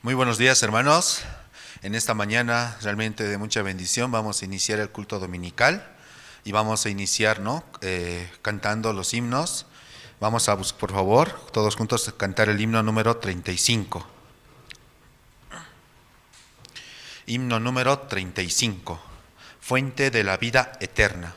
Muy buenos días, hermanos. En esta mañana realmente de mucha bendición vamos a iniciar el culto dominical y vamos a iniciar, cantando los himnos. Vamos a, por favor, todos juntos cantar el himno número 35. Himno número 35. Fuente de la vida eterna.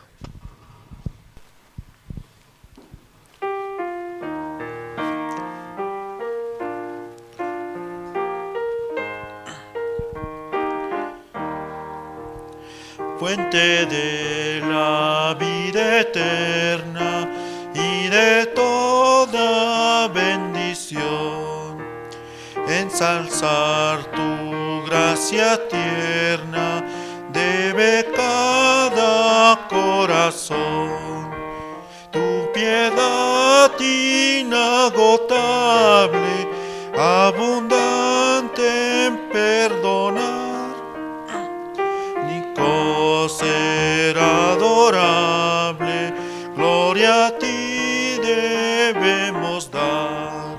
Fuente de la vida eterna y de toda bendición, ensalzar tu gracia tierna debe cada corazón. Tu piedad inagotable, abundante en perdonar, ser adorable, gloria a ti debemos dar.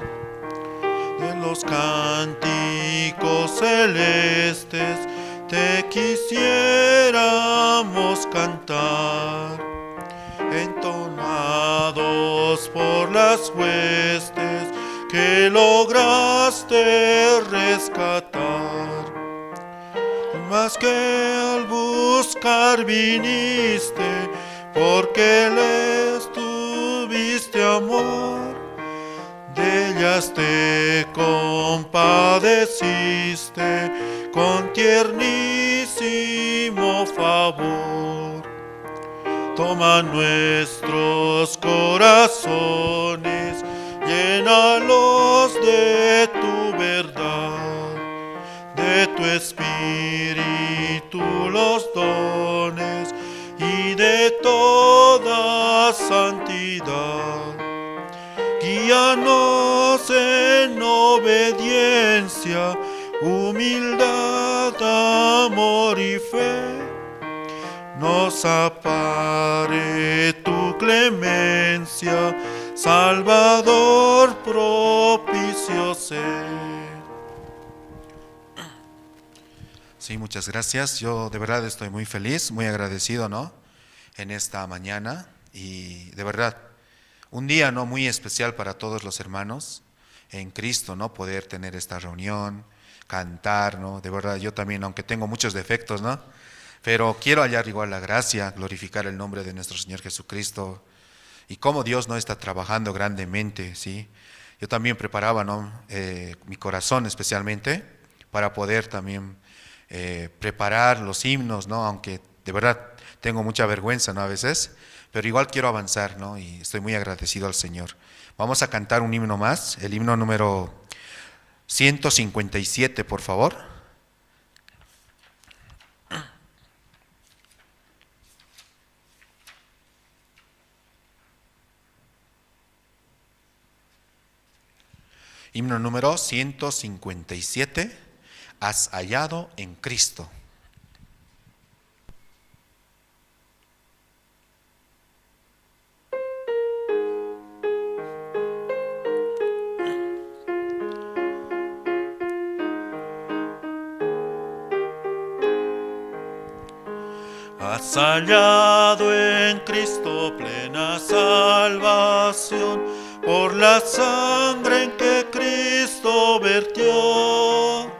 De los cánticos celestes te quisiéramos cantar, entonados por las huestes que lograste rescatar. Mas que al buscar viniste, porque les tuviste amor, de ellas te compadeciste con tiernísimo favor. Toma nuestros corazones, llénalos de tu verdad, de tu espíritu los dones y de toda santidad. Guíanos en obediencia, humildad, amor y fe. Nos apare tu clemencia, Salvador propicio sé. Sí, muchas gracias. Yo de verdad estoy muy feliz, muy agradecido, en esta mañana, y de verdad un día, muy especial para todos los hermanos en Cristo, poder tener esta reunión, cantar, de verdad yo también, aunque tengo muchos defectos, pero quiero hallar igual la gracia, glorificar el nombre de nuestro Señor Jesucristo y cómo Dios está trabajando grandemente, ¿sí? Yo también preparaba, mi corazón especialmente para poder también preparar los himnos, aunque de verdad tengo mucha vergüenza, a veces, pero igual quiero avanzar, y estoy muy agradecido al Señor. Vamos a cantar un himno más, el himno número 157, por favor. Himno número 157. Has hallado en Cristo. Has hallado en Cristo plena salvación, por la sangre en que Cristo vertió.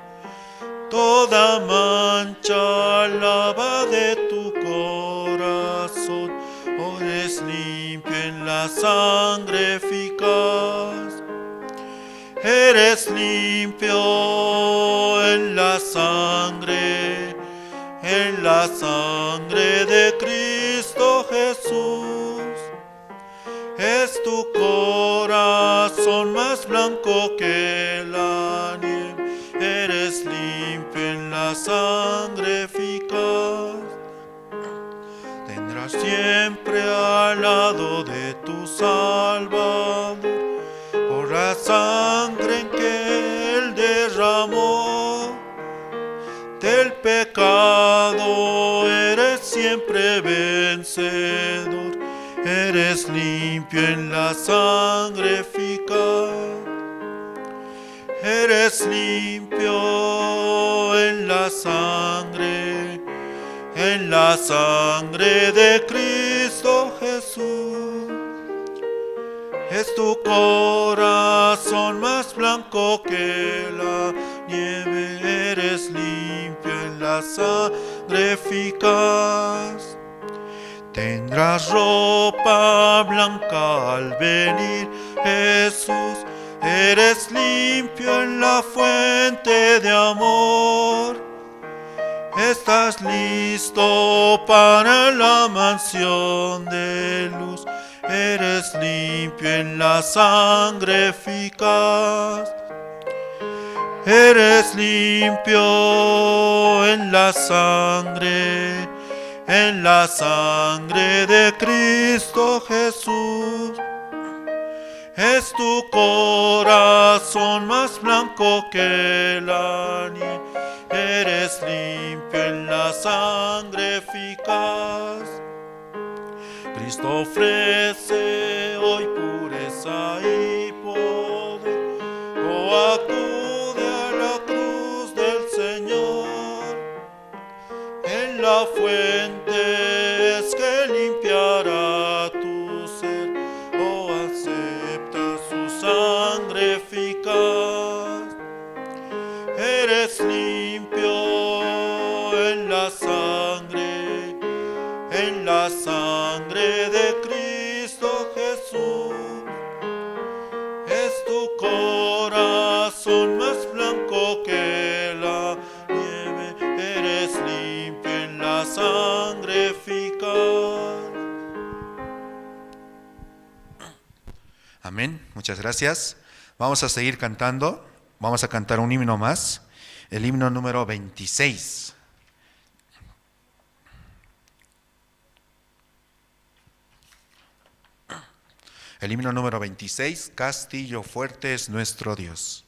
Toda mancha lava de tu corazón, hoy eres limpio en la sangre eficaz. Eres limpio en la sangre de Cristo Jesús. Es tu corazón más blanco que la nieve, eres limpio en la sangre eficaz. Tendrás siempre al lado de tu Salvador, por la sangre en que Él derramó. Del pecado eres siempre vencedor, eres limpio en la sangre eficaz. Eres eres limpio en la sangre de Cristo Jesús. Es tu corazón más blanco que la nieve, eres limpio en la sangre eficaz. Tendrás ropa blanca al venir, Jesús, eres limpio en la fuente de amor. Estás listo para la mansión de luz, eres limpio en la sangre eficaz. Eres limpio en la sangre de Cristo Jesús. Es tu corazón más blanco que la nieve, eres limpio en la sangre eficaz. Cristo ofrece hoy pureza y poder, oh, acude a la cruz del Señor. En la fuente es que limpiará tu ser, oh, acepta su sangre eficaz. Eres limpio en la sangre de Cristo Jesús. Es tu corazón más blanco que la nieve, eres limpio en la sangre eficaz. Amén, muchas gracias. Vamos a seguir cantando, vamos a cantar un himno más, el himno número 26. El himno número 26, Castillo fuerte es nuestro Dios.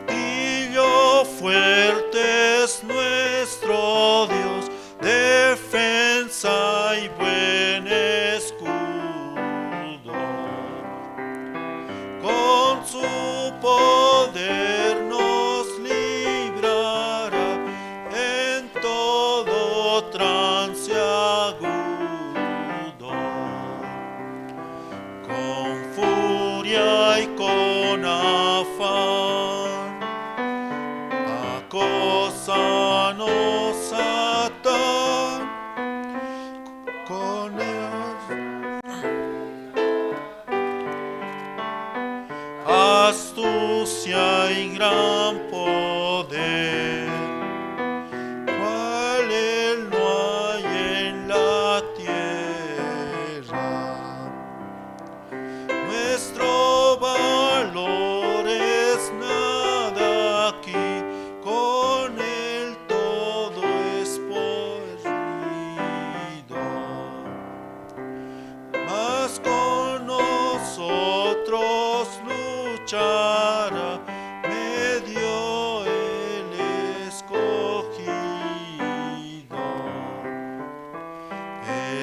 Castillo fuerte es nuestro Dios, defensa y buen escudo. Con su poder nos librará en todo trance agudo. Con furia y con afán, acósanos Satán, con astucia y gran poder, cual él no hay en la tierra. Nuestro valor es nada aquí, con él todo es perdido. Mas con nosotros luchará, medio el escogido.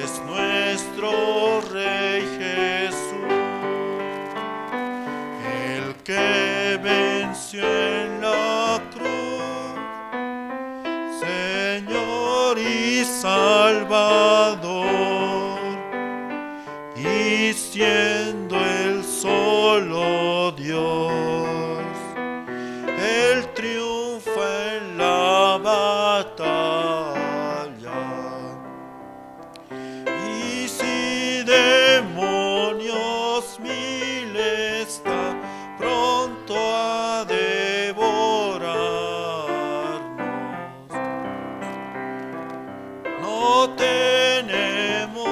Es nuestro Rey Jesús, el que venció en la cruz, Señor y Salvador, y siendo el solo Dios, Él triunfa en la batalla. Y si demonios mil está pronto a devorarnos, no tenemos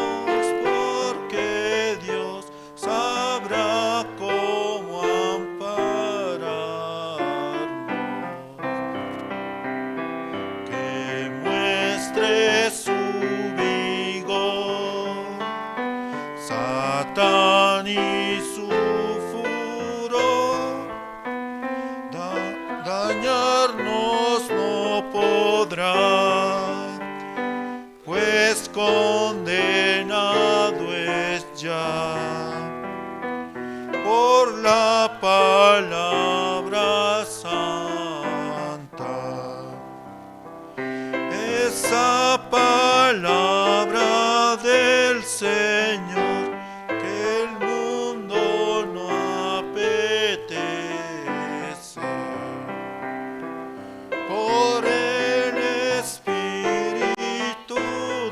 porque Dios sabrá cómo ampararnos. Que muestre su vigor Satán y su furia, ya por la palabra santa. Esa palabra del Señor que el mundo no apetece. Por el Espíritu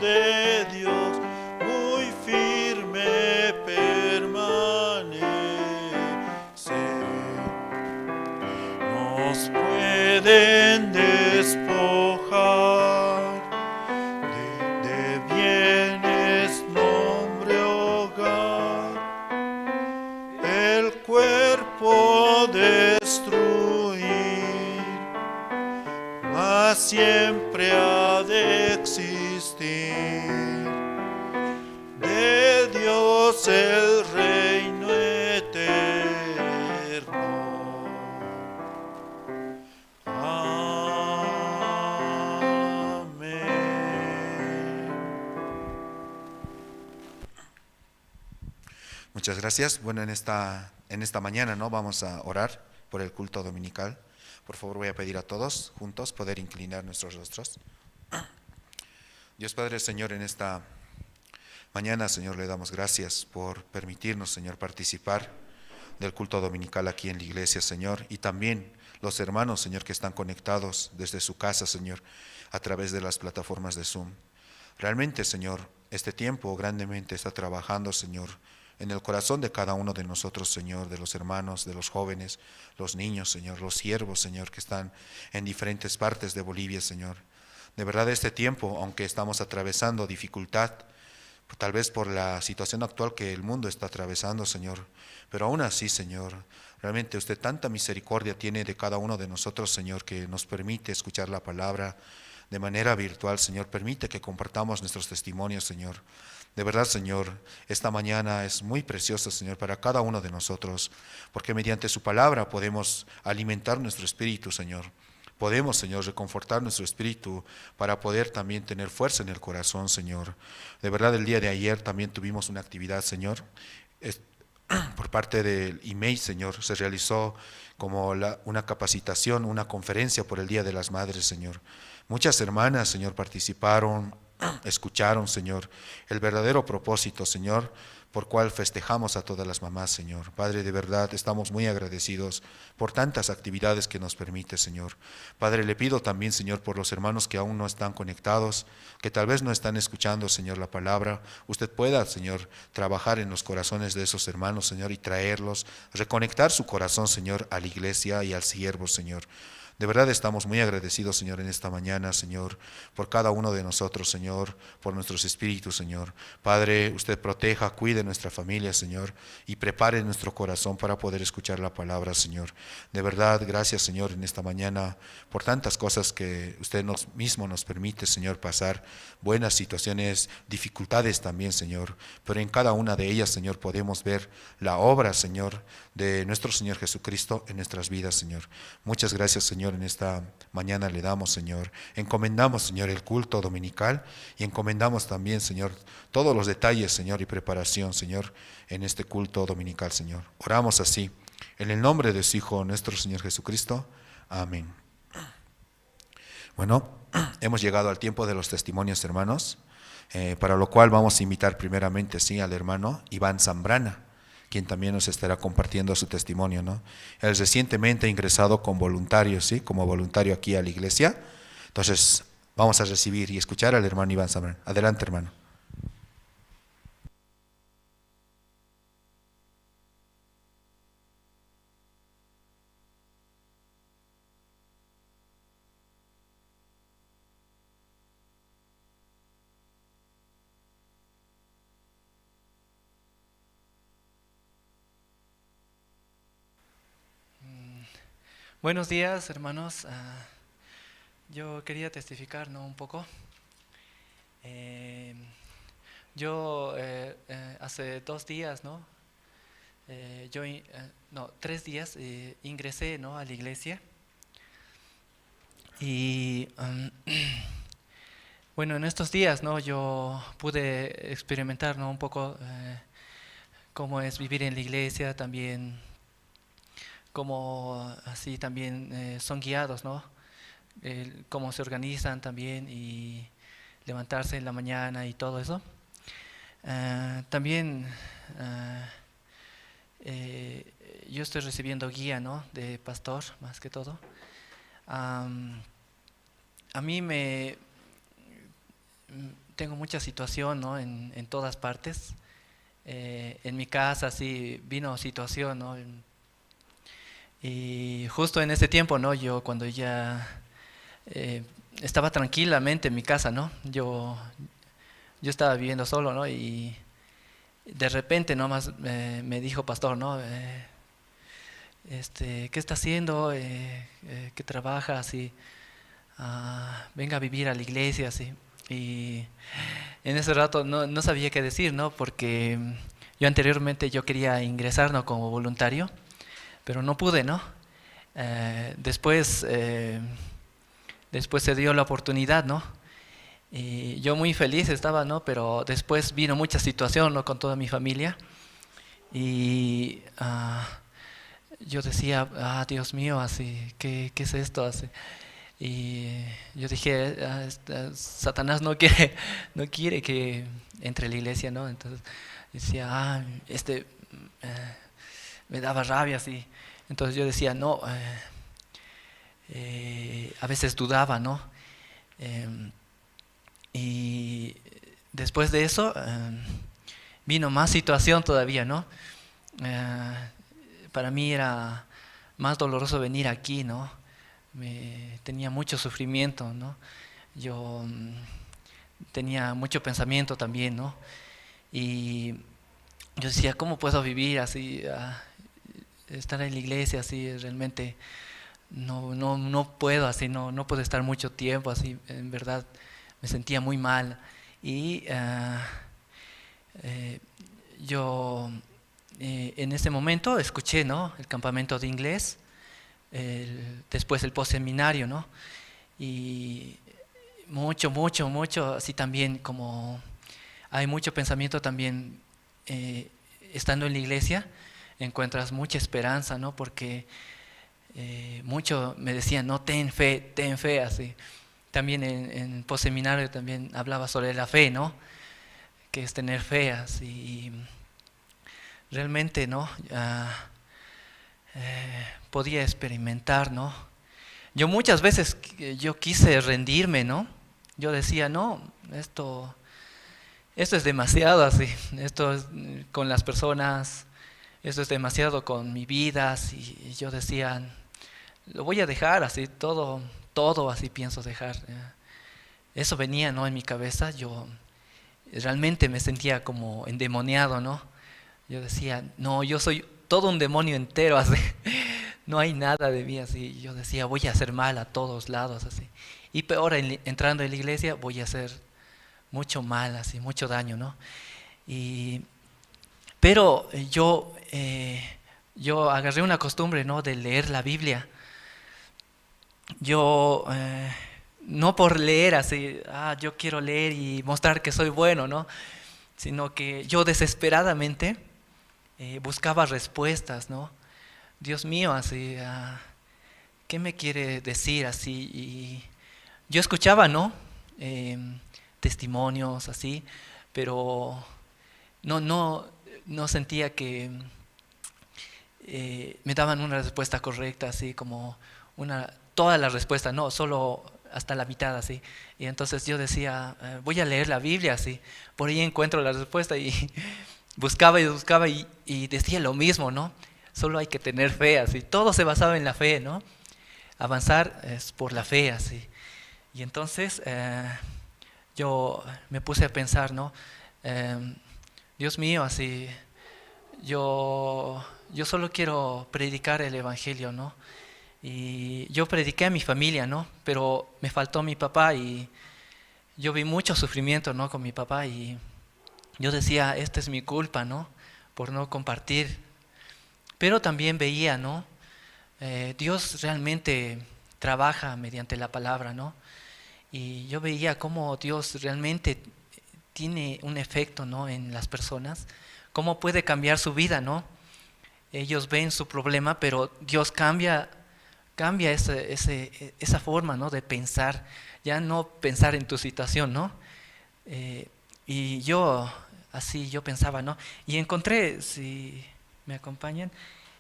de Dios muy firme permanece. Nos pueden despojar de bienes, nombre, hogar, el cuerpo destruir, mas siempre ha de existir de Dios el reino eterno. Amén. Muchas gracias. Bueno, en esta mañana, ¿no?, vamos a orar por el culto dominical. Por favor, voy a pedir a todos juntos poder inclinar nuestros rostros. Dios Padre, Señor, en esta mañana, Señor, le damos gracias por permitirnos, Señor, participar del culto dominical aquí en la iglesia, Señor, y también los hermanos, Señor, que están conectados desde su casa, Señor, a través de las plataformas de Zoom. Realmente, Señor, este tiempo grandemente está trabajando, Señor, en el corazón de cada uno de nosotros, Señor, de los hermanos, de los jóvenes, los niños, Señor, los siervos, Señor, que están en diferentes partes de Bolivia, Señor. De verdad, este tiempo, aunque estamos atravesando dificultad, tal vez por la situación actual que el mundo está atravesando, Señor, pero aún así, Señor, realmente usted tanta misericordia tiene de cada uno de nosotros, Señor, que nos permite escuchar la palabra de manera virtual, Señor. Permite que compartamos nuestros testimonios, Señor. De verdad, Señor, esta mañana es muy preciosa, Señor, para cada uno de nosotros, porque mediante su palabra podemos alimentar nuestro espíritu, Señor. Podemos, Señor, reconfortar nuestro espíritu para poder también tener fuerza en el corazón, Señor. De verdad, el día de ayer también tuvimos una actividad, Señor, por parte del IMEI, Señor. Se realizó como una capacitación, una conferencia por el Día de las Madres, Señor. Muchas hermanas, Señor, participaron, escucharon, Señor, el verdadero propósito, Señor, por cual festejamos a todas las mamás, Señor. Padre, de verdad, estamos muy agradecidos por tantas actividades que nos permite, Señor. Padre, le pido también, Señor, por los hermanos que aún no están conectados, que tal vez no están escuchando, Señor, la palabra. Usted pueda, Señor, trabajar en los corazones de esos hermanos, Señor, y traerlos, reconectar su corazón, Señor, a la iglesia y al siervo, Señor. De verdad estamos muy agradecidos, Señor, en esta mañana, Señor, por cada uno de nosotros, Señor, por nuestros espíritus, Señor. Padre, usted proteja, cuide nuestra familia, Señor, y prepare nuestro corazón para poder escuchar la palabra, Señor. De verdad, gracias, Señor, en esta mañana, por tantas cosas que usted mismo nos permite, Señor, pasar, buenas situaciones, dificultades también, Señor, pero en cada una de ellas, Señor, podemos ver la obra, Señor, de nuestro Señor Jesucristo en nuestras vidas, Señor. Muchas gracias, Señor, en esta mañana le damos, Señor. Encomendamos, Señor, el culto dominical y encomendamos también, Señor, todos los detalles, Señor, y preparación, Señor, en este culto dominical, Señor. Oramos así, en el nombre de su Hijo, nuestro Señor Jesucristo. Amén. Bueno, hemos llegado al tiempo de los testimonios, hermanos, para lo cual vamos a invitar primeramente, sí, al hermano Iván Zambrana, quien también nos estará compartiendo su testimonio, ¿no? Él recientemente ingresado con voluntarios, ¿sí?, como voluntario aquí a la iglesia. Entonces, vamos a recibir y escuchar al hermano Iván Zambrana. Adelante, hermano. Buenos días, hermanos. Yo quería testificar, ¿no?, un poco. Yo hace 2 días, ¿no? 3 días ingresé, ¿no?, a la iglesia. Y bueno, en estos días, ¿no?, yo pude experimentar, ¿no?, un poco cómo es vivir en la iglesia, también cómo así también son guiados, ¿no? Cómo se organizan también y levantarse en la mañana y todo eso. También yo estoy recibiendo guía, ¿no? De pastor, más que todo. A mí tengo mucha situación, ¿no? En todas partes. En mi casa sí vino situación, ¿no? Y justo en ese tiempo, ¿no? Yo cuando ya estaba tranquilamente en mi casa, ¿no? Yo estaba viviendo solo, ¿no? Y de repente nomás me dijo pastor, ¿no? ¿Qué está haciendo? ¿Qué trabaja? Así, venga a vivir a la iglesia, así. Y en ese rato no sabía qué decir, ¿no? Porque yo anteriormente yo quería ingresar, ¿no? Como voluntario, pero no pude, ¿no? Después se dio la oportunidad, ¿no? Y yo muy feliz estaba, ¿no? Pero después vino mucha situación, ¿no? Con toda mi familia. Y yo decía, Dios mío, así, ¿qué es esto? Así. Y yo dije, Satanás no quiere que entre a la iglesia, ¿no? Entonces decía, me daba rabia, así. Entonces yo decía, no, a veces dudaba, ¿no? Y después de eso vino más situación todavía, ¿no? Para mí era más doloroso venir aquí, ¿no? Tenía mucho sufrimiento, ¿no? Yo tenía mucho pensamiento también, ¿no? Y yo decía, ¿cómo puedo vivir así? Estar en la iglesia así, realmente no puedo así, no puedo estar mucho tiempo así, en verdad me sentía muy mal. Y yo en ese momento escuché, ¿no? El campamento de inglés, después el postseminario, ¿no? Y mucho, así también como hay mucho pensamiento también estando en la iglesia, encuentras mucha esperanza, ¿no? Porque mucho me decían, no, ten fe, así. También en el postseminario también hablaba sobre la fe, ¿no? Que es tener fe, así. Realmente, ¿no? Podía experimentar, ¿no? Yo muchas veces yo quise rendirme, ¿no? Yo decía, no, esto es demasiado así, esto es con las personas, esto es demasiado con mi vida, así. Y yo decía, lo voy a dejar así, todo así pienso dejar. Eso venía, ¿no? En mi cabeza, yo realmente me sentía como endemoniado, ¿no? Yo decía, no, yo soy todo un demonio entero, así. No hay nada de mí, así. Yo decía, voy a hacer mal a todos lados, así. Y peor, entrando en la iglesia, voy a hacer mucho mal, así, mucho daño, ¿no? Pero yo agarré una costumbre, ¿no? De leer la Biblia. Yo, no por leer así, yo quiero leer y mostrar que soy bueno, ¿no? Sino que yo desesperadamente buscaba respuestas, ¿no? Dios mío, así, ¿qué me quiere decir así? Y yo escuchaba, ¿no? Testimonios así, pero no sentía que me daban una respuesta correcta, así como toda la respuesta, no, solo hasta la mitad, así. Y entonces yo decía, voy a leer la Biblia, así, por ahí encuentro la respuesta y buscaba y decía lo mismo, ¿no? Solo hay que tener fe, así. Todo se basaba en la fe, ¿no? Avanzar es por la fe, así. Y entonces yo me puse a pensar, ¿no? Dios mío, así, yo solo quiero predicar el Evangelio, ¿no? Y yo prediqué a mi familia, ¿no? Pero me faltó mi papá y yo vi mucho sufrimiento, ¿no? Con mi papá y yo decía, esta es mi culpa, ¿no? Por no compartir. Pero también veía, ¿no? Dios realmente trabaja mediante la palabra, ¿no? Y yo veía cómo Dios realmente tiene un efecto, ¿no? En las personas, cómo puede cambiar su vida, ¿no? Ellos ven su problema, pero Dios cambia esa forma, ¿no?, de pensar, ya no pensar en tu situación, ¿no? Y yo pensaba, ¿no? Y encontré, si me acompañan,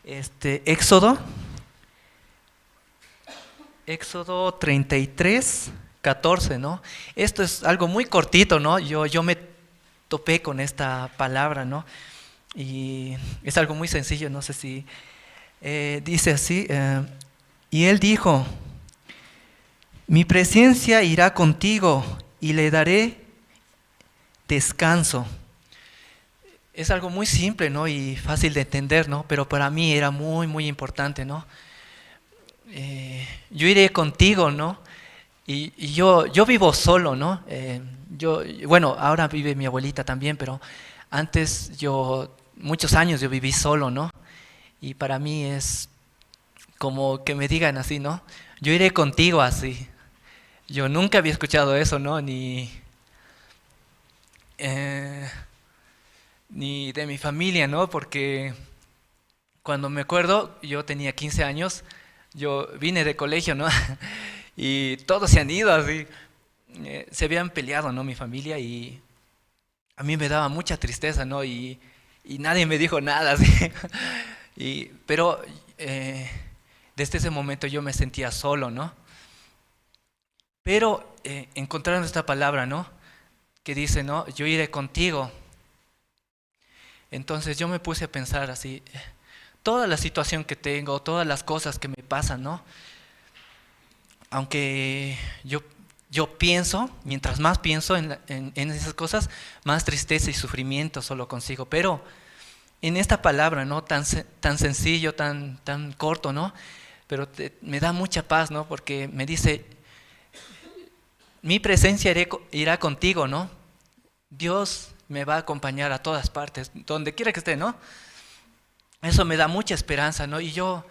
Éxodo 33, 14, ¿no? Esto es algo muy cortito, ¿no? Yo me topé con esta palabra, ¿no? Y es algo muy sencillo, no sé si dice así, y él dijo: mi presencia irá contigo y le daré descanso. Es algo muy simple, ¿no?, y fácil de entender, ¿no? Pero para mí era muy, muy importante, ¿no? Yo iré contigo, ¿no? Y yo vivo solo, ¿no? Bueno, ahora vive mi abuelita también, pero antes muchos años yo viví solo, ¿no? Y para mí es como que me digan así, ¿no? Yo iré contigo así. Yo nunca había escuchado eso, ¿no? Ni de mi familia, ¿no? Porque cuando me acuerdo, yo tenía 15 años, yo vine de colegio, ¿no? Y todos se han ido así. Se habían peleado, ¿no?, mi familia, y a mí me daba mucha tristeza, ¿no? Y nadie me dijo nada, así. Pero desde ese momento yo me sentía solo, ¿no? Pero encontraron esta palabra, ¿no?, que dice, ¿no?, yo iré contigo. Entonces yo me puse a pensar así, toda la situación que tengo, todas las cosas que me pasan, ¿no? Aunque yo pienso, mientras más pienso en esas cosas, más tristeza y sufrimiento solo consigo. Pero en esta palabra, ¿no?, tan sencillo, tan corto, ¿no?, pero me da mucha paz, ¿no?, porque me dice, mi presencia irá contigo, ¿no? Dios me va a acompañar a todas partes, donde quiera que esté, ¿no? Eso me da mucha esperanza, ¿no? Y yo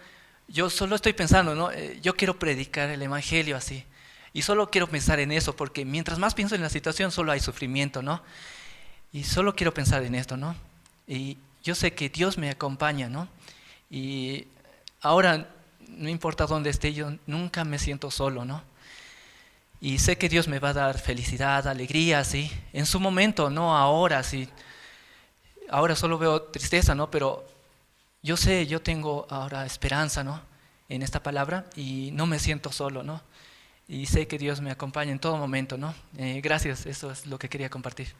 solo estoy pensando, ¿no? Yo quiero predicar el evangelio así. Y solo quiero pensar en eso, porque mientras más pienso en la situación, solo hay sufrimiento, ¿no? Y solo quiero pensar en esto, ¿no? Y yo sé que Dios me acompaña, ¿no? Y ahora, no importa dónde esté, yo nunca me siento solo, ¿no? Y sé que Dios me va a dar felicidad, alegría, ¿sí? En su momento, no ahora, ¿sí? Ahora solo veo tristeza, ¿no? Pero yo sé, yo tengo ahora esperanza, ¿no?, en esta palabra, y no me siento solo, ¿no? Y sé que Dios me acompaña en todo momento, ¿no? Gracias, eso es lo que quería compartir.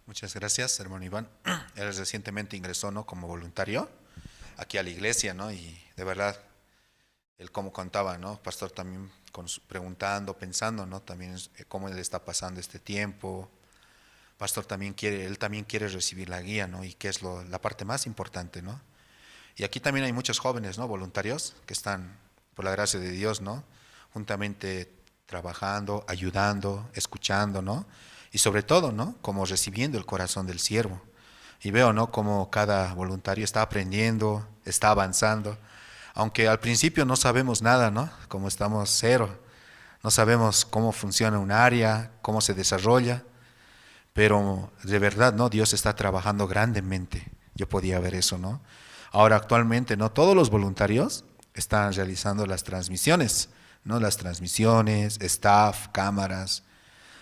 Muchas gracias, hermano Iván. Él recientemente ingresó, ¿no?, como voluntario aquí a la iglesia, ¿no? Y de verdad, él como contaba, ¿no?, pastor, también preguntando, pensando, ¿no?, también cómo le está pasando este tiempo. Pastor él también quiere recibir la guía, ¿no?, y que es la parte más importante, ¿no? Y aquí también hay muchos jóvenes, ¿no?, voluntarios que están, por la gracia de Dios, ¿no?, juntamente trabajando, ayudando, escuchando, ¿no?, y sobre todo, ¿no?, como recibiendo el corazón del siervo. Y veo, ¿no?, como cada voluntario está aprendiendo, está avanzando, aunque al principio no sabemos nada, ¿no?, como estamos cero, no sabemos cómo funciona un área, cómo se desarrolla, pero de verdad, ¿no?, Dios está trabajando grandemente. Yo podía ver eso, ¿no? Ahora actualmente, ¿no?, todos los voluntarios están realizando las transmisiones, ¿no?, las transmisiones, staff, cámaras.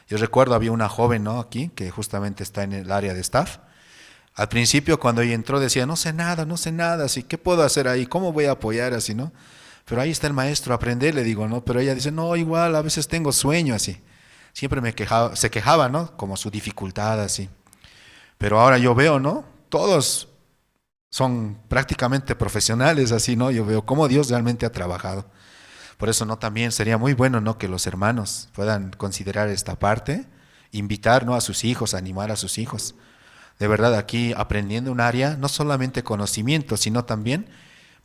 Yo recuerdo, había una joven, ¿no?, aquí, que justamente está en el área de staff. Al principio, cuando ella entró, decía, no sé nada, así, ¿qué puedo hacer ahí? ¿Cómo voy a apoyar así, no? Pero ahí está el maestro, aprender, le digo, ¿no? Pero ella dice, no, igual, a veces tengo sueño, así. Siempre se quejaba, ¿no?, como su dificultad, así. Pero ahora yo veo, ¿no?, todos son prácticamente profesionales, así, ¿no? Yo veo cómo Dios realmente ha trabajado. Por eso, ¿no?, también sería muy bueno, ¿no?, que los hermanos puedan considerar esta parte, invitar, ¿no?, a sus hijos, animar a sus hijos. De verdad, aquí aprendiendo un área, no solamente conocimiento, sino también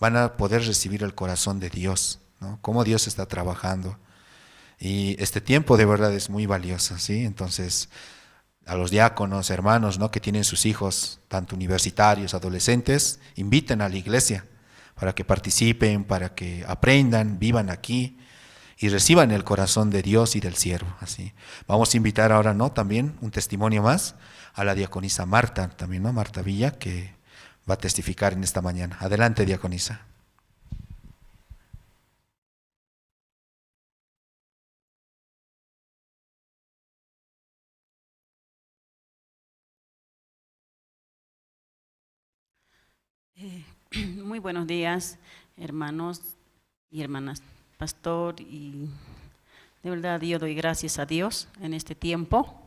van a poder recibir el corazón de Dios, ¿no?, cómo Dios está trabajando. Y este tiempo de verdad es muy valioso, ¿sí? Entonces, a los diáconos, hermanos, ¿no?, que tienen sus hijos, tanto universitarios, adolescentes, inviten a la iglesia para que participen, para que aprendan, vivan aquí y reciban el corazón de Dios y del siervo. Así. Vamos a invitar ahora, ¿no? También un testimonio más a la diaconisa Marta, también, ¿no? Marta Villa, que va a testificar en esta mañana. Adelante, diaconisa. Muy buenos días, hermanos y hermanas, pastor, y de verdad yo doy gracias a Dios en este tiempo.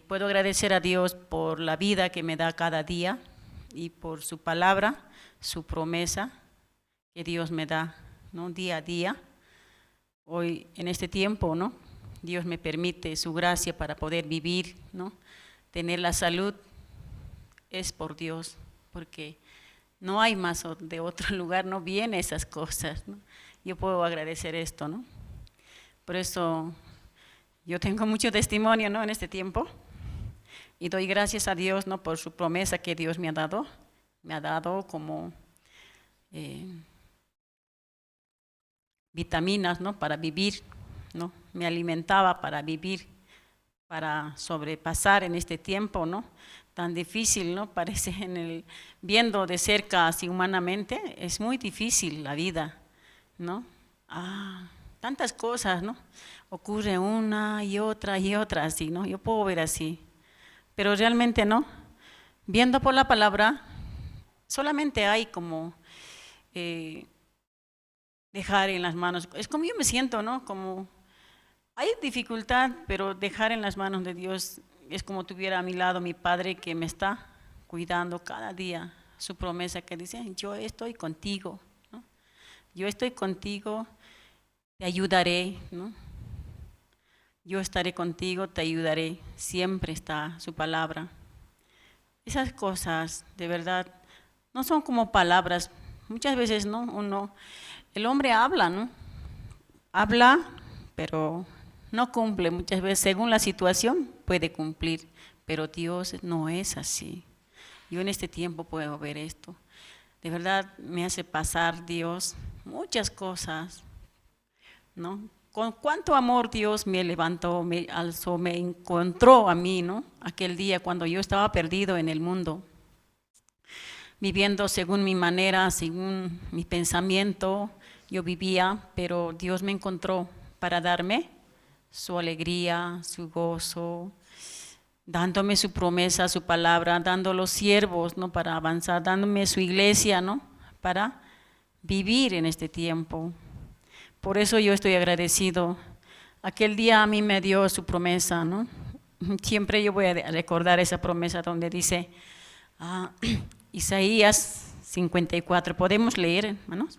Puedo agradecer a Dios por la vida que me da cada día y por su palabra, su promesa que Dios me da, ¿no? Día a día. Hoy en este tiempo, ¿no? Dios me permite su gracia para poder vivir, ¿no? Tener la salud es por Dios, porque no hay más de otro lugar, no vienen esas cosas, ¿no? Yo puedo agradecer esto, ¿no? Por eso yo tengo mucho testimonio, ¿no? En este tiempo, y doy gracias a Dios, ¿no? Por su promesa que Dios me ha dado como vitaminas, ¿no? Para vivir, ¿no? Me alimentaba para vivir, para sobrepasar en este tiempo, ¿no? Tan difícil, ¿no? Parece viendo de cerca así humanamente, es muy difícil la vida, ¿no? Tantas cosas, ¿no? Ocurre una y otra así, ¿no? Yo puedo ver así, pero realmente no. Viendo por la palabra, solamente hay como dejar en las manos, es como yo me siento, ¿no? Como hay dificultad, pero dejar en las manos de Dios es como tuviera a mi lado mi Padre que me está cuidando cada día, su promesa que dice, yo estoy contigo, ¿no? Yo estoy contigo, te ayudaré, ¿no? Yo estaré contigo, te ayudaré, siempre está su palabra. Esas cosas, de verdad, no son como palabras, muchas veces, ¿no? El hombre habla, ¿no? Habla, pero no cumple muchas veces, según la situación puede cumplir, pero Dios no es así. Yo en este tiempo puedo ver esto. De verdad me hace pasar Dios muchas cosas, ¿no? Con cuánto amor Dios me levantó, me alzó, me encontró a mí, ¿no? Aquel día cuando yo estaba perdido en el mundo, viviendo según mi manera, según mi pensamiento, yo vivía, pero Dios me encontró para darme su alegría, su gozo, dándome su promesa, su palabra, dando los siervos, ¿no? Para avanzar, dándome su iglesia, ¿no? Para vivir en este tiempo. Por eso yo estoy agradecido. Aquel día a mí me dio su promesa, ¿no? Siempre yo voy a recordar esa promesa donde dice Isaías 54. ¿Podemos leer, hermanos?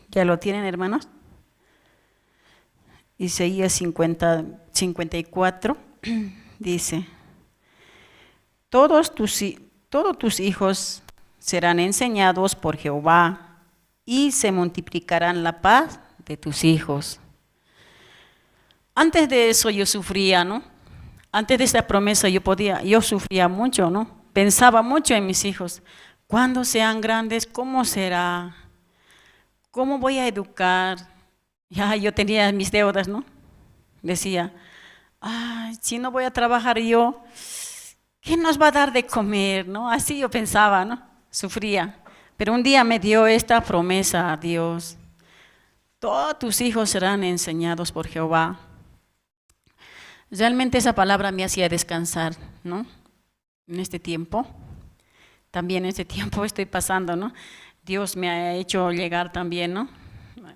¿Ya lo tienen, hermanos? Isaías 54 dice, todos tus hijos serán enseñados por Jehová y se multiplicarán la paz de tus hijos. Antes de eso yo sufría, ¿no? Antes de esta promesa yo sufría mucho, ¿no? Pensaba mucho en mis hijos. Cuando sean grandes, ¿cómo será? ¿Cómo voy a educar? Ya yo tenía mis deudas, ¿no? Decía, si no voy a trabajar yo, ¿qué nos va a dar de comer? ¿No? Así yo pensaba, ¿no? Sufría. Pero un día me dio esta promesa a Dios. Todos tus hijos serán enseñados por Jehová. Realmente esa palabra me hacía descansar, ¿no? En este tiempo. También en este tiempo estoy pasando, ¿no? Dios me ha hecho llegar también, ¿no?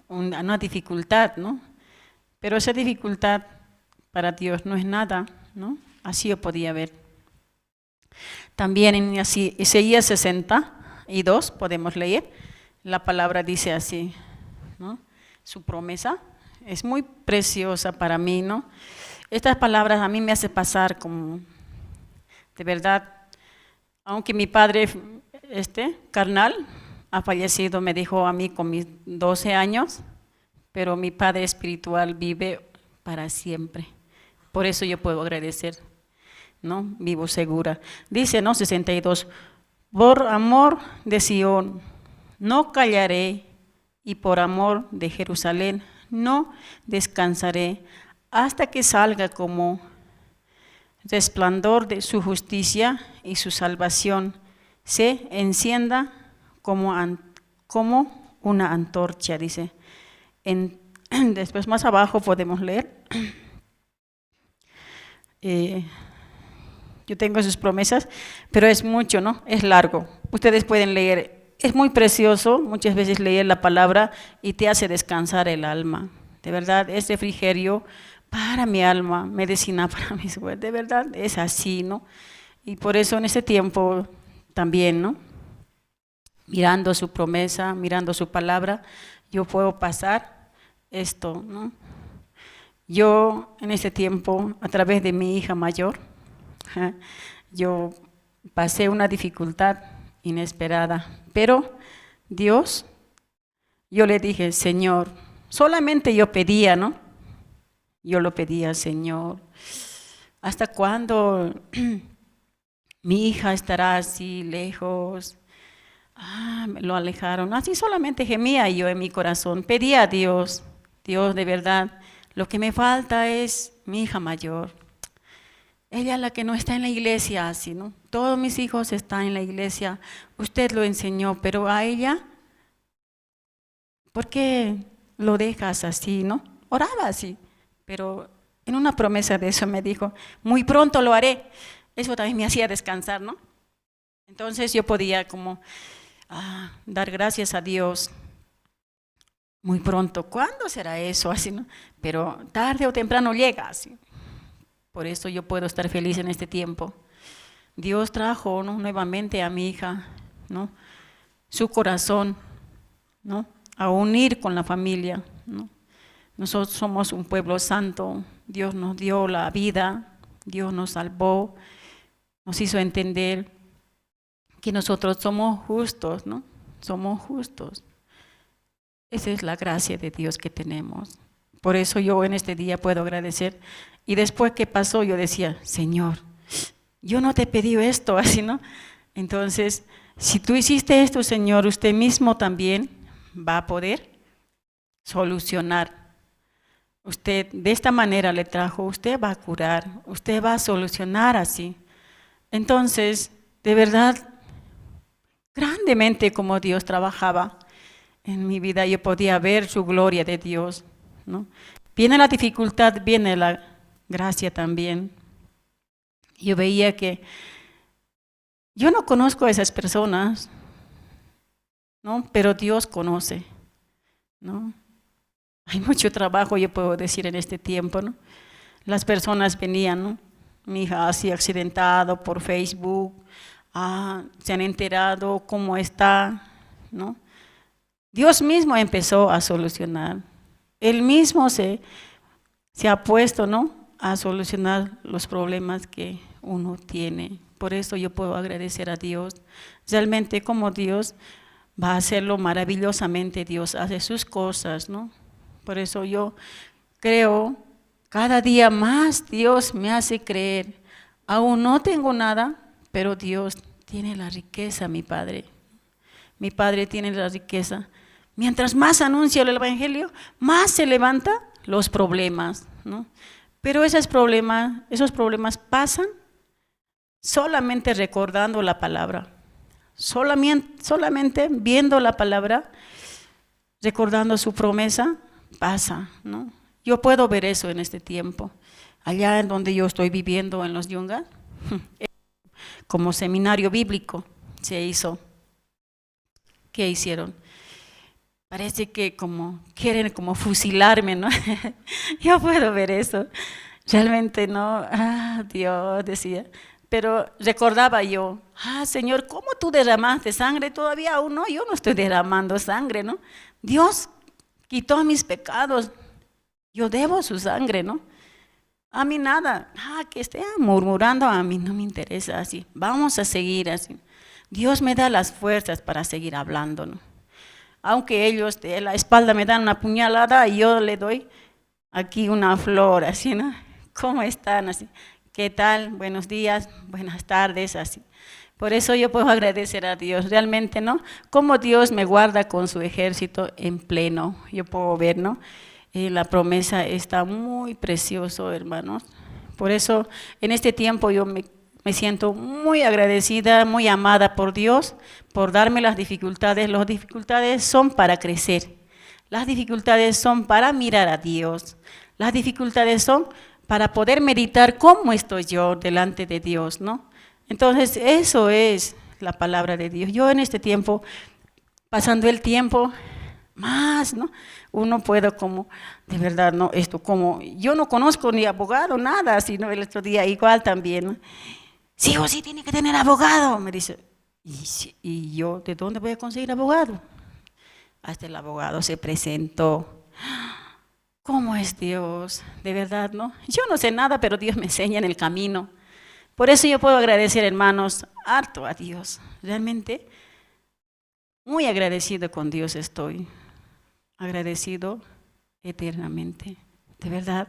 Una dificultad, ¿no? Pero esa dificultad para Dios no es nada, ¿no? Así yo podía ver. También en Isaías 62 podemos leer, la palabra dice así, ¿no? Su promesa es muy preciosa para mí, ¿no? Estas palabras a mí me hacen pasar como De verdad, aunque mi padre carnal ha fallecido, me dijo a mí con mis 12 años, pero mi padre espiritual vive para siempre. Por eso yo puedo agradecer, ¿no? Vivo segura. Dice, ¿no? 62, por amor de Sión no callaré, y por amor de Jerusalén no descansaré, hasta que salga como resplandor de su justicia y su salvación se encienda como una antorcha, dice. Después más abajo podemos leer. Yo tengo sus promesas, pero es mucho, ¿no? Es largo. Ustedes pueden leer. Es muy precioso muchas veces leer la palabra y te hace descansar el alma. De verdad, es refrigerio para mi alma, medicina para mis huesos. De verdad, es así, ¿no? Y por eso en ese tiempo también, ¿no? Mirando su promesa, mirando su palabra, yo puedo pasar esto, ¿no? Yo en ese tiempo, a través de mi hija mayor, yo pasé una dificultad inesperada, pero Dios, yo le dije, Señor, solamente yo pedía, ¿no? Yo lo pedía, Señor, ¿hasta cuándo mi hija estará así lejos? Me lo alejaron. Así solamente gemía yo en mi corazón. Pedía a Dios, Dios, de verdad, lo que me falta es mi hija mayor. Ella es la que no está en la iglesia así, ¿no? Todos mis hijos están en la iglesia. Usted lo enseñó, pero a ella, ¿por qué lo dejas así, no? Oraba así, pero en una promesa de eso me dijo, muy pronto lo haré. Eso también me hacía descansar, ¿no? Entonces yo podía como dar gracias a Dios. Muy pronto, ¿cuándo será eso? Así, ¿no? Pero tarde o temprano llega así. Por eso yo puedo estar feliz en este tiempo. Dios trajo, ¿no?, nuevamente a mi hija, ¿no?, su corazón, ¿no?, a unir con la familia, ¿no? Nosotros somos un pueblo santo. Dios nos dio la vida, Dios nos salvó, nos hizo entender que nosotros somos justos, ¿no? Somos justos. Esa es la gracia de Dios que tenemos. Por eso yo en este día puedo agradecer. Y después que pasó, yo decía, Señor, yo no te pedí esto, así, ¿no? Entonces, si tú hiciste esto, Señor, usted mismo también va a poder solucionar. Usted de esta manera le trajo, usted va a curar, usted va a solucionar así. Entonces, de verdad, grandemente como Dios trabajaba en mi vida, yo podía ver su gloria de Dios, ¿no? Viene la dificultad, viene la gracia también. Yo veía que yo no conozco a esas personas, ¿no?, pero Dios conoce, ¿no? Hay mucho trabajo, yo puedo decir, en este tiempo, ¿no? Las personas venían, ¿no? Mi hija así accidentado por Facebook, se han enterado cómo está, ¿no? Dios mismo empezó a solucionar. Él mismo se ha puesto, ¿no?, a solucionar los problemas que uno tiene. Por eso yo puedo agradecer a Dios. Realmente como Dios va a hacerlo maravillosamente, Dios hace sus cosas, ¿no? Por eso yo creo, cada día más Dios me hace creer. Aún no tengo nada, pero Dios tiene la riqueza, mi Padre. Mi Padre tiene la riqueza. Mientras más anuncio el Evangelio, más se levantan los problemas, ¿no? Pero esos problemas pasan solamente recordando la palabra, solamente viendo la palabra, recordando su promesa, pasa, ¿no? Yo puedo ver eso en este tiempo. Allá en donde yo estoy viviendo, en los Yungas, como seminario bíblico se hizo. ¿Qué hicieron? Parece que quieren como fusilarme, ¿no? Yo puedo ver eso. Realmente no, Dios decía. Pero recordaba yo, Señor, ¿cómo tú derramaste sangre? Todavía aún no, yo no estoy derramando sangre, ¿no? Dios quitó mis pecados, yo debo su sangre, ¿no? A mí nada, que esté murmurando a mí no me interesa así. Vamos a seguir así. Dios me da las fuerzas para seguir hablando, ¿no? Aunque ellos de la espalda me dan una puñalada y yo le doy aquí una flor, así, ¿no? ¿Cómo están? Así, ¿qué tal? Buenos días, buenas tardes, así. Por eso yo puedo agradecer a Dios, realmente, ¿no? Cómo Dios me guarda con su ejército en pleno. Yo puedo ver, ¿no? La promesa está muy precioso, hermanos. Por eso, en este tiempo yo me siento muy agradecida, muy amada por Dios, por darme las dificultades. Las dificultades son para crecer. Las dificultades son para mirar a Dios. Las dificultades son para poder meditar cómo estoy yo delante de Dios, ¿no? Entonces, eso es la palabra de Dios. Yo en este tiempo, pasando el tiempo, más, ¿no? Uno puede como, de verdad, ¿no? Esto como, yo no conozco ni abogado, nada, sino el otro día igual también, ¿no? Sí o sí tiene que tener abogado, me dice. Y yo, ¿de dónde voy a conseguir abogado? Hasta el abogado se presentó. ¿Cómo es Dios? De verdad, ¿no? Yo no sé nada, pero Dios me enseña en el camino. Por eso yo puedo agradecer, hermanos, harto a Dios. Realmente, muy agradecido con Dios estoy. Agradecido eternamente. De verdad,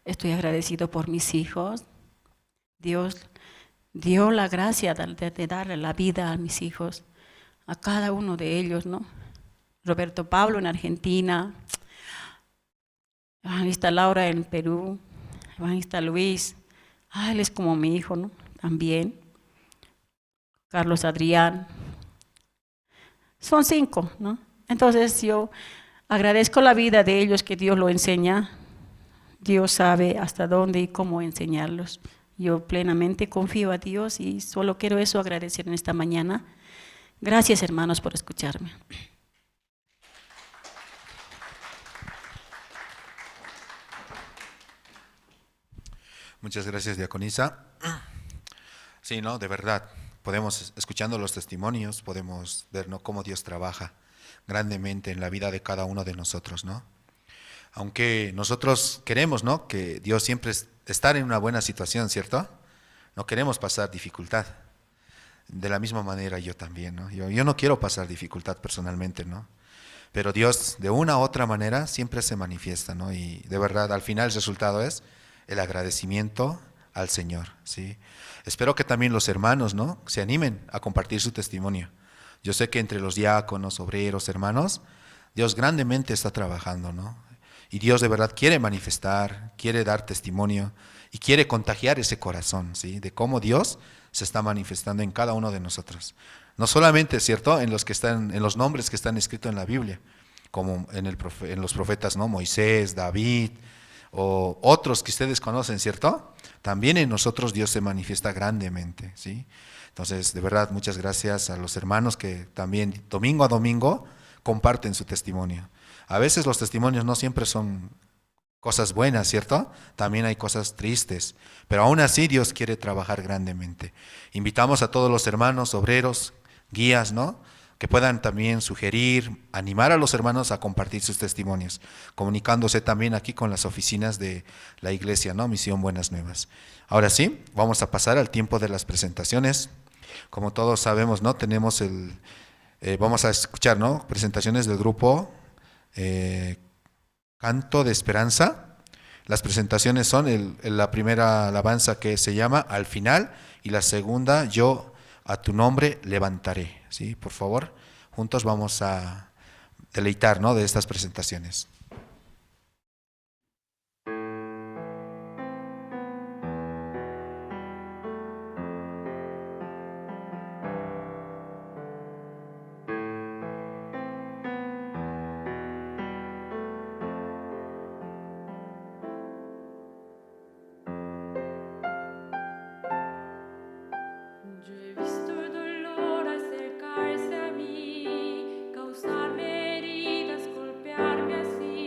estoy agradecido por mis hijos. Dios dio la gracia de darle la vida a mis hijos, a cada uno de ellos, ¿no? Roberto Pablo en Argentina, evangelista Laura en Perú, evangelista Luis, él es como mi hijo, ¿no? También. Carlos Adrián. Son 5, ¿no? Entonces yo agradezco la vida de ellos, que Dios lo enseña. Dios sabe hasta dónde y cómo enseñarlos. Yo plenamente confío a Dios y solo quiero eso agradecer en esta mañana. Gracias, hermanos, por escucharme. Muchas gracias, diaconisa. Sí, ¿no? De verdad, podemos, escuchando los testimonios, podemos ver, ¿no?, cómo Dios trabaja grandemente en la vida de cada uno de nosotros, ¿no? Aunque nosotros queremos, ¿no?, que Dios siempre estar en una buena situación, ¿cierto? No queremos pasar dificultad. De la misma manera yo también, ¿no? Yo no quiero pasar dificultad personalmente, ¿no? Pero Dios, de una u otra manera, siempre se manifiesta, ¿no? Y de verdad, al final el resultado es el agradecimiento al Señor, ¿sí? Espero que también los hermanos, ¿no?, se animen a compartir su testimonio. Yo sé que entre los diáconos, obreros, hermanos, Dios grandemente está trabajando, ¿no? Y Dios de verdad quiere manifestar, quiere dar testimonio y quiere contagiar ese corazón, ¿sí?, de cómo Dios se está manifestando en cada uno de nosotros. No solamente, ¿cierto?, en los que están, en los nombres que están escritos en la Biblia, como en los profetas, ¿no?, Moisés, David, o otros que ustedes conocen, ¿cierto? También en nosotros Dios se manifiesta grandemente, ¿sí? Entonces, de verdad, muchas gracias a los hermanos que también domingo a domingo comparten su testimonio. A veces los testimonios no siempre son cosas buenas, ¿cierto? También hay cosas tristes, pero aún así Dios quiere trabajar grandemente. Invitamos a todos los hermanos, obreros, guías, ¿no?, que puedan también sugerir, animar a los hermanos a compartir sus testimonios, comunicándose también aquí con las oficinas de la iglesia, ¿no?, Misión Buenas Nuevas. Ahora sí, vamos a pasar al tiempo de las presentaciones. Como todos sabemos, ¿no?, tenemos vamos a escuchar, ¿no?, presentaciones del grupo Canto de Esperanza. Las presentaciones son la primera alabanza, que se llama Al Final, y la segunda, Yo a tu nombre levantaré, ¿sí? Por favor, juntos vamos a deleitar, ¿no?, de estas presentaciones. Yo he visto el dolor acercarse a mí, causarme heridas, golpearme así.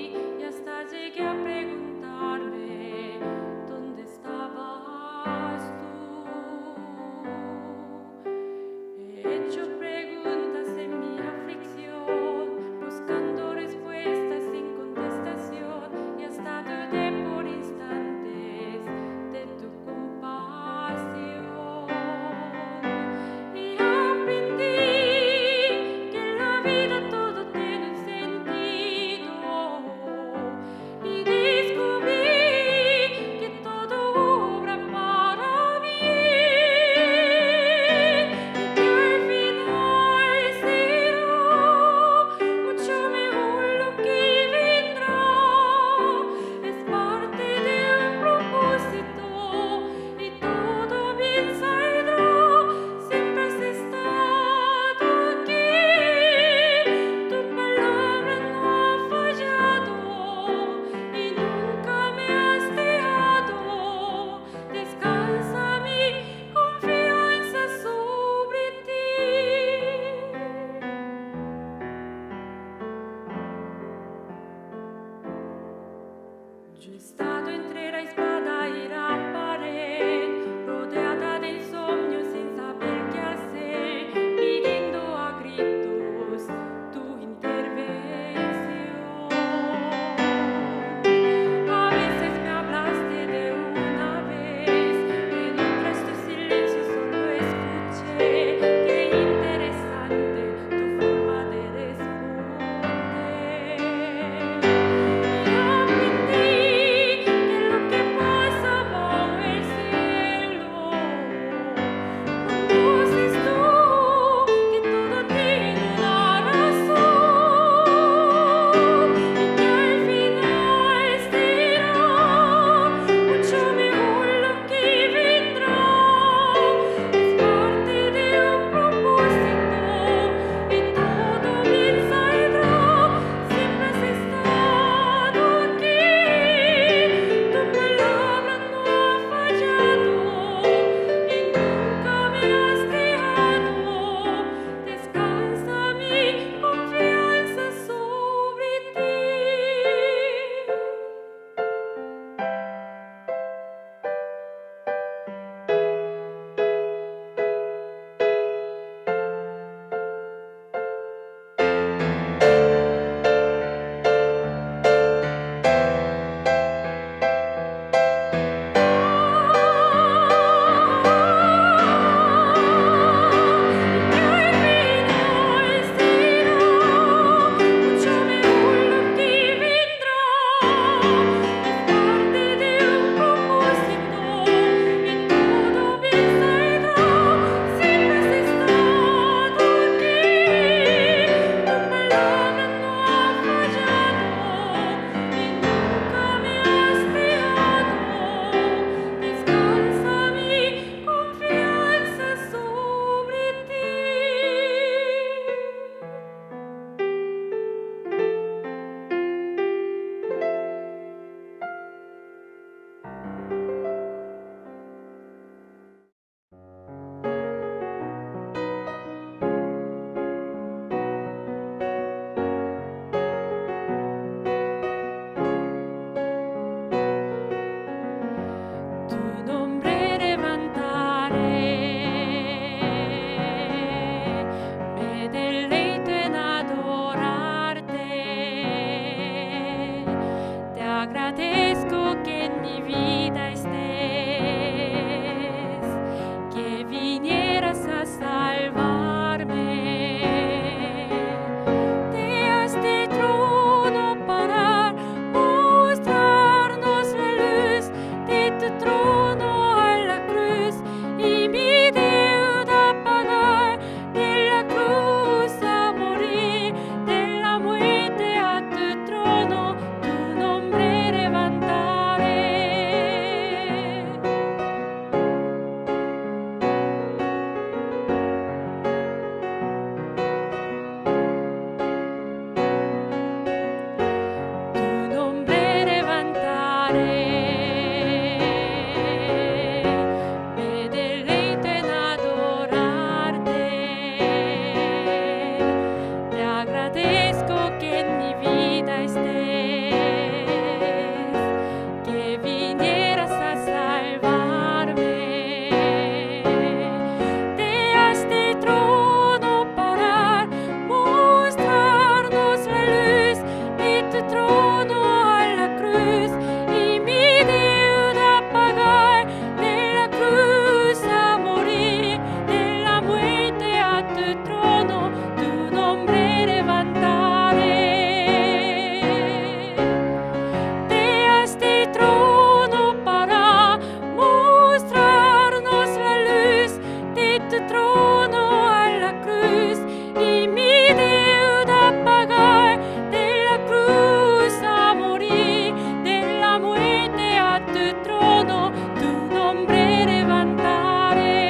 trono alla cruz y mi deuda pagar, de la cruz a morir, de la muerte a tu trono, tu nombre levantaré,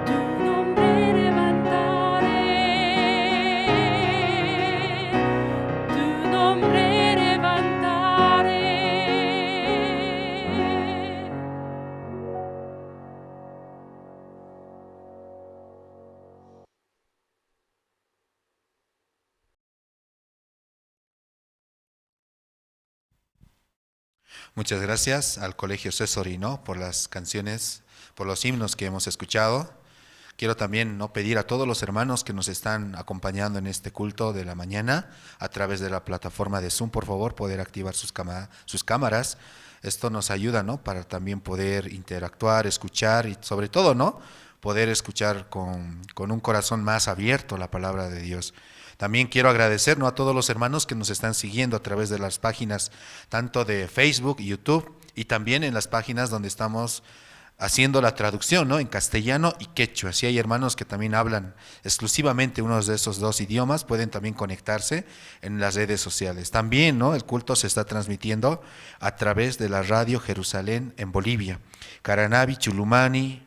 tu nombre levantaré, tu nombre levantaré. Muchas gracias al Colegio Cesori, ¿no?, por las canciones, por los himnos que hemos escuchado. Quiero también, ¿no?, pedir a todos los hermanos que nos están acompañando en este culto de la mañana a través de la plataforma de Zoom, por favor, poder activar sus cámaras. Esto nos ayuda, ¿no?, para también poder interactuar, escuchar y sobre todo, ¿no?, poder escuchar con un corazón más abierto la palabra de Dios. También quiero agradecer, ¿no?, a todos los hermanos que nos están siguiendo a través de las páginas tanto de Facebook, YouTube y también en las páginas donde estamos haciendo la traducción, ¿no?, en castellano y quechua. Si hay hermanos que también hablan exclusivamente uno de esos dos idiomas, pueden también conectarse en las redes sociales. También, ¿no?, el culto se está transmitiendo a través de la radio Jerusalén en Bolivia, Caranavi, Chulumani,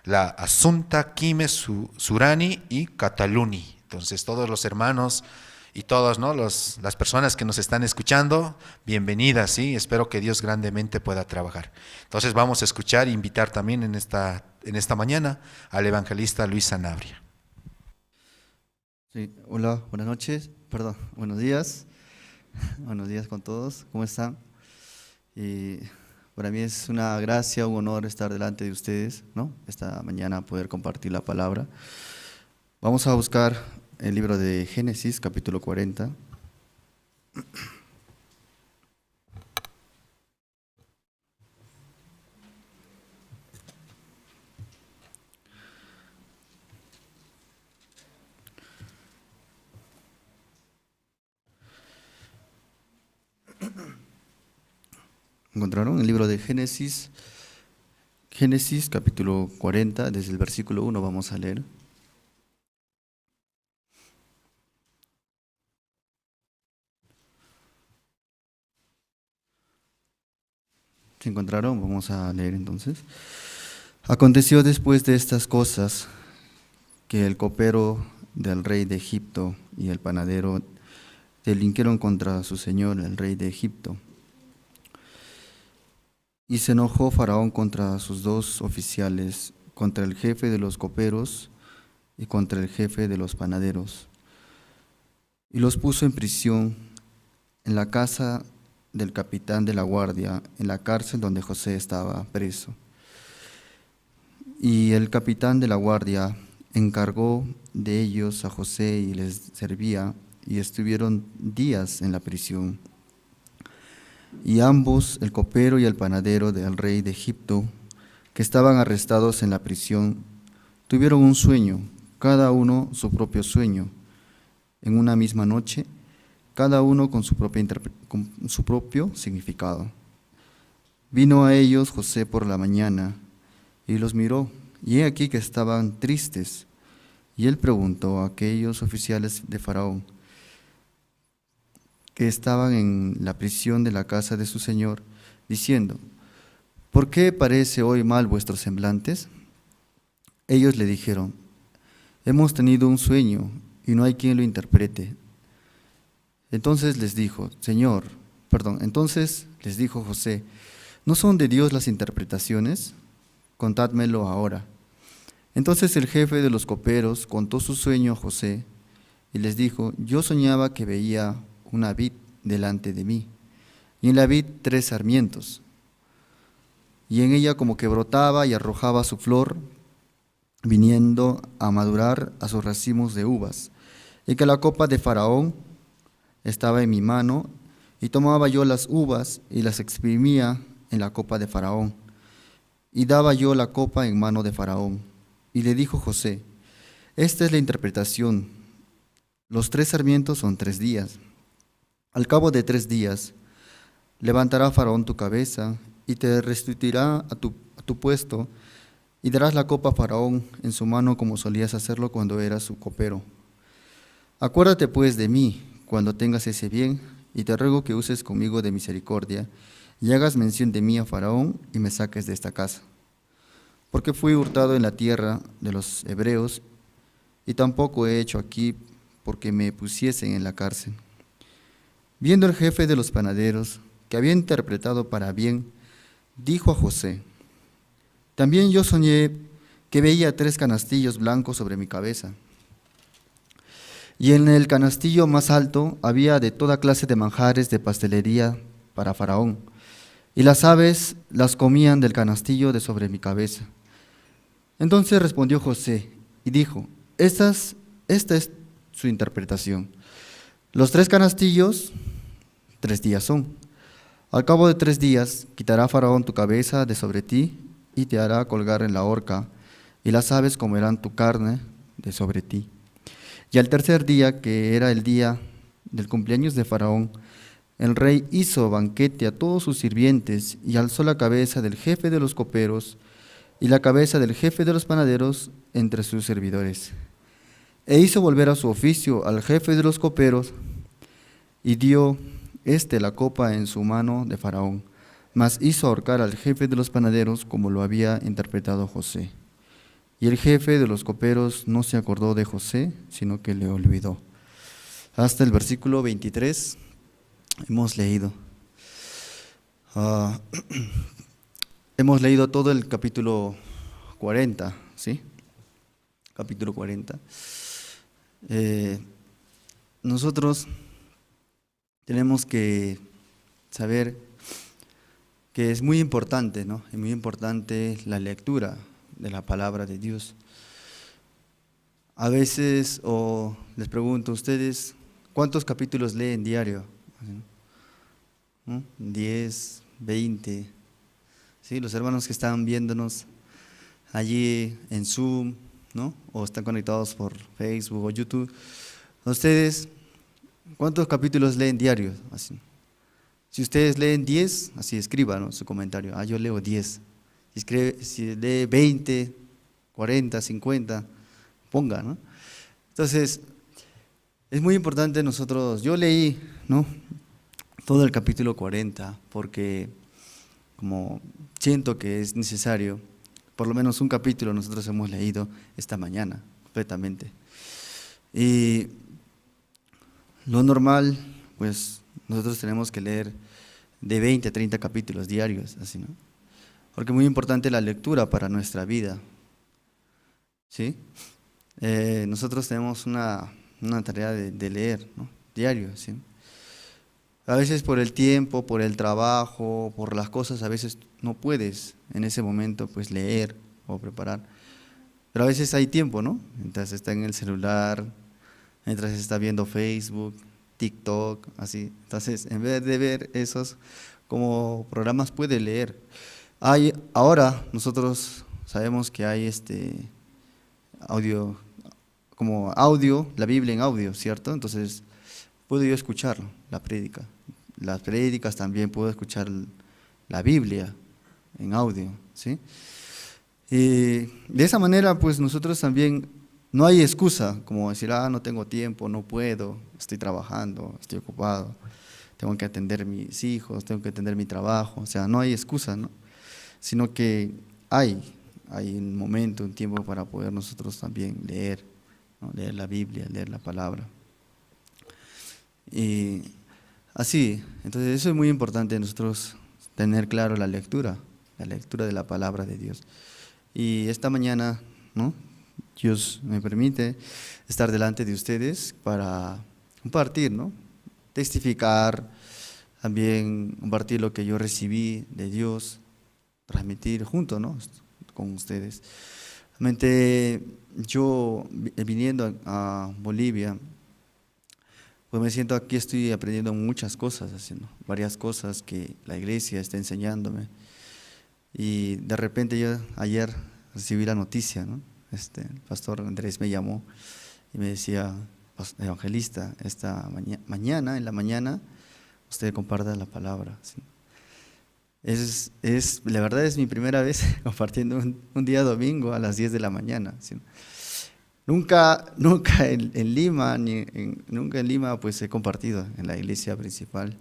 la Asunta, Quime, Surani y Cataluni. Entonces todos los hermanos y todas, ¿no?, las personas que nos están escuchando, bienvenidas, ¿sí? Espero que Dios grandemente pueda trabajar. Entonces vamos a escuchar e invitar también en esta mañana al evangelista Luis Sanabria. Sí, hola, buenas noches, perdón, buenos días con todos, ¿cómo están? Y para mí es una gracia, un honor estar delante de ustedes, ¿no?, esta mañana poder compartir la palabra. Vamos a buscar el libro de Génesis, capítulo 40. ¿Encontraron el libro de Génesis? Génesis, capítulo 40, desde el versículo 1 vamos a leer. ¿Se encontraron? Vamos a leer entonces. Aconteció después de estas cosas que el copero del rey de Egipto y el panadero delinquieron contra su señor, el rey de Egipto. Y se enojó Faraón contra sus dos oficiales, contra el jefe de los coperos y contra el jefe de los panaderos. Y los puso en prisión en la casa del capitán de la guardia, en la cárcel donde José estaba preso. Y el capitán de la guardia encargó de ellos a José y les servía, y estuvieron días en la prisión. Y ambos, el copero y el panadero del rey de Egipto, que estaban arrestados en la prisión, tuvieron un sueño, cada uno su propio sueño, en una misma noche, cada uno con su propio significado. Vino a ellos José por la mañana y los miró, y he aquí que estaban tristes. Y él preguntó a aquellos oficiales de Faraón que estaban en la prisión de la casa de su señor, diciendo: ¿por qué parece hoy mal vuestros semblantes? Ellos le dijeron: hemos tenido un sueño y no hay quien lo interprete. Entonces les dijo José: ¿no son de Dios las interpretaciones? Contádmelo ahora. Entonces el jefe de los coperos contó su sueño a José y les dijo: yo soñaba que veía una vid delante de mí, y en la vid 3 sarmientos, y en ella como que brotaba y arrojaba su flor, viniendo a madurar a sus racimos de uvas, y que la copa de Faraón estaba en mi mano, y tomaba yo las uvas y las exprimía en la copa de Faraón, y daba yo la copa en mano de Faraón. Y le dijo José: esta es la interpretación, los 3 sarmientos son 3 días. Al cabo de 3 días levantará Faraón tu cabeza y te restituirá a tu puesto, y darás la copa a Faraón en su mano como solías hacerlo cuando eras su copero. Acuérdate pues de mí cuando tengas ese bien, y te ruego que uses conmigo de misericordia, y hagas mención de mí a Faraón, y me saques de esta casa. Porque fui hurtado en la tierra de los hebreos, y tampoco he hecho aquí porque me pusiesen en la cárcel. Viendo el jefe de los panaderos, que había interpretado para bien, dijo a José: también yo soñé que veía 3 canastillos blancos sobre mi cabeza, y en el canastillo más alto había de toda clase de manjares de pastelería para Faraón, y las aves las comían del canastillo de sobre mi cabeza. Entonces respondió José y dijo: esta es su interpretación. Los 3 canastillos, 3 días son. Al cabo de 3 días quitará Faraón tu cabeza de sobre ti y te hará colgar en la horca, y las aves comerán tu carne de sobre ti. Y al tercer día, que era el día del cumpleaños de Faraón, el rey hizo banquete a todos sus sirvientes y alzó la cabeza del jefe de los coperos y la cabeza del jefe de los panaderos entre sus servidores. E hizo volver a su oficio al jefe de los coperos y dio la copa en su mano de Faraón, mas hizo ahorcar al jefe de los panaderos como lo había interpretado José. Y el jefe de los coperos no se acordó de José, sino que le olvidó. Hasta el versículo 23 hemos leído. Hemos leído todo el capítulo 40, ¿sí? Capítulo 40. Nosotros tenemos que saber que es muy importante, ¿no? Es muy importante la lectura de la palabra de Dios. A veces, les pregunto a ustedes, ¿cuántos capítulos leen diario? ¿No? 10, 20. ¿Sí? Los hermanos que están viéndonos allí en Zoom, ¿no? O están conectados por Facebook o YouTube. ¿Ustedes cuántos capítulos leen diarios? Así. Si ustedes leen 10, así escriban, ¿no? Su comentario. Yo leo 10. Si lee 20, 40, 50, ponga, ¿no? Entonces, es muy importante yo leí, ¿no?, todo el capítulo 40, porque como siento que es necesario, por lo menos un capítulo nosotros hemos leído esta mañana, completamente. Y lo normal, pues nosotros tenemos que leer de 20 a 30 capítulos diarios, así, ¿no? Porque es muy importante la lectura para nuestra vida, ¿sí? Nosotros tenemos una tarea de leer, ¿no?, diario, ¿sí? A veces por el tiempo, por el trabajo, por las cosas, a veces no puedes en ese momento pues leer o preparar. Pero a veces hay tiempo, ¿no? Mientras está en el celular, mientras está viendo Facebook, TikTok, así. Entonces, en vez de ver esos como programas, puede leer. Ahora nosotros sabemos que hay audio, la Biblia en audio, ¿cierto? Entonces, puedo yo escucharlo, la prédica. Las prédicas también puedo escuchar la Biblia en audio, ¿sí? Y de esa manera, pues nosotros también, no hay excusa, como decir, no tengo tiempo, no puedo, estoy trabajando, estoy ocupado, tengo que atender a mis hijos, tengo que atender mi trabajo, o sea, no hay excusa, ¿no? Sino que hay un momento, un tiempo para poder nosotros también leer, ¿no? Leer la Biblia, leer la palabra. Y así, entonces eso es muy importante nosotros tener claro la lectura de la palabra de Dios. Y esta mañana, ¿no?, Dios me permite estar delante de ustedes para compartir, ¿no?, testificar, también compartir lo que yo recibí de Dios, transmitir junto, ¿no?, con ustedes. Realmente yo viniendo a Bolivia, pues me siento aquí, estoy aprendiendo muchas cosas, haciendo varias cosas que la iglesia está enseñándome. Y de repente yo ayer recibí la noticia, ¿no? El pastor Andrés me llamó y me decía: evangelista, esta mañana, en la mañana, usted comparta la palabra, ¿sí? La verdad es mi primera vez compartiendo un día domingo a las 10 de la mañana. ¿Sí? Nunca en Lima, nunca en Lima pues he compartido en la iglesia principal.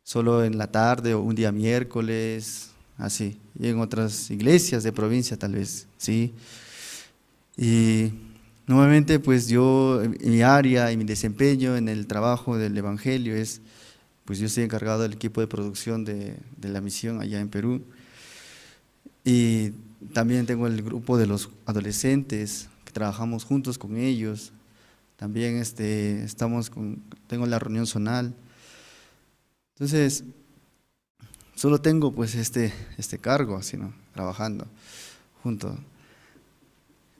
Solo en la tarde o un día miércoles, así. Y en otras iglesias de provincia tal vez, sí. Y nuevamente pues yo, en mi área y mi desempeño en el trabajo del evangelio es, pues yo estoy encargado del equipo de producción de la misión allá en Perú. Y también tengo el grupo de los adolescentes, que trabajamos juntos con ellos. También tengo la reunión zonal. Entonces, solo tengo pues este cargo, así, ¿no? Trabajando junto.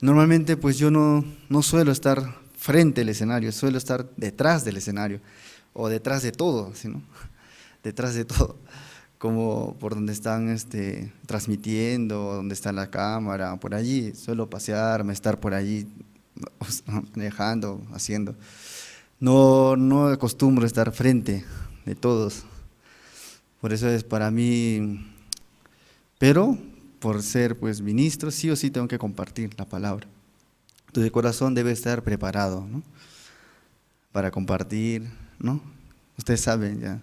Normalmente pues yo no suelo estar frente al escenario, suelo estar detrás del escenario o detrás de todo, ¿sí, no? Detrás de todo, como por donde están transmitiendo, donde está la cámara, por allí suelo pasearme, estar por allí manejando, haciendo. No acostumbro estar frente de todos. Por eso es para mí, pero por ser pues ministro, sí o sí tengo que compartir la palabra. Tu corazón debe estar preparado, ¿no? Para compartir, ¿no? Ustedes saben ya.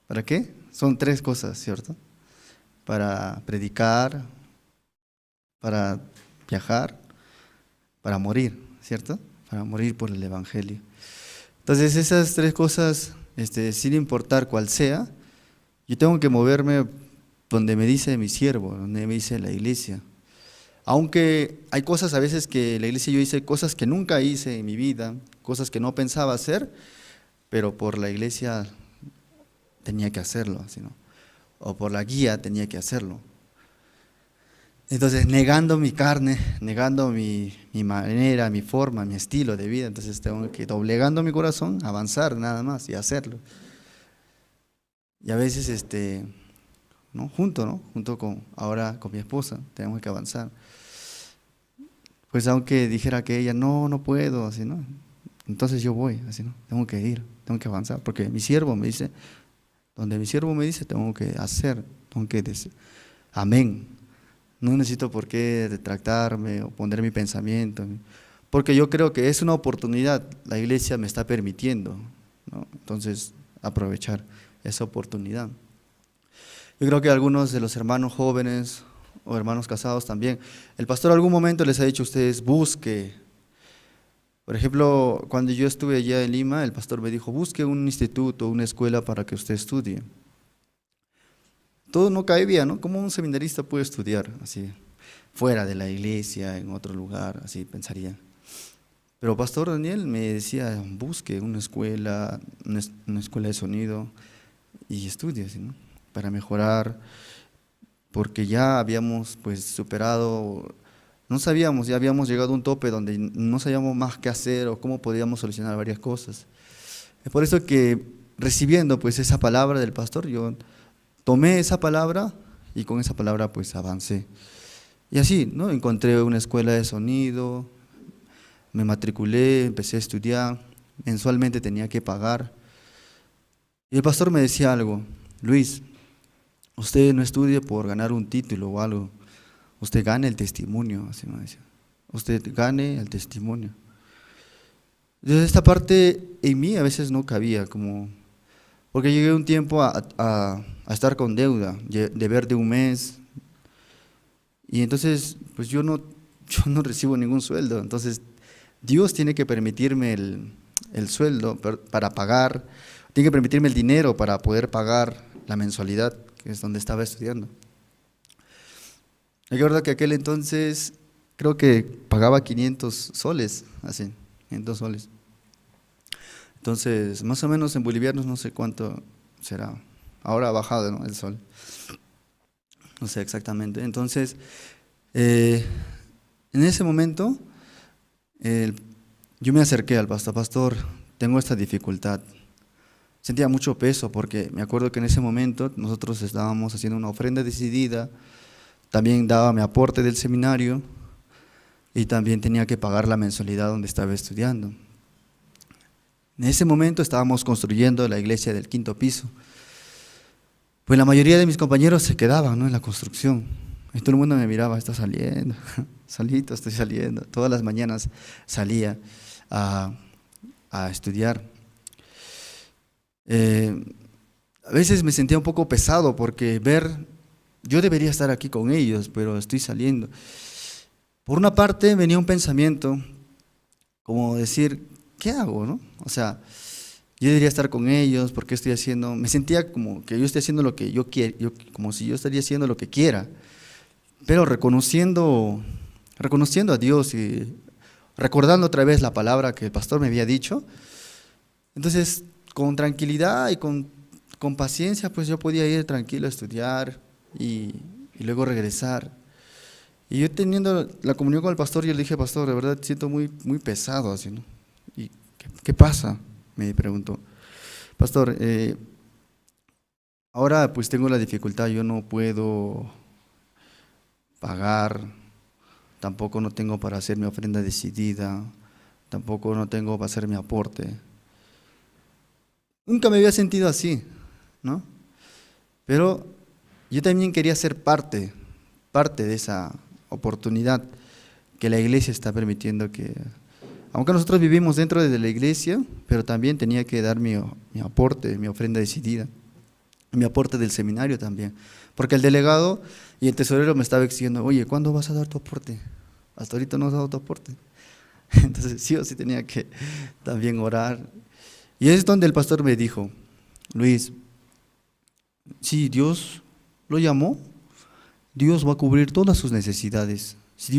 ¿Para qué? Son 3 cosas, ¿cierto? Para predicar, para viajar, para morir, ¿cierto? Para morir por el evangelio. Entonces esas 3 cosas, sin importar cuál sea, yo tengo que moverme donde me dice mi siervo, donde me dice la iglesia. Aunque hay cosas a veces que la iglesia, yo hice cosas que nunca hice en mi vida, cosas que no pensaba hacer, pero por la iglesia tenía que hacerlo, ¿sí, no? O por la guía tenía que hacerlo. Entonces, negando mi carne, negando mi manera, mi forma, mi estilo de vida, entonces tengo que, doblegando mi corazón, avanzar nada más y hacerlo. Y a veces, ¿no? Junto con mi esposa, tenemos que avanzar. Pues aunque dijera que ella, no puedo, así, ¿no? Entonces yo voy, así, ¿no? Tengo que ir, tengo que avanzar, porque mi siervo me dice, donde mi siervo me dice, tengo que hacer, tengo que decir, amén. No necesito por qué retractarme o poner mi pensamiento, porque yo creo que es una oportunidad, la iglesia me está permitiendo, ¿no? Entonces, aprovechar esa oportunidad. Yo creo que algunos de los hermanos jóvenes o hermanos casados también, el pastor algún momento les ha dicho a ustedes, busque. Por ejemplo, cuando yo estuve allá en Lima, el pastor me dijo, busque un instituto, una escuela para que usted estudie. Todo no caía, ¿no? ¿Cómo un seminarista puede estudiar así, fuera de la iglesia, en otro lugar? Así pensaría. Pero pastor Daniel me decía, busque una escuela de sonido y estudie, ¿sí, no? Para mejorar, porque ya habíamos pues superado, no sabíamos, ya habíamos llegado a un tope donde no sabíamos más qué hacer o cómo podíamos solucionar varias cosas. Es por eso que recibiendo pues esa palabra del pastor, yo tomé esa palabra y con esa palabra pues avancé. Y así, ¿no? Encontré una escuela de sonido, me matriculé, empecé a estudiar, mensualmente tenía que pagar. Y el pastor me decía algo, Luis, usted no estudie por ganar un título o algo, usted gane el testimonio, así me decía. Usted gane el testimonio. Entonces esta parte en mí a veces no cabía, porque llegué un tiempo a estar con deuda, deber de un mes, y entonces pues yo no recibo ningún sueldo, entonces Dios tiene que permitirme el sueldo para pagar, tiene que permitirme el dinero para poder pagar la mensualidad, que es donde estaba estudiando. Recuerdo que aquel entonces creo que pagaba 500 soles, así, 500 soles. Entonces, más o menos en bolivianos no sé cuánto será. Ahora ha bajado, ¿no? El sol. No sé exactamente. Entonces, en ese momento, yo me acerqué al pastor, tengo esta dificultad. Sentía mucho peso porque me acuerdo que en ese momento nosotros estábamos haciendo una ofrenda decidida, también daba mi aporte del seminario y también tenía que pagar la mensualidad donde estaba estudiando. En ese momento estábamos construyendo la iglesia del 5.º piso. pues la mayoría de mis compañeros se quedaban, ¿no?, en la construcción. Y todo el mundo me miraba, está saliendo, solito estoy saliendo. Todas las mañanas salía a estudiar. A veces me sentía un poco pesado porque yo debería estar aquí con ellos, pero estoy saliendo. Por una parte venía un pensamiento como decir, ¿qué hago, no? O sea, yo debería estar con ellos, ¿por qué estoy haciendo? Me sentía como que yo estoy haciendo lo que yo quiero, como si yo estaría haciendo lo que quiera, pero reconociendo a Dios y recordando otra vez la palabra que el pastor me había dicho. Entonces, con tranquilidad y con paciencia, pues yo podía ir tranquilo a estudiar y luego regresar. Y yo teniendo la comunión con el pastor, yo le dije, pastor, de verdad siento muy, muy pesado así, ¿no? ¿Y qué pasa?, me preguntó. Pastor, ahora pues tengo la dificultad, yo no puedo pagar, tampoco no tengo para hacer mi ofrenda decidida, tampoco no tengo para hacer mi aporte. Nunca me había sentido así, ¿no? Pero yo también quería ser parte de esa oportunidad que la iglesia está permitiendo que, aunque nosotros vivimos dentro de la iglesia, pero también tenía que dar mi aporte, mi ofrenda decidida, mi aporte del seminario también, porque el delegado y el tesorero me estaba exigiendo, oye, ¿cuándo vas a dar tu aporte? Hasta ahorita no has dado tu aporte. Entonces sí o sí tenía que también orar. Y es donde el pastor me dijo, Luis, si Dios lo llamó, Dios va a cubrir todas sus necesidades. Si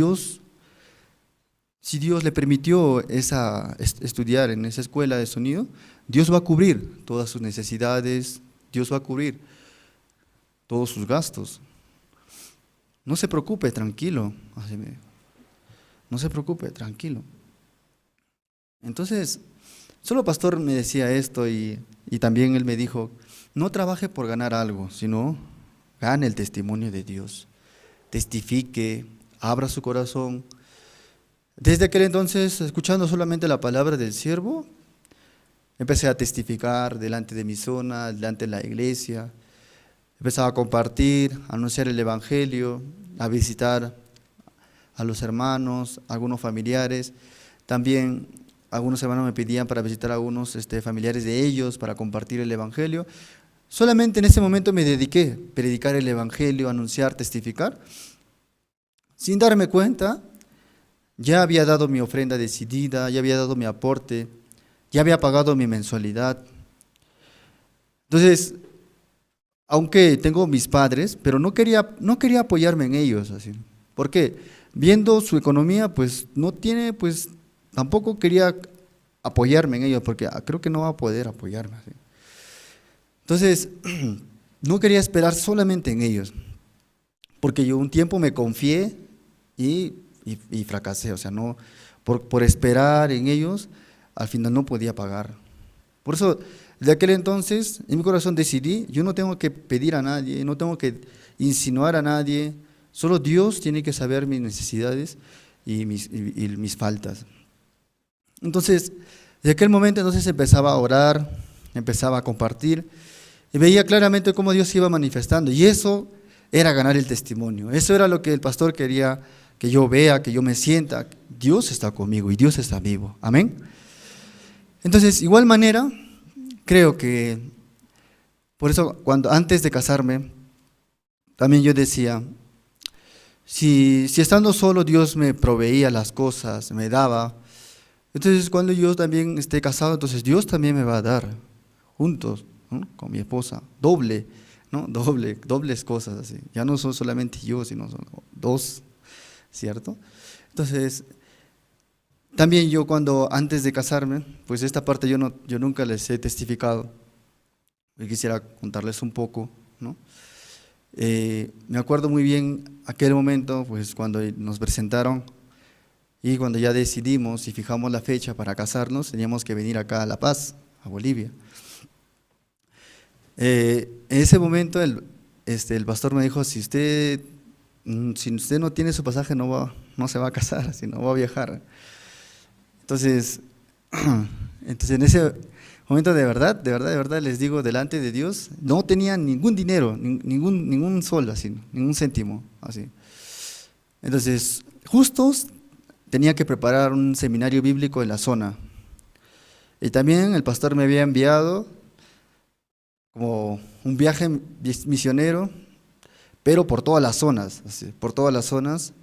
Dios le permitió estudiar en esa escuela de sonido, Dios va a cubrir todas sus necesidades, Dios va a cubrir todos sus gastos. No se preocupe, tranquilo. Así me dijo. No se preocupe, tranquilo. Entonces, solo el pastor me decía esto y también él me dijo, no trabaje por ganar algo, sino gane el testimonio de Dios, testifique, abra su corazón. Desde aquel entonces, escuchando solamente la palabra del siervo, empecé a testificar delante de mi zona, delante de la iglesia, empezaba a compartir, a anunciar el evangelio, a visitar a los hermanos, a algunos familiares. También algunos hermanos me pedían para visitar a algunos familiares de ellos, para compartir el evangelio. Solamente en ese momento me dediqué a predicar el evangelio, anunciar, testificar. Sin darme cuenta, ya había dado mi ofrenda decidida, ya había dado mi aporte, ya había pagado mi mensualidad. Entonces, aunque tengo mis padres, pero no quería apoyarme en ellos, así. ¿Por qué? Viendo su economía, pues no tiene, pues tampoco quería apoyarme en ellos, porque creo que no va a poder apoyarme, así. Entonces, no quería esperar solamente en ellos, porque yo un tiempo me confié y fracasé, o sea, no, por esperar en ellos, al final no podía pagar. Por eso, de aquel entonces, en mi corazón decidí, yo no tengo que pedir a nadie, no tengo que insinuar a nadie, solo Dios tiene que saber mis necesidades y mis faltas. Entonces, de aquel momento entonces empezaba a orar, empezaba a compartir, y veía claramente cómo Dios se iba manifestando, y eso era ganar el testimonio, eso era lo que el pastor quería que yo vea, que yo me sienta, Dios está conmigo y Dios está vivo, amén. Entonces, igual manera, creo que, por eso antes de casarme, también yo decía, si estando solo Dios me proveía las cosas, me daba, entonces cuando yo también esté casado, entonces Dios también me va a dar, juntos, ¿no?, con mi esposa, doble, ¿no? Dobles cosas así. Ya no son solamente yo, sino son dos, ¿cierto? Entonces, también yo antes de casarme, pues esta parte yo nunca les he testificado, yo quisiera contarles un poco, ¿no? Me acuerdo muy bien aquel momento, pues cuando nos presentaron y cuando ya decidimos y fijamos la fecha para casarnos, teníamos que venir acá a La Paz, a Bolivia. En ese momento el pastor me dijo, si usted no tiene su pasaje no se va a casar, sino va a viajar. Entonces en ese momento de verdad, les digo, delante de Dios, no tenía ningún dinero, ningún sol, así, ningún céntimo, así. Entonces, justos tenía que preparar un seminario bíblico en la zona. Y también el pastor me había enviado como un viaje misionero, pero por todas las zonas, así, por todas las zonas.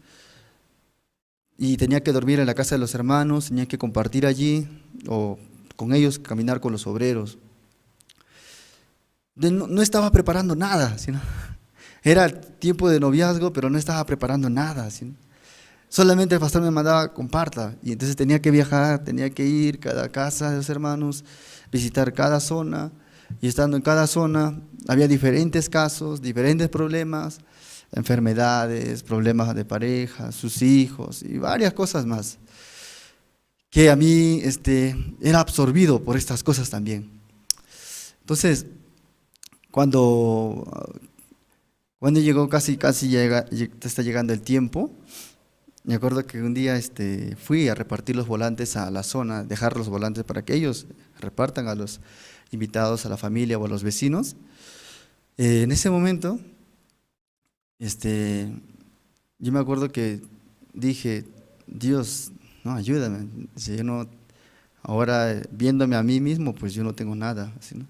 Y tenía que dormir en la casa de los hermanos, tenía que compartir allí, o con ellos caminar con los obreros. No estaba preparando nada, sino, era el tiempo de noviazgo, pero no estaba preparando nada, sino, solamente el pastor me mandaba comparta, y entonces tenía que viajar, tenía que ir cada casa de los hermanos, visitar cada zona, y estando en cada zona había diferentes casos, diferentes problemas, enfermedades, problemas de pareja, sus hijos y varias cosas más, que a mí era absorbido por estas cosas también. Entonces, cuando llegó está llegando el tiempo, me acuerdo que un día fui a repartir los volantes a la zona, dejar los volantes para que ellos repartan a los invitados, a la familia o a los vecinos. En ese momento, yo me acuerdo que dije, Dios, no, ayúdame. Si yo no, ahora viéndome a mí mismo, pues yo no tengo nada, así, ¿no?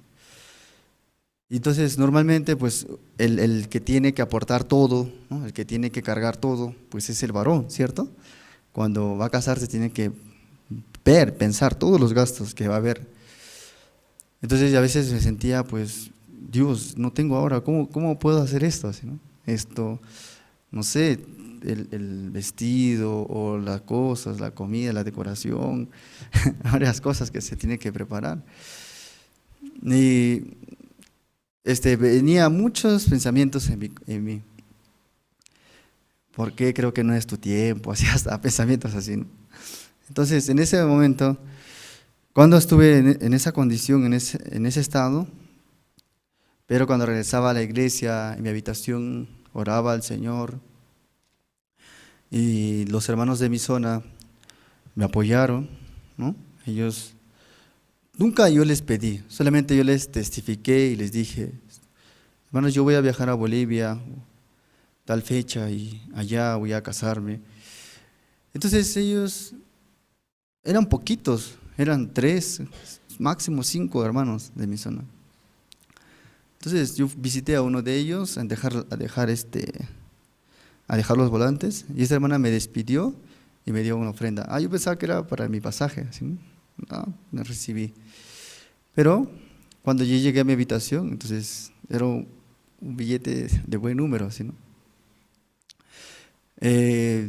Y entonces, normalmente, pues el que tiene que aportar todo, ¿no? El que tiene que cargar todo, pues es el varón, ¿cierto? Cuando va a casarse tiene que pensar todos los gastos que va a haber. Entonces, a veces me sentía, pues, Dios, no tengo ahora, ¿cómo puedo hacer esto? Así, ¿no? Esto, no sé, el vestido o las cosas, la comida, la decoración, varias cosas que se tiene que preparar. Y venía muchos pensamientos en mí. ¿Por qué creo que no es tu tiempo? Así, hasta pensamientos así, ¿no? Entonces, en ese momento, cuando estuve en esa condición, en ese estado, pero cuando regresaba a la iglesia, en mi habitación, oraba al Señor, y los hermanos de mi zona me apoyaron, ¿no? Ellos, nunca yo les pedí, solamente yo les testifiqué y les dije, hermanos, yo voy a viajar a Bolivia, tal fecha, y allá voy a casarme. Entonces ellos eran poquitos, eran 3, máximo 5 hermanos de mi zona. Entonces yo visité a uno de ellos a dejar los volantes, y esta hermana me despidió y me dio una ofrenda. Yo pensaba que era para mi pasaje, ¿sí? No recibí. Pero cuando yo llegué a mi habitación, entonces era un billete de buen número, ¿sí, no?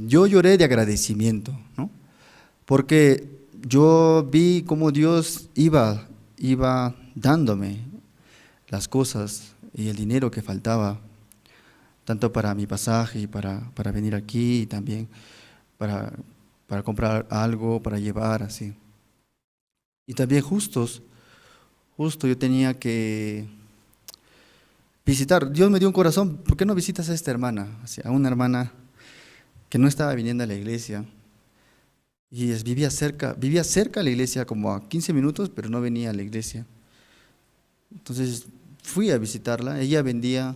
Yo lloré de agradecimiento, ¿no? Porque yo vi cómo Dios iba dándome las cosas y el dinero que faltaba, tanto para mi pasaje y para venir aquí, y también para comprar algo, para llevar, así. Y también justo yo tenía que visitar. Dios me dio un corazón, ¿por qué no visitas a esta hermana? Así, a una hermana que no estaba viniendo a la iglesia, y vivía cerca a la iglesia, como a 15 minutos, pero no venía a la iglesia. Entonces fui a visitarla. Ella vendía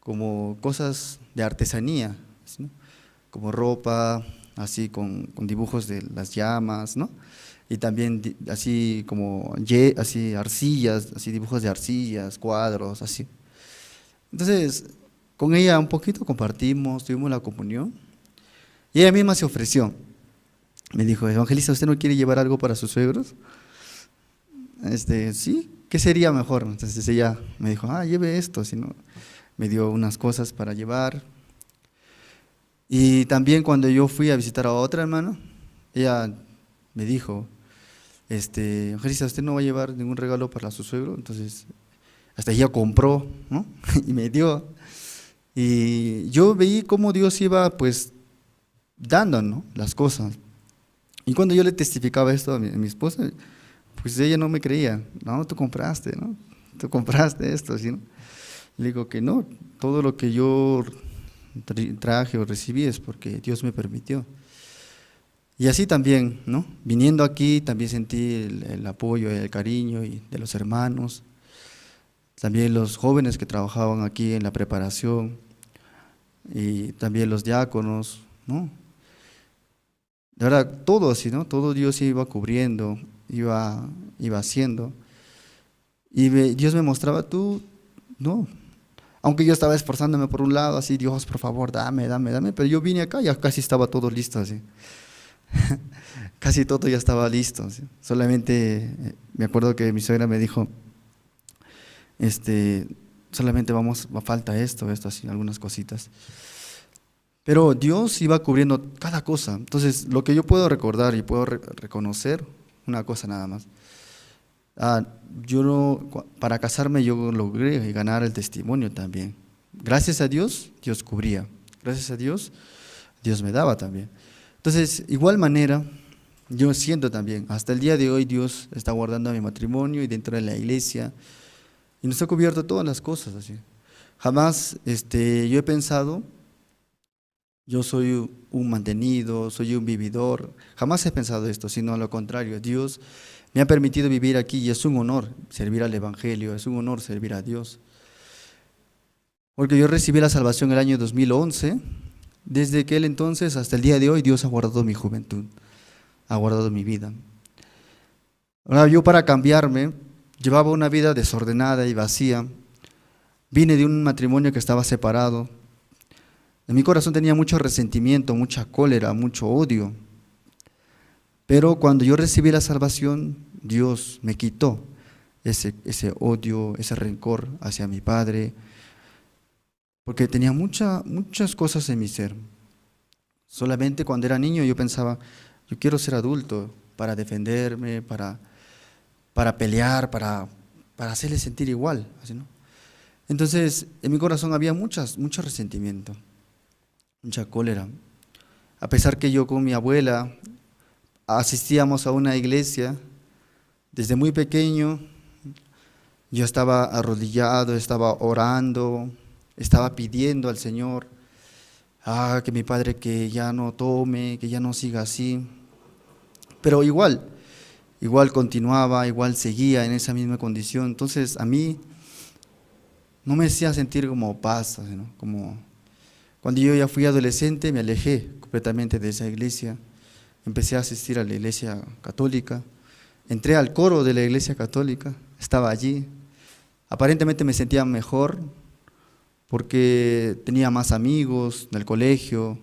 como cosas de artesanía, ¿sí? Como ropa, así con dibujos de las llamas, ¿no? Y también así como así arcillas, así dibujos de arcillas, cuadros, así. Entonces, con ella un poquito compartimos, tuvimos la comunión, y ella misma se ofreció. Me dijo, evangelista, ¿usted no quiere llevar algo para sus suegros? Sí, ¿qué sería mejor? Entonces ella me dijo, lleve esto, si no. Me dio unas cosas para llevar. Y también cuando yo fui a visitar a otra hermana, ella me dijo, evangelista, ¿usted no va a llevar ningún regalo para su suegro? Entonces, hasta ella compró, ¿no? Y me dio. Y yo veí cómo Dios iba, pues, dando, ¿no?, las cosas. Y cuando yo le testificaba esto a mi esposa, pues ella no me creía. No, tú compraste, ¿no? Tú compraste esto, ¿sí, no? Le digo que no, todo lo que yo traje o recibí es porque Dios me permitió. Y así también, ¿no? Viniendo aquí también sentí el apoyo, el cariño de los hermanos, también los jóvenes que trabajaban aquí en la preparación y también los diáconos, ¿no? De verdad, todo así, ¿no? Todo Dios iba cubriendo, iba haciendo. Y Dios me mostraba, tú, no. Aunque yo estaba esforzándome por un lado, así, Dios, por favor, dame, pero yo vine acá y ya casi estaba todo listo, así. Casi todo ya estaba listo, ¿sí? Solamente me acuerdo que mi suegra me dijo, solamente falta esto, así, algunas cositas. Pero Dios iba cubriendo cada cosa. Entonces, lo que yo puedo recordar y puedo reconocer, una cosa nada más. Para casarme yo logré ganar el testimonio también. Gracias a Dios, Dios cubría. Gracias a Dios, Dios me daba también. Entonces, igual manera, yo siento también, hasta el día de hoy Dios está guardando mi matrimonio y dentro de la iglesia, y nos ha cubierto todas las cosas así. Jamás yo he pensado, yo soy un mantenido, soy un vividor, jamás he pensado esto, sino a lo contrario, Dios me ha permitido vivir aquí y es un honor servir al Evangelio, es un honor servir a Dios. Porque yo recibí la salvación el año 2011, desde aquel entonces hasta el día de hoy Dios ha guardado mi juventud, ha guardado mi vida. Ahora yo para cambiarme, llevaba una vida desordenada y vacía, vine de un matrimonio que estaba separado, en mi corazón tenía mucho resentimiento, mucha cólera, mucho odio, pero cuando yo recibí la salvación, Dios me quitó ese odio, ese rencor hacia mi padre, porque tenía muchas cosas en mi ser. Solamente cuando era niño yo pensaba, yo quiero ser adulto para defenderme, para pelear, para hacerle sentir igual, así, ¿no? Entonces, en mi corazón había mucho resentimiento, mucha cólera. A pesar que yo con mi abuela asistíamos a una iglesia, desde muy pequeño yo estaba arrodillado, estaba orando, estaba pidiendo al Señor, que mi padre que ya no tome, que ya no siga así. Pero igual continuaba, igual seguía en esa misma condición. Entonces a mí no me hacía sentir como paz, ¿no? Como cuando yo ya fui adolescente me alejé completamente de esa iglesia, empecé a asistir a la iglesia católica, entré al coro de la iglesia católica, estaba allí, aparentemente me sentía mejor porque tenía más amigos en el colegio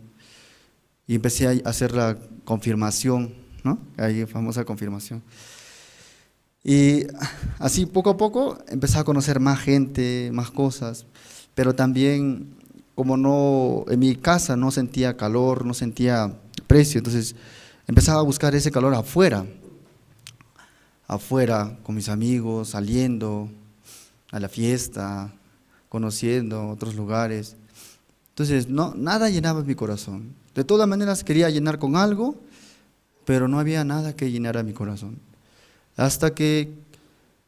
y empecé a hacer la confirmación, ¿no? Ahí famosa confirmación. Y así poco a poco empecé a conocer más gente, más cosas, pero también como en mi casa no sentía calor, no sentía precio, entonces empezaba a buscar ese calor afuera, con mis amigos, saliendo a la fiesta, conociendo otros lugares. Entonces nada llenaba mi corazón. De todas maneras quería llenar con algo, pero no había nada que llenara mi corazón. Hasta que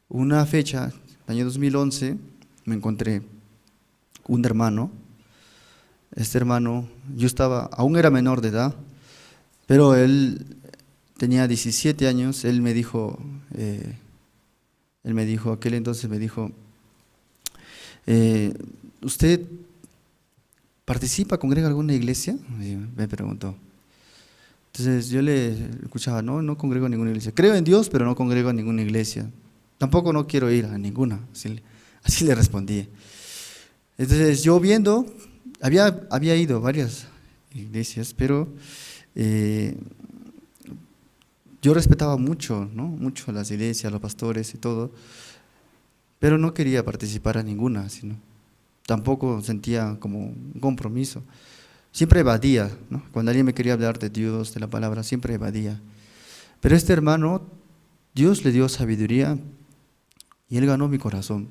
una fecha, el año 2011, me encontré un hermano. Este hermano, aún era menor de edad, pero él tenía 17 años, él me dijo, aquel entonces me dijo, ¿usted participa, congrega alguna iglesia? Me preguntó. Entonces yo le escuchaba, no congrego en ninguna iglesia. Creo en Dios, pero no congrego en ninguna iglesia. Tampoco no quiero ir a ninguna, así le respondí. Entonces yo viendo, había ido a varias iglesias, pero yo respetaba mucho, ¿no? Mucho a las iglesias, a los pastores y todo, pero no quería participar a ninguna, tampoco sentía como un compromiso. Siempre evadía, ¿no? Cuando alguien me quería hablar de Dios, de la palabra, siempre evadía. Pero este hermano, Dios le dio sabiduría y él ganó mi corazón.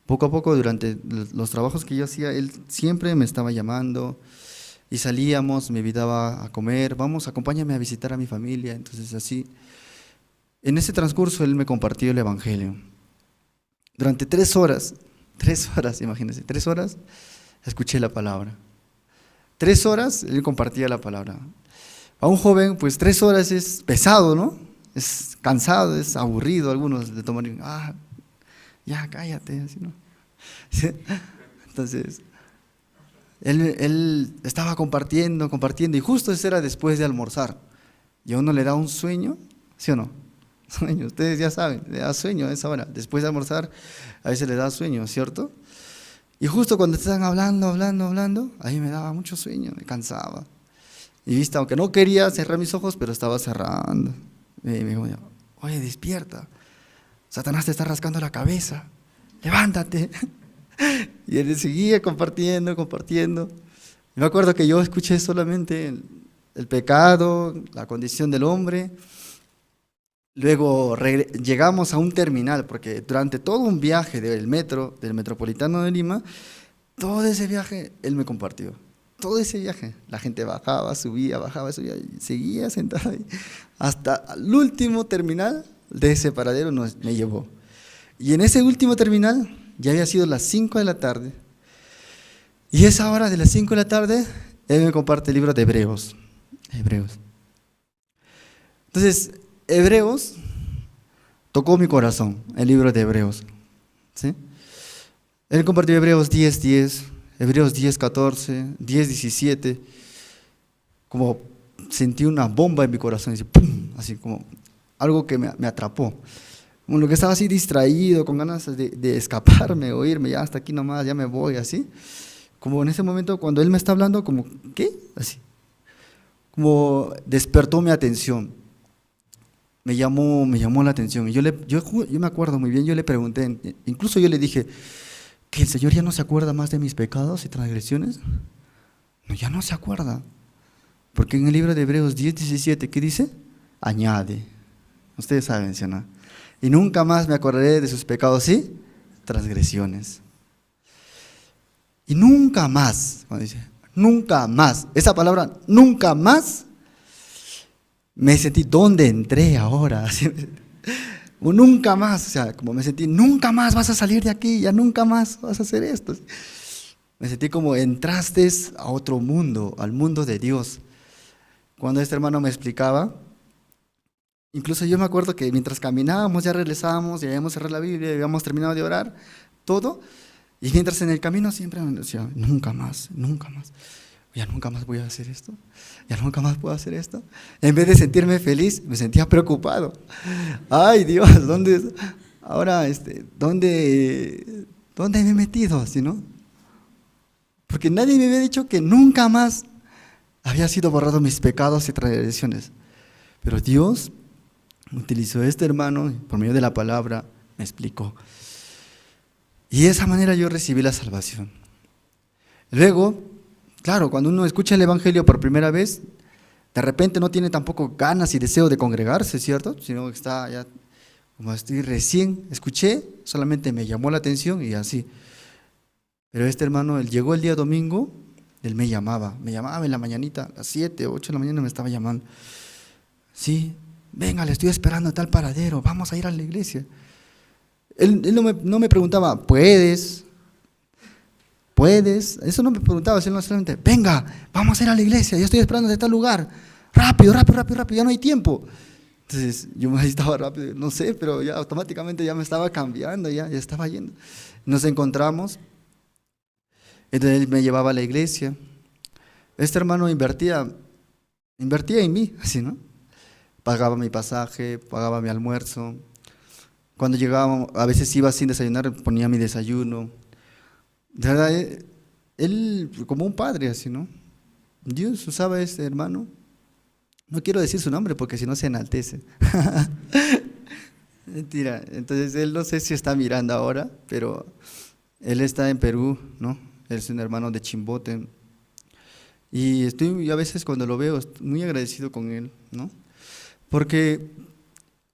Poco a poco, durante los trabajos que yo hacía, él siempre me estaba llamando y salíamos, me invitaba a comer, acompáñame a visitar a mi familia. Entonces así, en ese transcurso él me compartió el Evangelio. Durante 3 horas, imagínense, 3 horas escuché la palabra. 3 horas él compartía la palabra. A un joven, pues 3 horas es pesado, ¿no? Es cansado, es aburrido. Algunos de tomar, ya cállate, así, ¿no? Entonces, él estaba compartiendo, y justo eso era después de almorzar. Y a uno le da un sueño, ¿sí o no? Sueño, ustedes ya saben, le da sueño a esa hora. Después de almorzar, a veces le da sueño, ¿cierto? Y justo cuando estaban hablando, a mí me daba mucho sueño, me cansaba. Y viste, aunque no quería cerrar mis ojos, pero estaba cerrando. Y me dijo, oye, despierta. Satanás te está rascando la cabeza. Levántate. Y él seguía compartiendo. Y me acuerdo que yo escuché solamente el pecado, la condición del hombre. Luego llegamos a un terminal, porque durante todo un viaje del metro, del Metropolitano de Lima, todo ese viaje él me compartió. Todo ese viaje, la gente bajaba, subía, y seguía sentado ahí. Hasta el último terminal de ese paradero me llevó. Y en ese último terminal ya había sido las 5 de la tarde. Y esa hora de las 5 de la tarde, él me comparte el libro de Hebreos. Entonces, Hebreos tocó mi corazón, el libro de Hebreos. ¿Sí? Él compartió Hebreos 10:10, Hebreos 10:14, 10:17. Como sentí una bomba en mi corazón, así, ¡pum! Así como algo que me atrapó. Como lo que estaba así distraído, con ganas de escaparme o irme, ya hasta aquí nomás, ya me voy, así. Como en ese momento, cuando él me está hablando, como, ¿qué? Así. Como despertó mi atención. Me llamó la atención. Y yo me acuerdo muy bien, yo le pregunté, incluso yo le dije, ¿que el Señor ya no se acuerda más de mis pecados y transgresiones? No, ya no se acuerda. Porque en el libro de Hebreos 10:17, ¿qué dice? Añade. Ustedes saben, ¿sí o no? Y nunca más me acordaré de sus pecados y transgresiones. Y nunca más, cuando dice, nunca más, esa palabra, nunca más, me sentí, ¿dónde entré ahora? O nunca más, o sea, como me sentí, nunca más vas a salir de aquí, ya nunca más vas a hacer esto. Me sentí como entraste a otro mundo, al mundo de Dios. Cuando este hermano me explicaba, incluso yo me acuerdo que mientras caminábamos, ya regresábamos, ya habíamos cerrado la Biblia, ya habíamos terminado de orar, todo, y mientras en el camino siempre me decía, nunca más, ya nunca más voy a hacer esto, ya nunca más puedo hacer esto. En vez de sentirme feliz, me sentía preocupado. Ay Dios, ¿dónde me he metido? ¿Sí, no? Porque nadie me había dicho que nunca más había sido borrado mis pecados y transgresiones. Pero Dios utilizó a este hermano, por medio de la palabra, me explicó. Y de esa manera yo recibí la salvación. Luego, claro, cuando uno escucha el Evangelio por primera vez, de repente no tiene tampoco ganas y deseo de congregarse, ¿cierto? Sino que está ya, como estoy recién, escuché, solamente me llamó la atención y así. Pero este hermano, él llegó el día domingo, él me llamaba en la mañanita, a las 7, 8 de la mañana me estaba llamando. Sí, venga, le estoy esperando en tal paradero, vamos a ir a la iglesia. Él no me preguntaba, ¿puedes? Eso no me preguntaba, sino solamente, venga, vamos a ir a la iglesia, yo estoy esperando de tal lugar, rápido, ya no hay tiempo. Entonces yo me estaba rápido, no sé, pero ya automáticamente ya me estaba cambiando, ya estaba yendo. Nos encontramos, entonces él me llevaba a la iglesia. Este hermano invertía en mí, así, ¿no? Pagaba mi pasaje, pagaba mi almuerzo. Cuando llegábamos, a veces iba sin desayunar, ponía mi desayuno. De verdad, él como un padre, así, ¿no? Dios usaba a este hermano. No quiero decir su nombre porque si no se enaltece. Mentira. Entonces él no sé si está mirando ahora, pero él está en Perú, ¿no? Él es un hermano de Chimbote. Y estoy a veces cuando lo veo muy agradecido con él, ¿no? Porque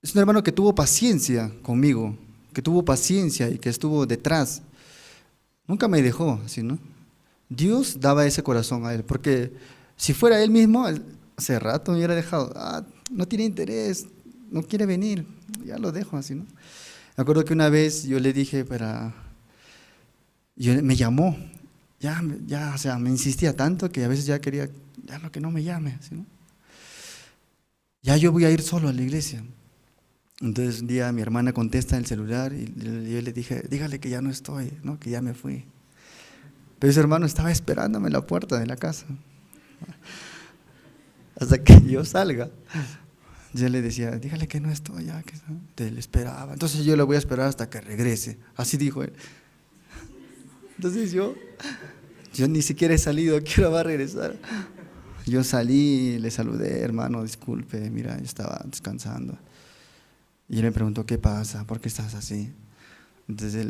es un hermano que tuvo paciencia conmigo, que tuvo paciencia y que estuvo detrás. Nunca me dejó, así, ¿no? Dios daba ese corazón a él, porque si fuera él mismo, hace rato me hubiera dejado. No tiene interés, no quiere venir, ya lo dejo, así, ¿no? Me acuerdo que una vez yo le dije me llamó, ya, o sea, me insistía tanto que a veces ya quería, ya no, que no me llame, así, ¿no? ya yo voy a ir solo a la iglesia. Entonces un día mi hermana contesta en el celular y yo le dije, dígale que ya no estoy, ¿no? Que ya me fui. Pero ese hermano estaba esperándome en la puerta de la casa. Hasta que yo salga. Yo le decía, dígale que no estoy ya, que te le esperaba. Entonces yo le voy a esperar hasta que regrese. Así dijo él. Entonces yo ni siquiera he salido, quiero va a regresar. Yo salí, le saludé, hermano, disculpe, mira, yo estaba descansando. Y él me preguntó, ¿qué pasa? ¿Por qué estás así? Entonces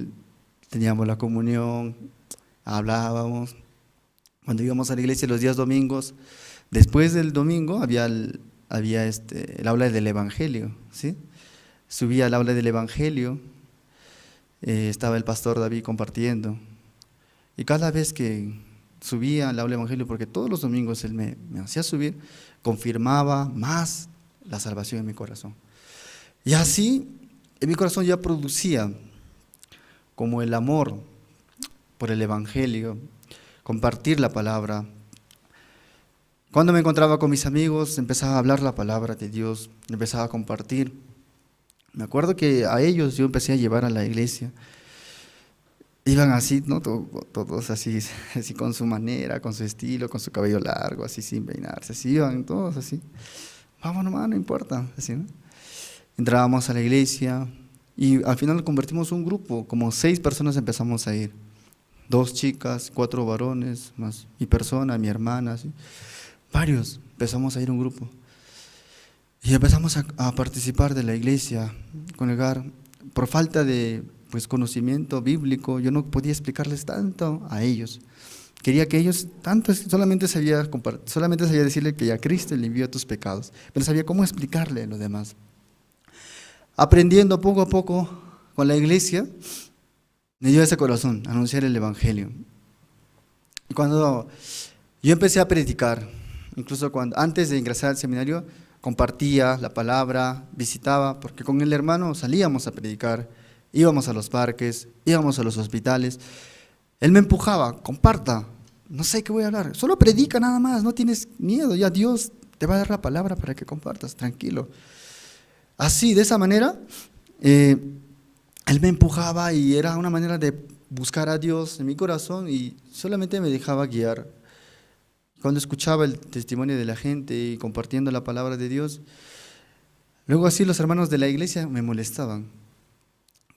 teníamos la comunión, hablábamos. Cuando íbamos a la iglesia los días domingos, después del domingo había el aula del Evangelio, ¿sí? Subía al aula del Evangelio, estaba el pastor David compartiendo. Y cada vez que subía al aula del Evangelio, porque todos los domingos él me hacía subir, confirmaba más la salvación en mi corazón. Y así, en mi corazón ya producía como el amor por el Evangelio, compartir la palabra. Cuando me encontraba con mis amigos, empezaba a hablar la palabra de Dios, empezaba a compartir. Me acuerdo que a ellos yo empecé a llevar a la iglesia. Iban así, ¿no? Todos así con su manera, con su estilo, con su cabello largo, así sin peinarse. Así iban todos así. Vamos nomás, no importa. Así, ¿no? Entrábamos a la iglesia y al final convertimos un grupo, como 6 personas empezamos a ir. 2 chicas, 4 varones, más mi persona, mi hermana, así. Varios, empezamos a ir un grupo. Y empezamos a participar de la iglesia, congregar. Por falta de conocimiento bíblico, yo no podía explicarles tanto a ellos. Quería que ellos, solamente sabía decirle que ya Cristo limpió tus pecados, pero no sabía cómo explicarle lo demás. Aprendiendo poco a poco con la iglesia, me dio ese corazón, anunciar el Evangelio. Y cuando yo empecé a predicar, incluso antes de ingresar al seminario, compartía la palabra, visitaba, porque con el hermano salíamos a predicar, íbamos a los parques, íbamos a los hospitales. Él me empujaba, comparta, no sé qué voy a hablar, solo predica nada más, no tienes miedo, ya Dios te va a dar la palabra para que compartas, tranquilo. Así, de esa manera, él me empujaba y era una manera de buscar a Dios en mi corazón y solamente me dejaba guiar. Cuando escuchaba el testimonio de la gente y compartiendo la palabra de Dios, luego así los hermanos de la iglesia me molestaban.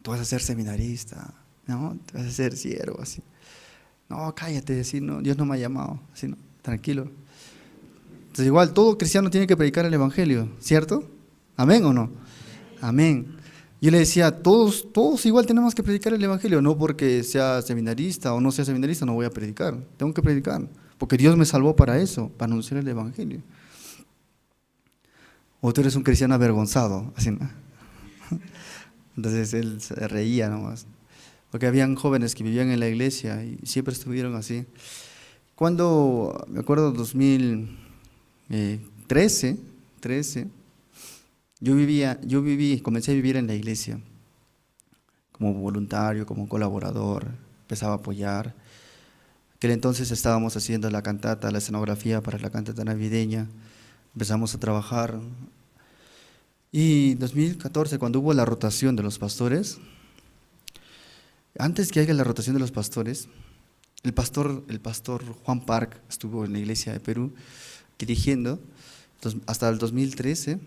Tú vas a ser seminarista, ¿no? Tú vas a ser siervo, así. No, cállate, así, no, Dios no me ha llamado, así, no, tranquilo. Entonces igual, todo cristiano tiene que predicar el Evangelio, ¿cierto? ¿Amén o no? Amén. Yo le decía, todos igual tenemos que predicar el Evangelio, no porque sea seminarista o no sea seminarista, no voy a predicar, tengo que predicar, porque Dios me salvó para eso, para anunciar el Evangelio. O tú eres un cristiano avergonzado, así, ¿no? Entonces él se reía nomás, porque habían jóvenes que vivían en la iglesia y siempre estuvieron así. Cuando, me acuerdo, 2013, comencé a vivir en la iglesia, como voluntario, como colaborador, empezaba a apoyar. Aquel entonces estábamos haciendo la cantata, la escenografía para la cantata navideña, empezamos a trabajar. Y 2014, cuando hubo la rotación de los pastores, antes que haya la rotación de los pastores, el pastor Juan Park estuvo en la iglesia de Perú dirigiendo hasta el 2013,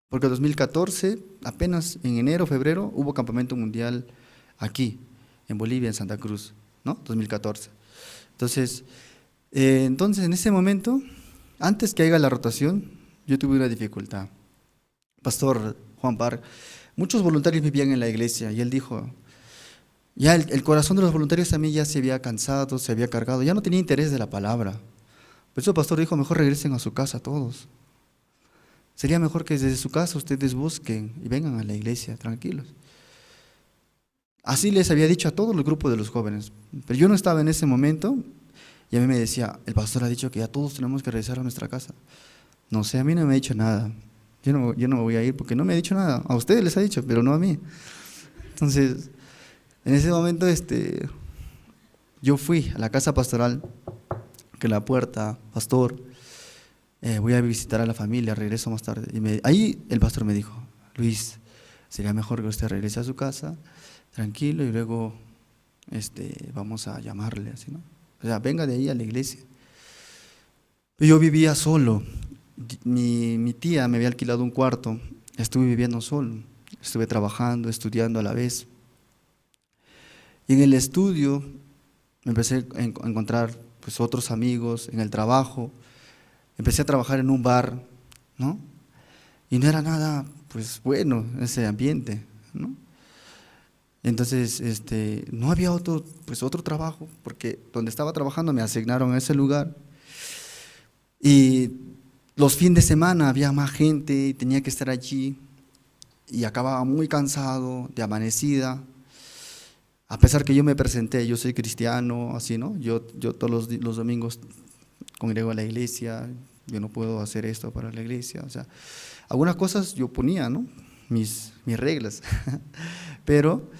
porque en 2014, apenas en enero, febrero, hubo campamento mundial aquí, en Bolivia, en Santa Cruz, ¿no? 2014. Entonces, en ese momento, antes que haya la rotación, yo tuve una dificultad. Pastor Juan Park, muchos voluntarios vivían en la iglesia y él dijo, ya el corazón de los voluntarios también ya se había cansado, se había cargado, ya no tenía interés de la palabra. Por eso el pastor dijo, mejor regresen a su casa todos. Sería mejor que desde su casa ustedes busquen y vengan a la iglesia tranquilos. Así les había dicho a todos los grupos de los jóvenes, pero yo no estaba en ese momento y a mí me decía, el pastor ha dicho que ya todos tenemos que regresar a nuestra casa. No sé, a mí no me ha dicho nada. Yo no me voy a ir porque no me ha dicho nada. A ustedes les ha dicho, pero no a mí. Entonces, en ese momento yo fui a la casa pastoral, que la puerta, pastor, voy a visitar a la familia, regreso más tarde. Y ahí el pastor me dijo, Luis, sería mejor que usted regrese a su casa, tranquilo, y luego vamos a llamarle, así, ¿no? O sea, venga de ahí a la iglesia. Yo vivía solo. Mi tía me había alquilado un cuarto. Estuve viviendo solo. Estuve trabajando, estudiando a la vez. Y en el estudio me empecé a encontrar pues, otros amigos, en el trabajo. Empecé a trabajar en un bar, ¿no? Y no era nada, pues, bueno, ese ambiente, ¿no? Entonces, no había otro trabajo, porque donde estaba trabajando me asignaron a ese lugar. Y los fines de semana había más gente y tenía que estar allí. Y acababa muy cansado, de amanecida. A pesar que yo me presenté, yo soy cristiano, así, ¿no? Yo todos los domingos congrego a la iglesia, yo no puedo hacer esto para la iglesia. O sea, algunas cosas yo ponía, ¿no? Mis reglas. Pero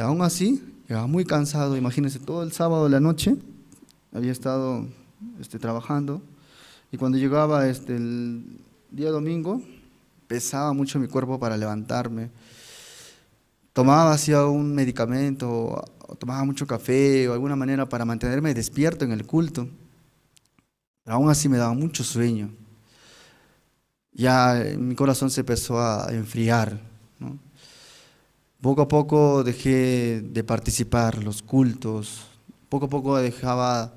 aún así, llegaba muy cansado. Imagínense, todo el sábado de la noche había estado trabajando. Y cuando llegaba el día domingo, pesaba mucho mi cuerpo para levantarme. Tomaba hacía un medicamento, o tomaba mucho café o alguna manera para mantenerme despierto en el culto. Pero aún así me daba mucho sueño. Ya mi corazón se empezó a enfriar, ¿no? Poco a poco dejé de participar en los cultos. Poco a poco dejaba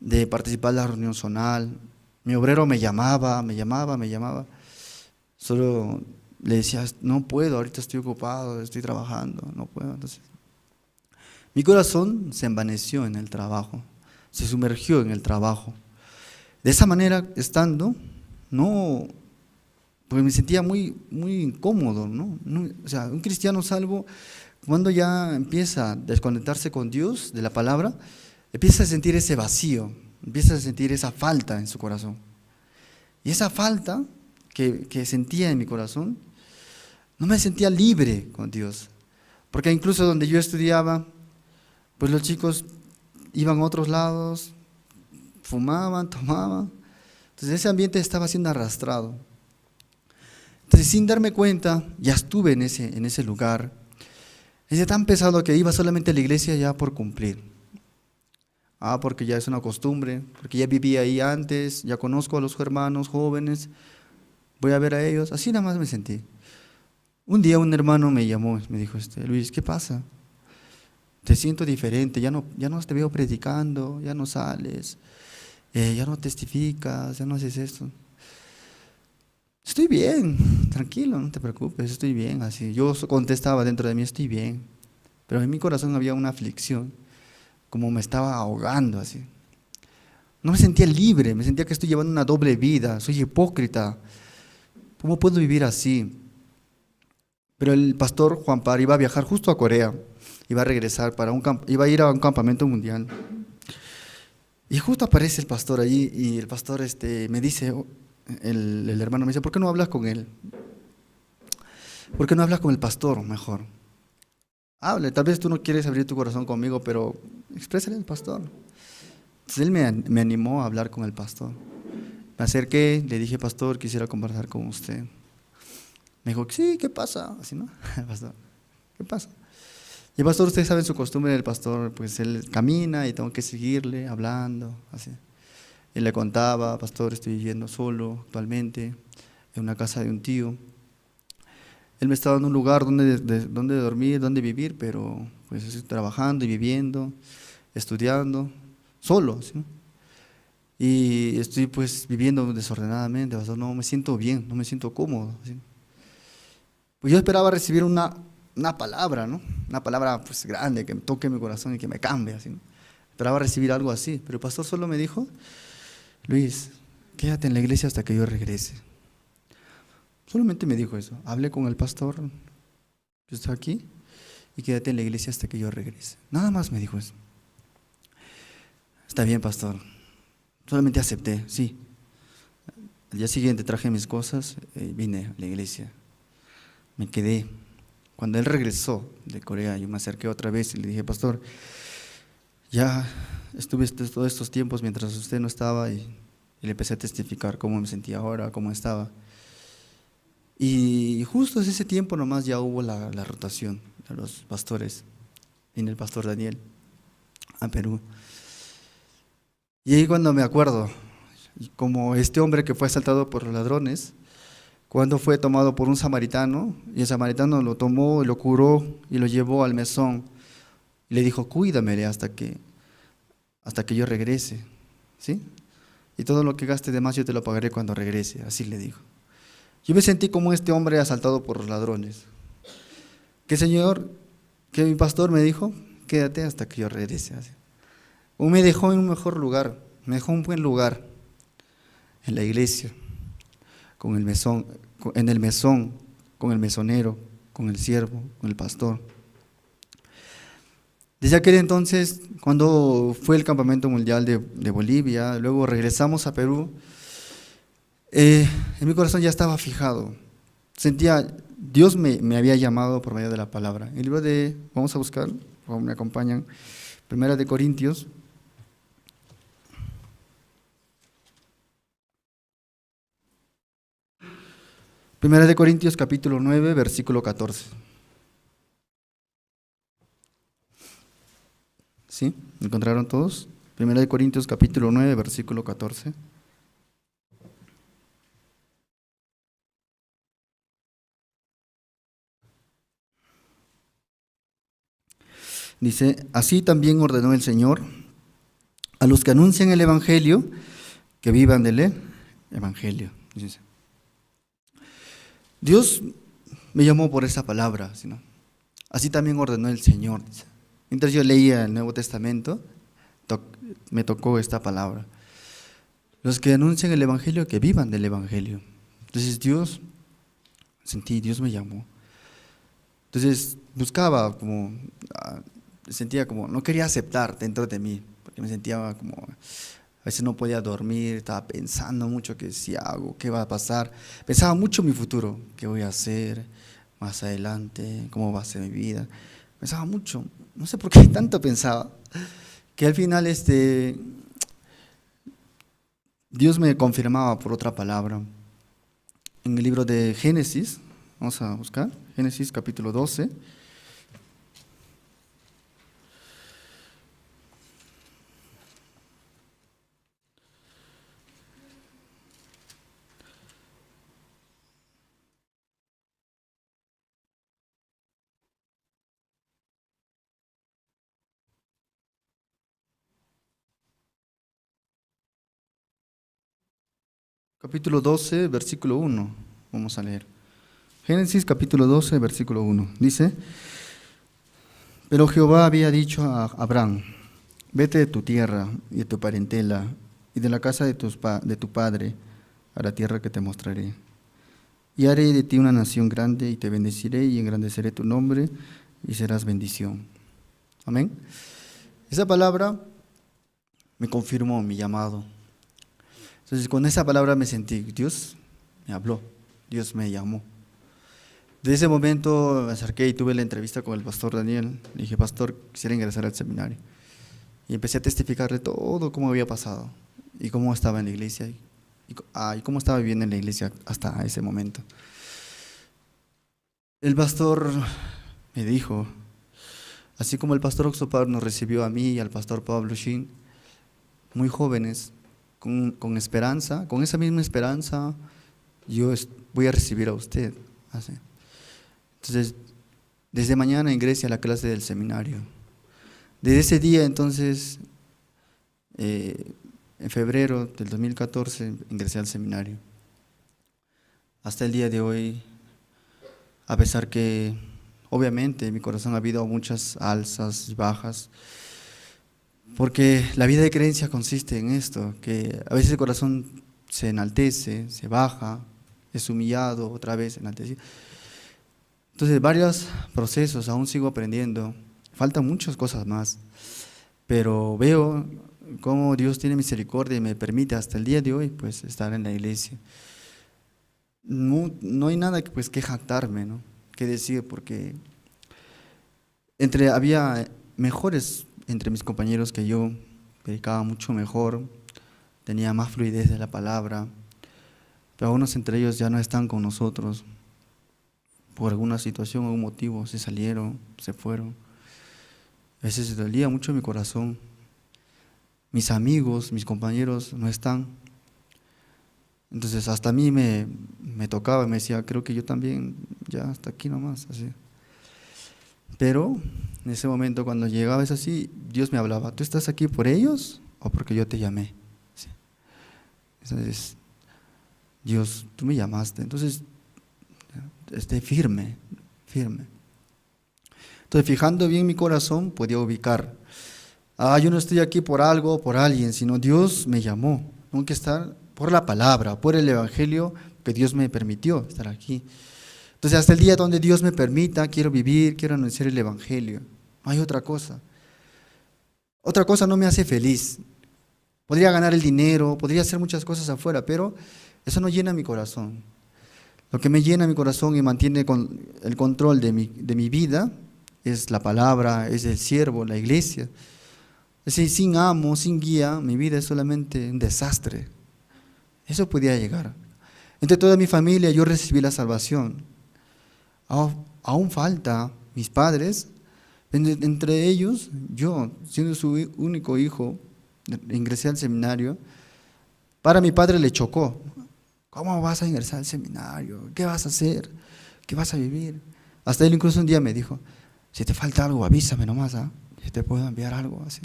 de participar en la reunión zonal. Mi obrero me llamaba. Solo le decía, no puedo, ahorita estoy ocupado, estoy trabajando, no puedo. Entonces, mi corazón se envaneció en el trabajo, se sumergió en el trabajo. De esa manera, estando, no, porque me sentía muy incómodo, ¿no? O sea, un cristiano salvo, cuando ya empieza a desconectarse con Dios, de la palabra, empieza a sentir ese vacío, empieza a sentir esa falta en su corazón. Y esa falta que sentía en mi corazón, no me sentía libre con Dios. Porque incluso donde yo estudiaba, pues los chicos iban a otros lados, fumaban, tomaban. Entonces ese ambiente estaba siendo arrastrado. Entonces sin darme cuenta, ya estuve en ese lugar. Es tan pesado que iba solamente a la iglesia ya por cumplir. Porque ya es una costumbre, porque ya viví ahí antes, ya conozco a los hermanos jóvenes, voy a ver a ellos, así nada más me sentí. Un día un hermano me llamó, me dijo, Luis, ¿qué pasa? Te siento diferente, ya no te veo predicando, ya no sales, ya no testificas, ya no haces esto. Estoy bien, tranquilo, no te preocupes, estoy bien, así. Yo contestaba dentro de mí, estoy bien, pero en mi corazón había una aflicción, como me estaba ahogando, así. No me sentía libre, me sentía que estoy llevando una doble vida, soy hipócrita. ¿Cómo puedo vivir así? Pero el pastor Juan Par iba a viajar justo a Corea, iba a regresar iba a ir a un campamento mundial. Y justo aparece el pastor allí y el pastor me dice, el hermano me dice, ¿por qué no hablas con él? ¿Por qué no hablas con el pastor mejor? Hable, tal vez tú no quieres abrir tu corazón conmigo, pero exprésale al pastor. Entonces él me animó a hablar con el pastor. Me acerqué, le dije, pastor, quisiera conversar con usted. Me dijo, sí, ¿qué pasa? Así, ¿no? Pastor, ¿qué pasa? Y el pastor, ustedes saben su costumbre del pastor, pues él camina y tengo que seguirle hablando, así. Y le contaba, pastor, estoy viviendo solo actualmente, en una casa de un tío. Él me estaba dando un lugar donde dormir, donde vivir, pero pues estoy trabajando y viviendo, estudiando, solo, ¿sí? Y estoy pues viviendo desordenadamente, pastor, no me siento bien, no me siento cómodo, ¿sí? Pues yo esperaba recibir una palabra, ¿no? Una palabra pues grande, que me toque mi corazón y que me cambie, así, ¿no? Esperaba recibir algo así, pero el pastor solo me dijo, Luis, quédate en la iglesia hasta que yo regrese. Solamente me dijo eso, hablé con el pastor que está aquí y quédate en la iglesia hasta que yo regrese. Nada más me dijo eso. Está bien, pastor. Solamente acepté, sí. Al día siguiente traje mis cosas y vine a la iglesia. Me quedé. Cuando él regresó de Corea, yo me acerqué otra vez y le dije, pastor, ya estuve todos estos tiempos mientras usted no estaba y Y le empecé a testificar cómo me sentía ahora, cómo estaba. Y justo en ese tiempo nomás ya hubo la rotación de los pastores. Vino el pastor Daniel a Perú. Y ahí cuando me acuerdo, como este hombre que fue asaltado por los ladrones, cuando fue tomado por un samaritano, y el samaritano lo tomó, lo curó y lo llevó al mesón. Y le dijo, cuídamele hasta que yo regrese, ¿sí? Y todo lo que gaste de más yo te lo pagaré cuando regrese, así le dijo. Yo me sentí como este hombre asaltado por los ladrones. Que mi pastor me dijo, quédate hasta que yo regrese. Así. O me dejó en un mejor lugar, me dejó en un buen lugar, en la iglesia, con el mesón, en el mesón, con el mesonero, con el siervo, con el pastor. Desde aquel entonces, cuando fue el campamento mundial de Bolivia, luego regresamos a Perú, en mi corazón ya estaba fijado. Sentía, Dios me había llamado por medio de la palabra. El libro vamos a buscar, o me acompañan, Primera de Corintios. Primera de Corintios capítulo 9, versículo 14. ¿Sí? ¿Encontraron todos? Primera de Corintios capítulo 9, versículo 14. Dice, así también ordenó el Señor a los que anuncian el Evangelio, que vivan del Evangelio. Dice, Dios me llamó por esa palabra, ¿no? Así también ordenó el Señor. Dice. Mientras yo leía el Nuevo Testamento, me tocó esta palabra. Los que anuncian el Evangelio, que vivan del Evangelio. Entonces Dios me llamó. Entonces buscaba sentía como, no quería aceptar dentro de mí, porque me sentía como, a veces no podía dormir, estaba pensando mucho qué si hago, qué va a pasar. Pensaba mucho en mi futuro, qué voy a hacer más adelante, cómo va a ser mi vida. Pensaba mucho, no sé por qué tanto pensaba, que al final Dios me confirmaba por otra palabra. En el libro de Génesis, vamos a buscar, Génesis capítulo 12. Capítulo 12, versículo 1, vamos a leer. Génesis capítulo 12, versículo 1, dice, pero Jehová había dicho a Abraham, vete de tu tierra y de tu parentela y de la casa de tu padre a la tierra que te mostraré. Y haré de ti una nación grande y te bendeciré y engrandeceré tu nombre y serás bendición. Amén. Esa palabra me confirmó mi llamado. Entonces con esa palabra me sentí, Dios me habló, Dios me llamó. Desde ese momento me acerqué y tuve la entrevista con el pastor Daniel. Le dije, pastor, quisiera ingresar al seminario. Y empecé a testificarle todo cómo había pasado y cómo estaba en la iglesia y cómo estaba viviendo en la iglesia hasta ese momento. El pastor me dijo, así como el pastor Oxopar nos recibió a mí y al pastor Pablo Shin, muy jóvenes, con esperanza, con esa misma esperanza, yo voy a recibir a usted. Así. Entonces, desde mañana ingrese a la clase del seminario. Desde ese día, entonces, en febrero del 2014, ingresé al seminario. Hasta el día de hoy, a pesar que, obviamente, en mi corazón ha habido muchas alzas y bajas, porque la vida de creencia consiste en esto, que a veces el corazón se enaltece, se baja, es humillado, otra vez enaltecido. Entonces, varios procesos, aún sigo aprendiendo, faltan muchas cosas más, pero veo cómo Dios tiene misericordia y me permite hasta el día de hoy pues estar en la iglesia. No hay nada que jactarme, ¿no? Que decir, porque había mejores entre mis compañeros que yo, predicaba mucho mejor, tenía más fluidez de la palabra, pero algunos entre ellos ya no están con nosotros. Por alguna situación o algún motivo se salieron, se fueron. A veces dolía mucho mi corazón. Mis amigos, mis compañeros no están. Entonces hasta a mí me tocaba, me decía, creo que yo también, ya hasta aquí nomás, así. Pero en ese momento cuando llegaba es así, Dios me hablaba, ¿tú estás aquí por ellos o porque yo te llamé? Sí. Entonces, Dios, tú me llamaste, entonces esté firme, firme. Entonces, fijando bien mi corazón, podía ubicar, yo no estoy aquí por algo o por alguien, sino Dios me llamó. Tengo que estar por la palabra, por el evangelio que Dios me permitió estar aquí. Entonces, hasta el día donde Dios me permita, quiero vivir, quiero anunciar el evangelio. No hay otra cosa. Otra cosa no me hace feliz. Podría ganar el dinero, podría hacer muchas cosas afuera, pero eso no llena mi corazón. Lo que me llena mi corazón y mantiene el control de mi vida es la palabra, es el siervo, la iglesia. Es decir, sin amo, sin guía, mi vida es solamente un desastre. Eso podía llegar. Entre toda mi familia yo recibí la salvación. Aún falta mis padres, entre ellos yo, siendo su único hijo, ingresé al seminario. Para mi padre le chocó. ¿Cómo vas a ingresar al seminario? ¿Qué vas a hacer? ¿Qué vas a vivir? Hasta él incluso un día me dijo, si te falta algo, avísame nomás, yo te puedo enviar algo así.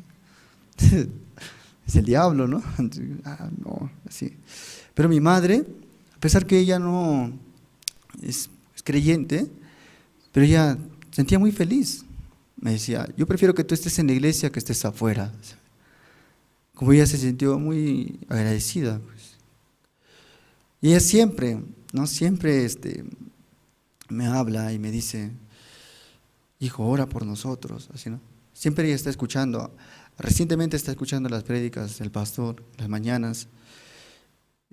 Es el diablo, ¿no? No, así. Pero mi madre, a pesar que ella no es creyente, pero ella sentía muy feliz. Me decía, yo prefiero que tú estés en la iglesia que estés afuera. Como ella se sintió muy agradecida, pues. Y ella siempre, ¿no? Siempre me habla y me dice, hijo, ora por nosotros, así, ¿no? Siempre ella está escuchando, recientemente está escuchando las prédicas del pastor, las mañanas.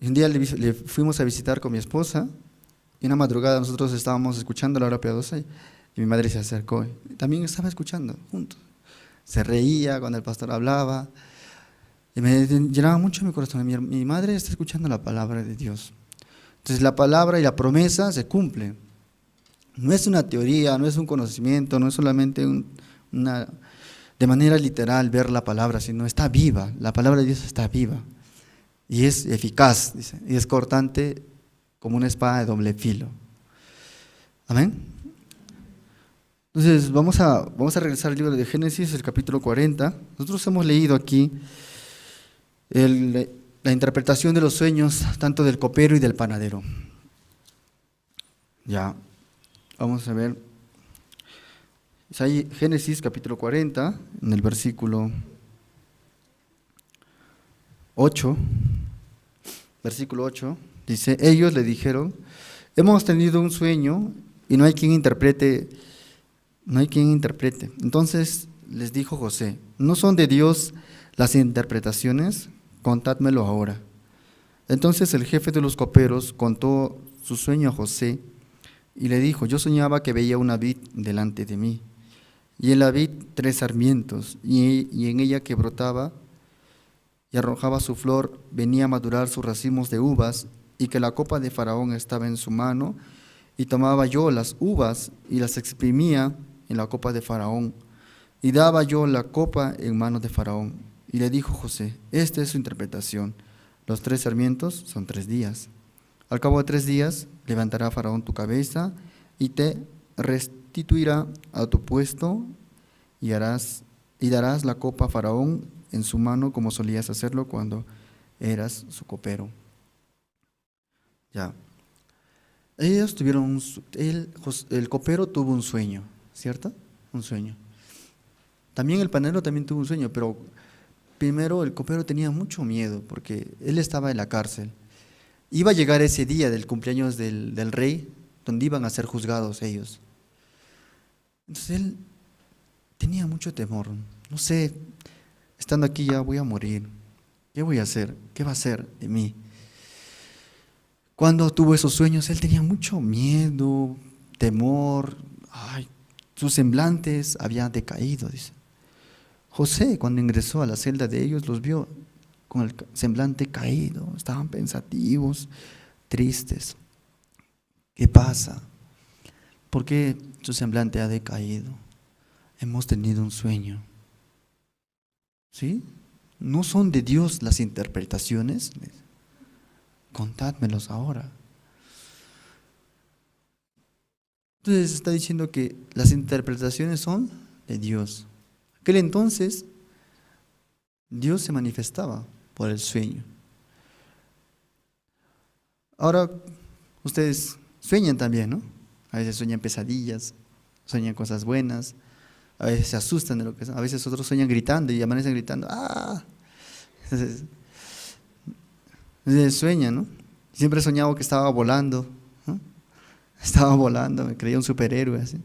Y un día le fuimos a visitar con mi esposa, y una madrugada nosotros estábamos escuchando la hora piadosa, y mi madre se acercó, y también estaba escuchando juntos. Se reía cuando el pastor hablaba, y me llenaba mucho mi corazón. Mi madre está escuchando la palabra de Dios. Entonces la palabra y la promesa se cumplen. No es una teoría, no es un conocimiento, no es solamente de manera literal ver la palabra, sino está viva. La palabra de Dios está viva y es eficaz, dice, y es cortante como una espada de doble filo. Amén. Entonces vamos a regresar al libro de Génesis, el capítulo 40. Nosotros hemos leído aquí la interpretación de los sueños, tanto del copero y del panadero. Ya, vamos a ver. Es ahí Génesis capítulo 40, en el versículo 8. Versículo 8, dice, ellos le dijeron, hemos tenido un sueño y no hay quien interprete. Entonces les dijo José, ¿no son de Dios las interpretaciones? Contádmelo ahora. Entonces el jefe de los coperos contó su sueño a José y le dijo, yo soñaba que veía una vid delante de mí, y en la vid 3 sarmientos, y en ella que brotaba y arrojaba su flor, venía a madurar sus racimos de uvas, y que la copa de Faraón estaba en su mano, y tomaba yo las uvas y las exprimía en la copa de Faraón, y daba yo la copa en manos de Faraón. Y le dijo José, esta es su interpretación, los 3 sarmientos son 3 días. Al cabo de 3 días levantará Faraón tu cabeza y te restituirá a tu puesto y darás la copa a Faraón en su mano como solías hacerlo cuando eras su copero. Ya. Ellos tuvieron, el copero tuvo un sueño, ¿cierto? Un sueño. También el panadero también tuvo un sueño, pero primero el copero tenía mucho miedo porque él estaba en la cárcel. Iba a llegar ese día del cumpleaños del rey, donde iban a ser juzgados ellos. Entonces él tenía mucho temor. No sé, estando aquí ya voy a morir. ¿Qué voy a hacer? ¿Qué va a hacer de mí? Cuando tuvo esos sueños, él tenía mucho miedo, temor. Sus semblantes habían decaído, dice. José, cuando ingresó a la celda de ellos, los vio con el semblante caído, estaban pensativos, tristes. ¿Qué pasa? ¿Por qué su semblante ha decaído? Hemos tenido un sueño. ¿Sí? ¿No son de Dios las interpretaciones? Contádmelos ahora. Entonces está diciendo que las interpretaciones son de Dios. Aquel entonces Dios se manifestaba por el sueño. Ahora ustedes sueñan también, ¿no? A veces sueñan pesadillas, sueñan cosas buenas, a veces se asustan de lo que son, a veces otros sueñan gritando y amanecen gritando, ¡ah! Entonces sueñan, ¿no? Siempre he soñado que estaba volando, ¿no? Estaba volando, me creía un superhéroe, así.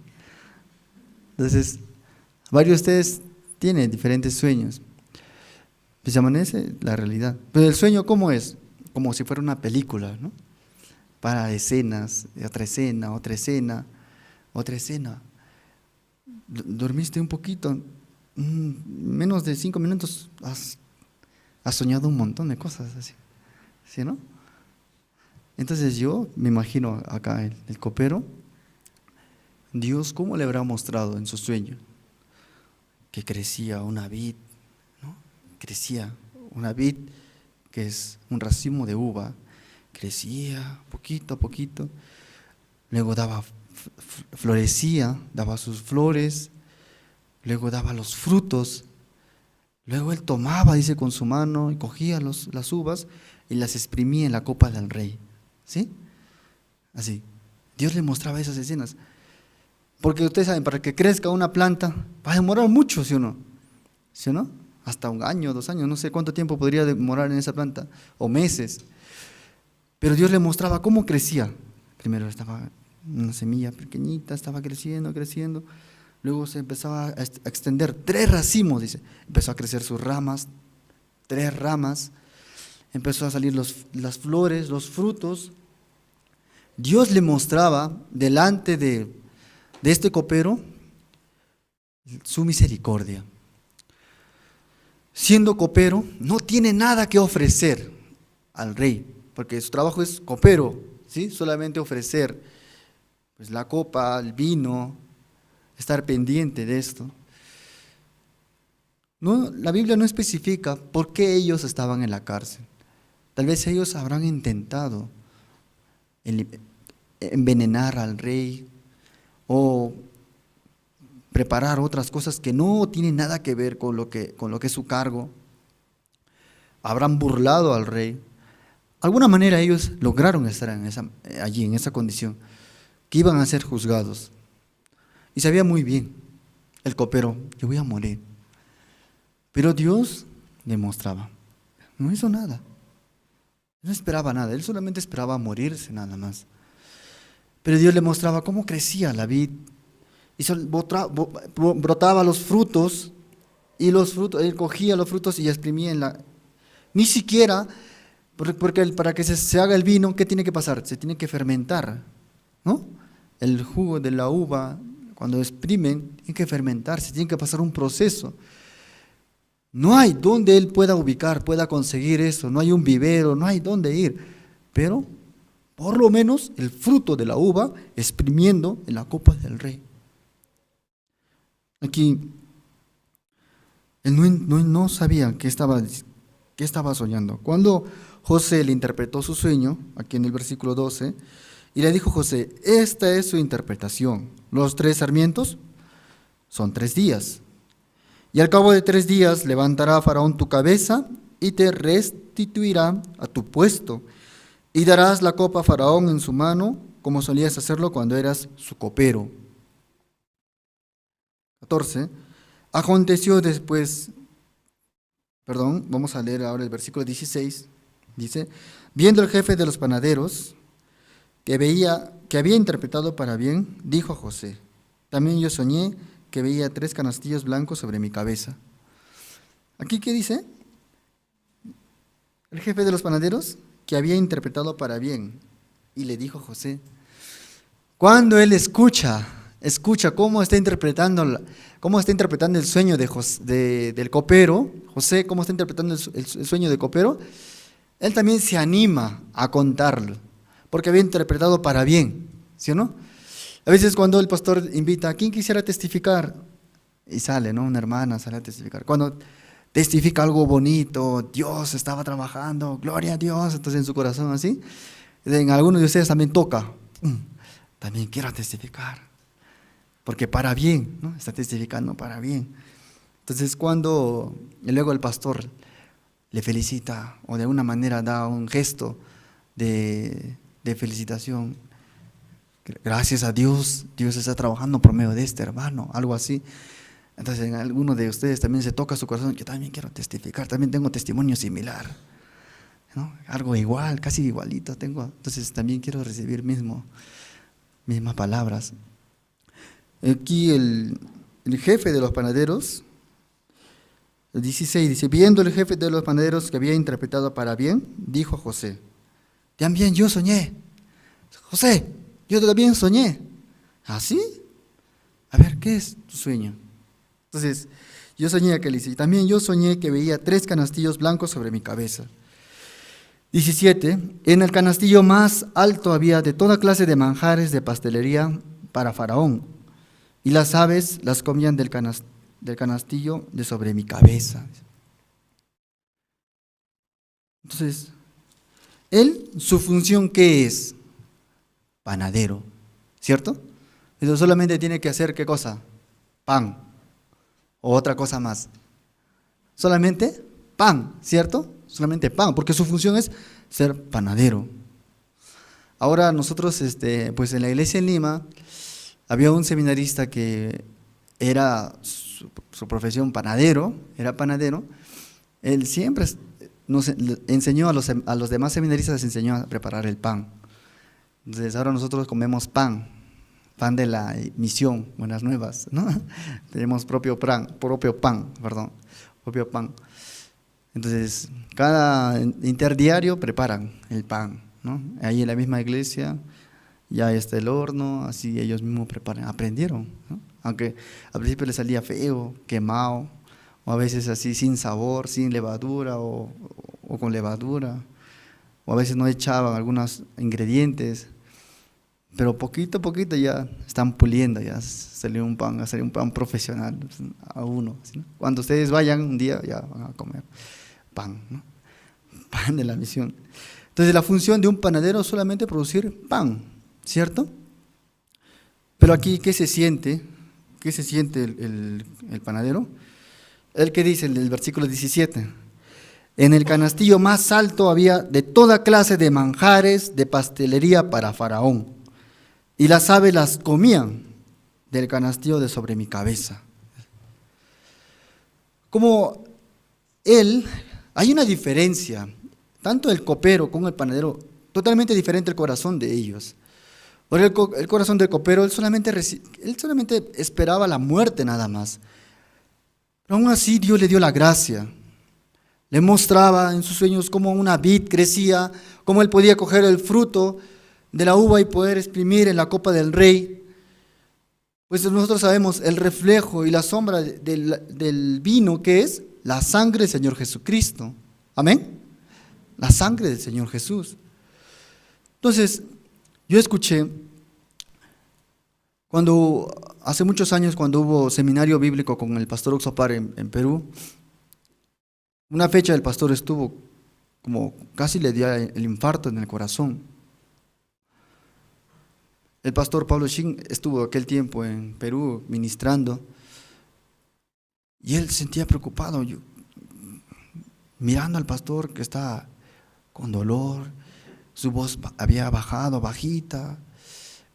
Entonces, varios de ustedes tienen diferentes sueños. Pues amanece la realidad. Pero el sueño, ¿cómo es? Como si fuera una película, ¿no? Para escenas, otra escena, otra escena, otra escena. Dormiste un poquito, menos de 5 minutos, has soñado un montón de cosas así, ¿sí, no? Entonces yo me imagino acá el copero, Dios, ¿cómo le habrá mostrado en su sueño? Que crecía una vid, ¿no? Crecía una vid, que es un racimo de uva, crecía poquito a poquito, luego florecía, daba sus flores, luego daba los frutos, luego él tomaba, dice, con su mano y cogía las uvas y las exprimía en la copa del rey, ¿sí? Así, Dios le mostraba esas escenas, porque ustedes saben, para que crezca una planta va a demorar mucho, ¿sí o no? ¿Sí o no? Hasta 1 año, 2 años, no sé cuánto tiempo podría demorar en esa planta, o meses, pero Dios le mostraba cómo crecía. Primero estaba una semilla pequeñita, estaba creciendo, creciendo. Luego se empezaba a extender 3 racimos, dice. Empezó a crecer sus ramas, 3 ramas. Empezó a salir las flores, los frutos. Dios le mostraba delante de este copero su misericordia. Siendo copero, no tiene nada que ofrecer al rey, porque su trabajo es copero, ¿sí? Solamente ofrecer pues, la copa, el vino, estar pendiente de esto. No, la Biblia no especifica por qué ellos estaban en la cárcel. Tal vez ellos habrán intentado envenenar al rey o preparar otras cosas que no tienen nada que ver con lo que es su cargo. Habrán burlado al rey. De alguna manera ellos lograron estar allí, en esa condición, que iban a ser juzgados. Y sabía muy bien el copero, yo voy a morir. Pero Dios le mostraba, no hizo nada. No esperaba nada, él solamente esperaba morirse nada más. Pero Dios le mostraba cómo crecía la vid, y brotaba los frutos, y él cogía los frutos y exprimía ni siquiera, porque para que se haga el vino, ¿qué tiene que pasar? Se tiene que fermentar, ¿no? El jugo de la uva, cuando exprimen, tiene que fermentarse, tiene que pasar un proceso. No hay donde él pueda ubicar, pueda conseguir eso, no hay un vivero, no hay dónde ir, pero por lo menos el fruto de la uva exprimiendo en la copa del rey. Aquí, él no sabía qué estaba soñando. Cuando José le interpretó su sueño, aquí en el versículo 12, y le dijo José, esta es su interpretación. Los 3 sarmientos son 3 días. Y al cabo de 3 días levantará Faraón tu cabeza y te restituirá a tu puesto. Y darás la copa a Faraón en su mano, como solías hacerlo cuando eras su copero. 14. Aconteció después, vamos a leer ahora el versículo 16. Dice, viendo el jefe de los panaderos que había interpretado para bien, dijo a José, también yo soñé que veía 3 canastillos blancos sobre mi cabeza. ¿Aquí qué dice? El jefe de los panaderos que había interpretado para bien, y le dijo a José, cuando él escucha escucha cómo está interpretando el sueño del copero, José, cómo está interpretando el sueño del copero, él también se anima a contarlo, porque había interpretado para bien, ¿sí o no? A veces cuando el pastor invita, ¿a quién quisiera testificar? Y sale, ¿no? Una hermana sale a testificar. Cuando testifica algo bonito, Dios estaba trabajando, gloria a Dios, entonces en su corazón así, en algunos de ustedes también toca, también quiero testificar, porque para bien, ¿no? Está testificando para bien. Entonces cuando luego el pastor le felicita o de alguna manera da un gesto de felicitación, gracias a Dios, Dios está trabajando por medio de este hermano, algo así. Entonces en alguno de ustedes también se toca su corazón, yo también quiero testificar, también tengo testimonio similar, ¿no? Algo igual, casi igualito tengo, entonces también quiero recibir mismas palabras. Aquí el jefe de los panaderos, el 16 dice, viendo el jefe de los panaderos que había interpretado para bien, dijo a José, también yo soñé. José, yo también soñé. ¿Ah, sí? A ver, ¿qué es tu sueño? Entonces, yo soñé que le dice, también yo soñé que veía 3 canastillos blancos sobre mi cabeza. 17, en el canastillo más alto había de toda clase de manjares de pastelería para Faraón, y las aves las comían del canastillo de sobre mi cabeza. Entonces, su función, ¿qué es? Panadero, ¿cierto? Eso solamente tiene que hacer, ¿qué cosa? Pan, o otra cosa más. Solamente pan, ¿cierto? Solamente pan, porque su función es ser panadero. Ahora nosotros, pues en la iglesia en Lima, había un seminarista que era su profesión panadero, era panadero. Él siempre nos enseñó a los demás seminaristas, les enseñó a preparar el pan. Entonces ahora nosotros comemos pan de la misión, Buenas Nuevas, ¿no? Tenemos propio pan. Entonces cada interdiario preparan el pan, ¿no? Ahí en la misma iglesia ya está el horno, así ellos mismos preparan, aprendieron, ¿no? Aunque al principio les salía feo, quemado, o a veces así sin sabor, sin levadura o con levadura, o a veces no echaban algunos ingredientes, pero poquito a poquito ya están puliendo, ya salió un pan profesional a uno, ¿sí? Cuando ustedes vayan un día ya van a comer pan, ¿no? Pan de la misión. Entonces la función de un panadero es solamente producir pan, ¿cierto? Pero aquí, ¿qué se siente? ¿Qué se siente el panadero? El que dice en el versículo 17, en el canastillo más alto había de toda clase de manjares de pastelería para Faraón, y las aves las comían del canastillo de sobre mi cabeza. Como hay una diferencia, tanto el copero como el panadero, totalmente diferente el corazón de ellos. Porque el corazón del copero, él solamente esperaba la muerte nada más. Pero aún así Dios le dio la gracia. Le mostraba en sus sueños cómo una vid crecía, cómo él podía coger el fruto de la uva y poder exprimir en la copa del rey. Pues nosotros sabemos el reflejo y la sombra del vino, que es la sangre del Señor Jesucristo. Amén. La sangre del Señor Jesús. Entonces, yo escuché, hace muchos años, cuando hubo seminario bíblico con el pastor Oxopar en Perú, una fecha el pastor estuvo como casi le dio el infarto en el corazón. El pastor Pablo Shin estuvo aquel tiempo en Perú ministrando y él se sentía preocupado, mirando al pastor que está con dolor, su voz había bajado, bajita,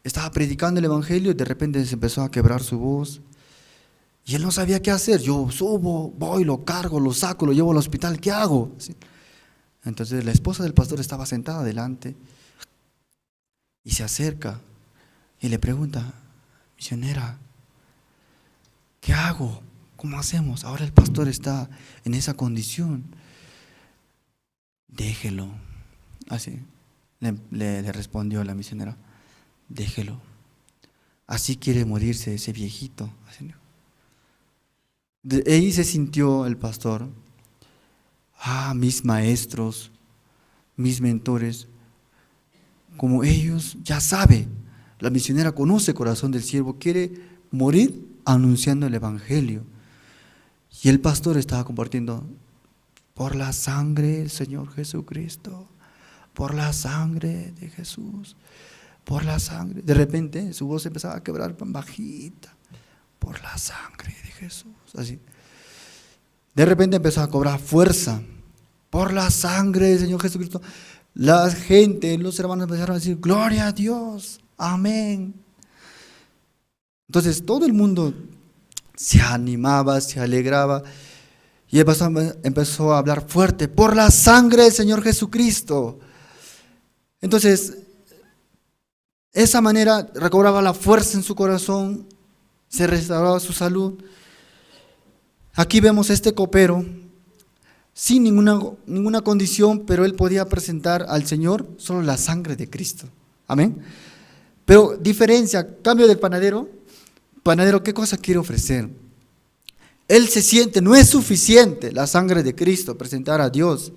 estaba predicando el evangelio y de repente se empezó a quebrar su voz y él no sabía qué hacer. Yo subo, voy, lo cargo, lo saco, lo llevo al hospital, ¿qué hago? ¿Sí? Entonces la esposa del pastor estaba sentada delante y se acerca y le pregunta, misionera, ¿qué hago? ¿Cómo hacemos? Ahora el pastor está en esa condición. Déjelo. Así le respondió la misionera, déjelo. así quiere morirse ese viejito. De ahí se sintió el pastor, mis maestros, mis mentores, como ellos ya sabe, la misionera conoce el corazón del siervo, quiere morir anunciando el evangelio. Y el pastor estaba compartiendo, por la sangre del Señor Jesucristo, por la sangre de Jesús, por la sangre. De repente su voz empezaba a quebrar bajita, por la sangre de Jesús, así. De repente empezó a cobrar fuerza, por la sangre del Señor Jesucristo. La gente, los hermanos empezaron a decir, gloria a Dios, amén. Entonces todo el mundo se animaba, se alegraba y empezó a hablar fuerte, por la sangre del Señor Jesucristo. Entonces, esa manera recobraba la fuerza en su corazón, se restauraba su salud. Aquí vemos este copero, sin ninguna condición, pero él podía presentar al Señor solo la sangre de Cristo. Amén. Pero diferencia, cambio del panadero, ¿qué cosa quiere ofrecer? Él se siente, no es suficiente la sangre de Cristo, presentar a Dios.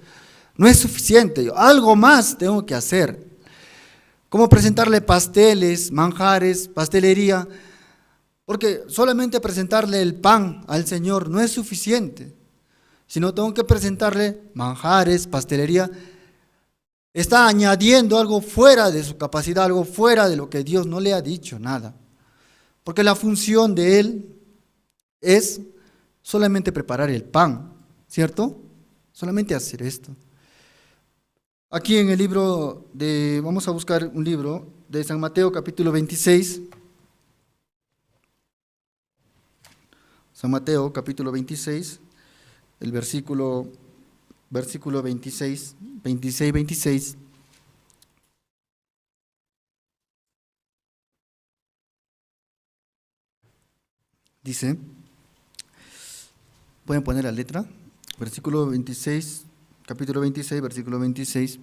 No es suficiente, algo más tengo que hacer. Como presentarle pasteles, manjares, pastelería, porque solamente presentarle el pan al Señor no es suficiente, sino tengo que presentarle manjares, pastelería. Está añadiendo algo fuera de su capacidad, algo fuera de lo que Dios no le ha dicho, nada. Porque la función de Él es solamente preparar el pan, ¿cierto? Solamente hacer esto. Aquí en el libro vamos a buscar un libro de San Mateo capítulo 26. San Mateo capítulo 26, el versículo 26. Dice, pueden poner la letra, versículo 26, capítulo 26, versículo 26.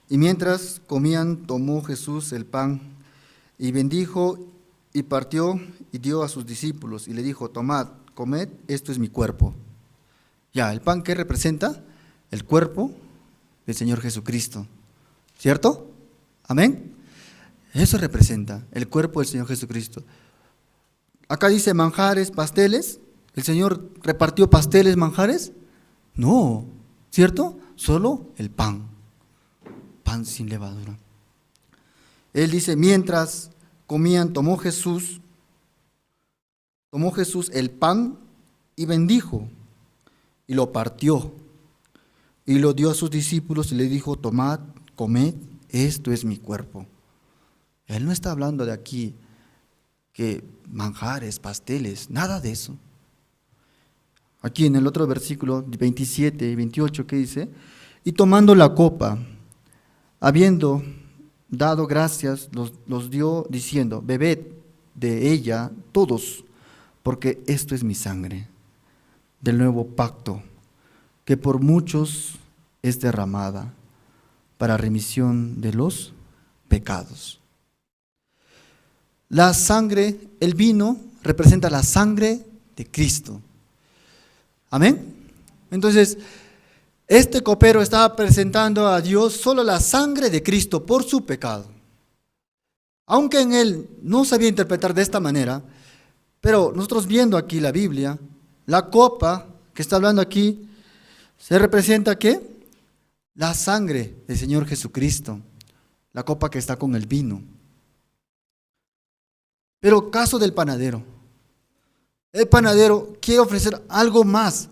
Y mientras comían, tomó Jesús el pan y bendijo y partió y dio a sus discípulos y le dijo, tomad, comed, esto es mi cuerpo. Ya, el pan, ¿qué representa? El cuerpo del Señor Jesucristo, ¿cierto? Amén. Eso representa el cuerpo del Señor Jesucristo. Acá dice manjares, pasteles. ¿El Señor repartió pasteles, manjares? No, ¿cierto? Solo el pan, pan sin levadura. Él dice, mientras comían, tomó Jesús el pan y bendijo y lo partió y lo dio a sus discípulos y le dijo, tomad, comed, esto es mi cuerpo. Él no está hablando de aquí que manjares, pasteles, nada de eso. Aquí en el otro versículo 27 y 28, ¿qué dice? Y tomando la copa, habiendo dado gracias, los dio diciendo, bebed de ella todos, porque esto es mi sangre del nuevo pacto, que por muchos es derramada para remisión de los pecados. La sangre, el vino, representa la sangre de Cristo. Amén. Entonces, este copero estaba presentando a Dios solo la sangre de Cristo por su pecado. Aunque en él no sabía interpretar de esta manera, pero nosotros viendo aquí la Biblia, la copa que está hablando aquí, se representa ¿qué? La sangre del Señor Jesucristo, la copa que está con el vino. Pero caso del panadero. El panadero quiere ofrecer algo más.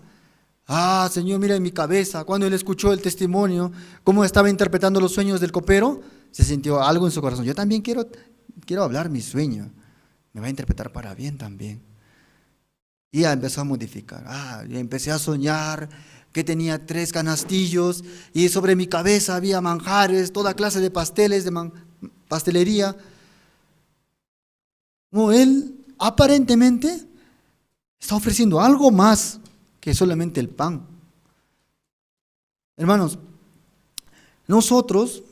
Señor, mira en mi cabeza. Cuando él escuchó el testimonio, cómo estaba interpretando los sueños del copero, se sintió algo en su corazón. Yo también quiero hablar mi sueño. Me va a interpretar para bien también. Y ya empezó a modificar. Y empecé a soñar que tenía 3 canastillos y sobre mi cabeza había manjares, toda clase de pasteles, de pastelería. No, él aparentemente está ofreciendo algo más que solamente el pan. Hermanos, nosotros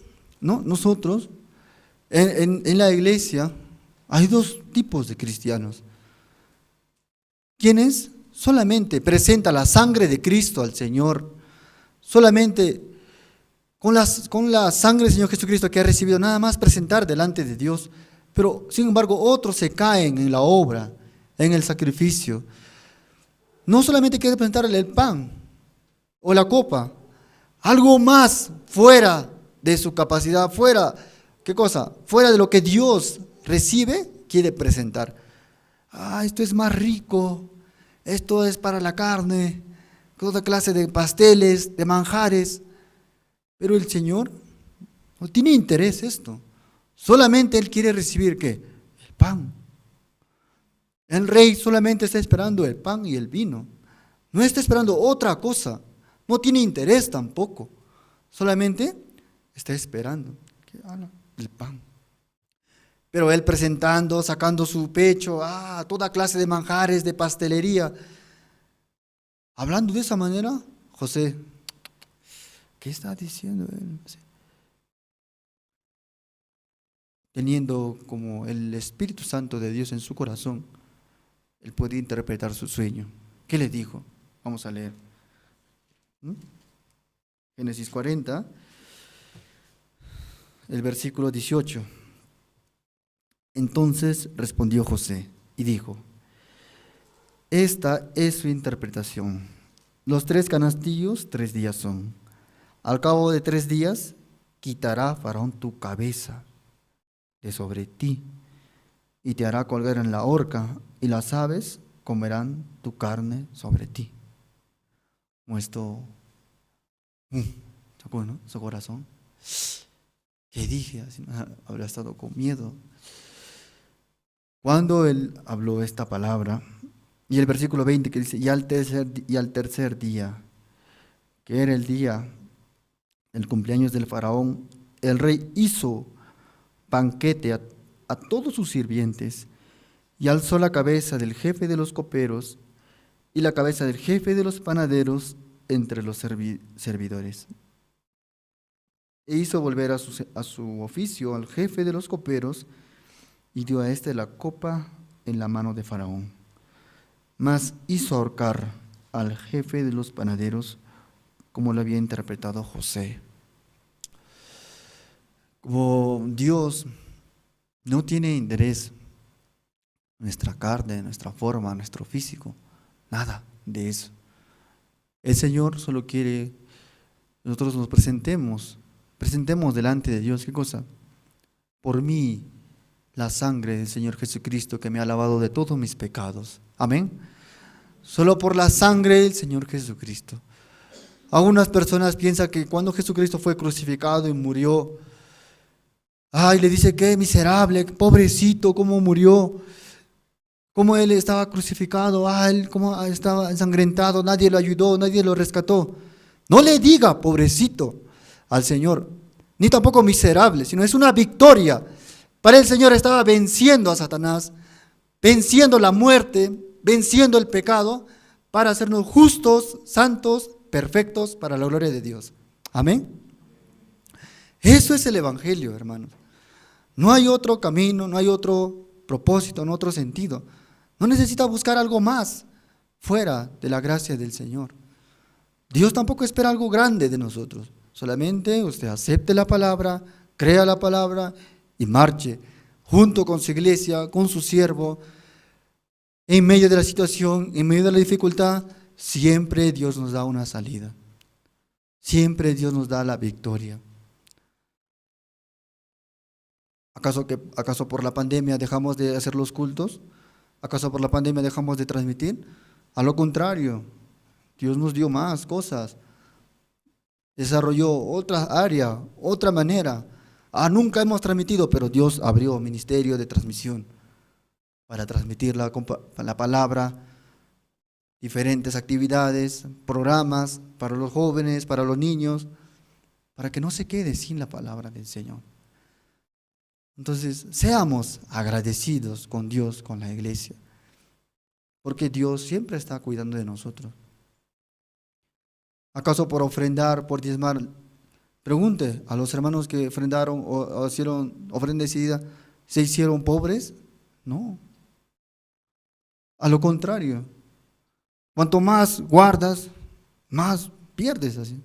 en la iglesia, Hay dos tipos de cristianos. Quienes solamente presentan la sangre de Cristo al Señor, solamente con la sangre del Señor Jesucristo que ha recibido, nada más presentar delante de Dios. Pero sin embargo otros se caen en la obra, en el sacrificio. No solamente quiere presentarle el pan o la copa, algo más fuera de su capacidad, fuera, ¿qué cosa? Fuera de lo que Dios recibe, quiere presentar. Esto es más rico, esto es para la carne, toda clase de pasteles, de manjares. Pero el Señor no tiene interés esto. Solamente Él quiere recibir, ¿qué? El pan. El rey solamente está esperando el pan y el vino. No está esperando otra cosa. No tiene interés tampoco. Solamente está esperando el pan. Pero él presentando, sacando su pecho, toda clase de manjares, de pastelería. Hablando de esa manera, José, ¿qué está diciendo él? Teniendo como el Espíritu Santo de Dios en su corazón, él puede interpretar su sueño. ¿Qué le dijo? Vamos a leer. Génesis 40, el versículo 18. Entonces respondió José y dijo: esta es su interpretación. Los 3 canastillos, 3 días son. Al cabo de 3 días, quitará Faraón tu cabeza de sobre ti y te hará colgar en la horca, y las aves comerán tu carne sobre ti. Como esto, ¿sacó, no? Su corazón. ¿Qué dije? Así, habría estado con miedo. Cuando él habló esta palabra, y el versículo 20 que dice, y al tercer día, que era el día del cumpleaños del faraón, el rey hizo banquete a todos sus sirvientes, y alzó la cabeza del jefe de los coperos y la cabeza del jefe de los panaderos entre los servidores. E hizo volver a su oficio al jefe de los coperos, y dio a éste la copa en la mano de Faraón. Mas hizo ahorcar al jefe de los panaderos, como lo había interpretado José. Como Dios no tiene interés en nuestra carne, nuestra forma, nuestro físico, nada de eso. El Señor solo quiere que nosotros nos presentemos delante de Dios. ¿Qué cosa? Por mí, la sangre del Señor Jesucristo que me ha lavado de todos mis pecados. Amén. Solo por la sangre del Señor Jesucristo. Algunas personas piensan que cuando Jesucristo fue crucificado y murió, le dice que miserable, pobrecito, cómo murió, cómo él estaba crucificado, él cómo estaba ensangrentado, nadie lo ayudó, nadie lo rescató. No le diga pobrecito al Señor, ni tampoco miserable, sino es una victoria. Para el Señor estaba venciendo a Satanás, venciendo la muerte, venciendo el pecado, para hacernos justos, santos, perfectos para la gloria de Dios. Amén. Eso es el Evangelio, hermanos. No hay otro camino, no hay otro propósito, no otro sentido. No necesita buscar algo más fuera de la gracia del Señor. Dios tampoco espera algo grande de nosotros. Solamente usted acepte la palabra, crea la palabra y marche junto con su iglesia, con su siervo. En medio de la situación, en medio de la dificultad, siempre Dios nos da una salida. Siempre Dios nos da la victoria. ¿Acaso por la pandemia dejamos de hacer los cultos? ¿Acaso por la pandemia dejamos de transmitir? A lo contrario, Dios nos dio más cosas. Desarrolló otra área, otra manera. Nunca hemos transmitido, pero Dios abrió ministerio de transmisión para transmitir la palabra, diferentes actividades, programas para los jóvenes, para los niños, para que no se quede sin la palabra del Señor. Entonces, seamos agradecidos con Dios, con la iglesia, porque Dios siempre está cuidando de nosotros. ¿Acaso por ofrendar, por diezmar? Pregunte a los hermanos que ofrendaron o hicieron ofrenda decidida, ¿se hicieron pobres? No. A lo contrario. Cuanto más guardas, más pierdes así.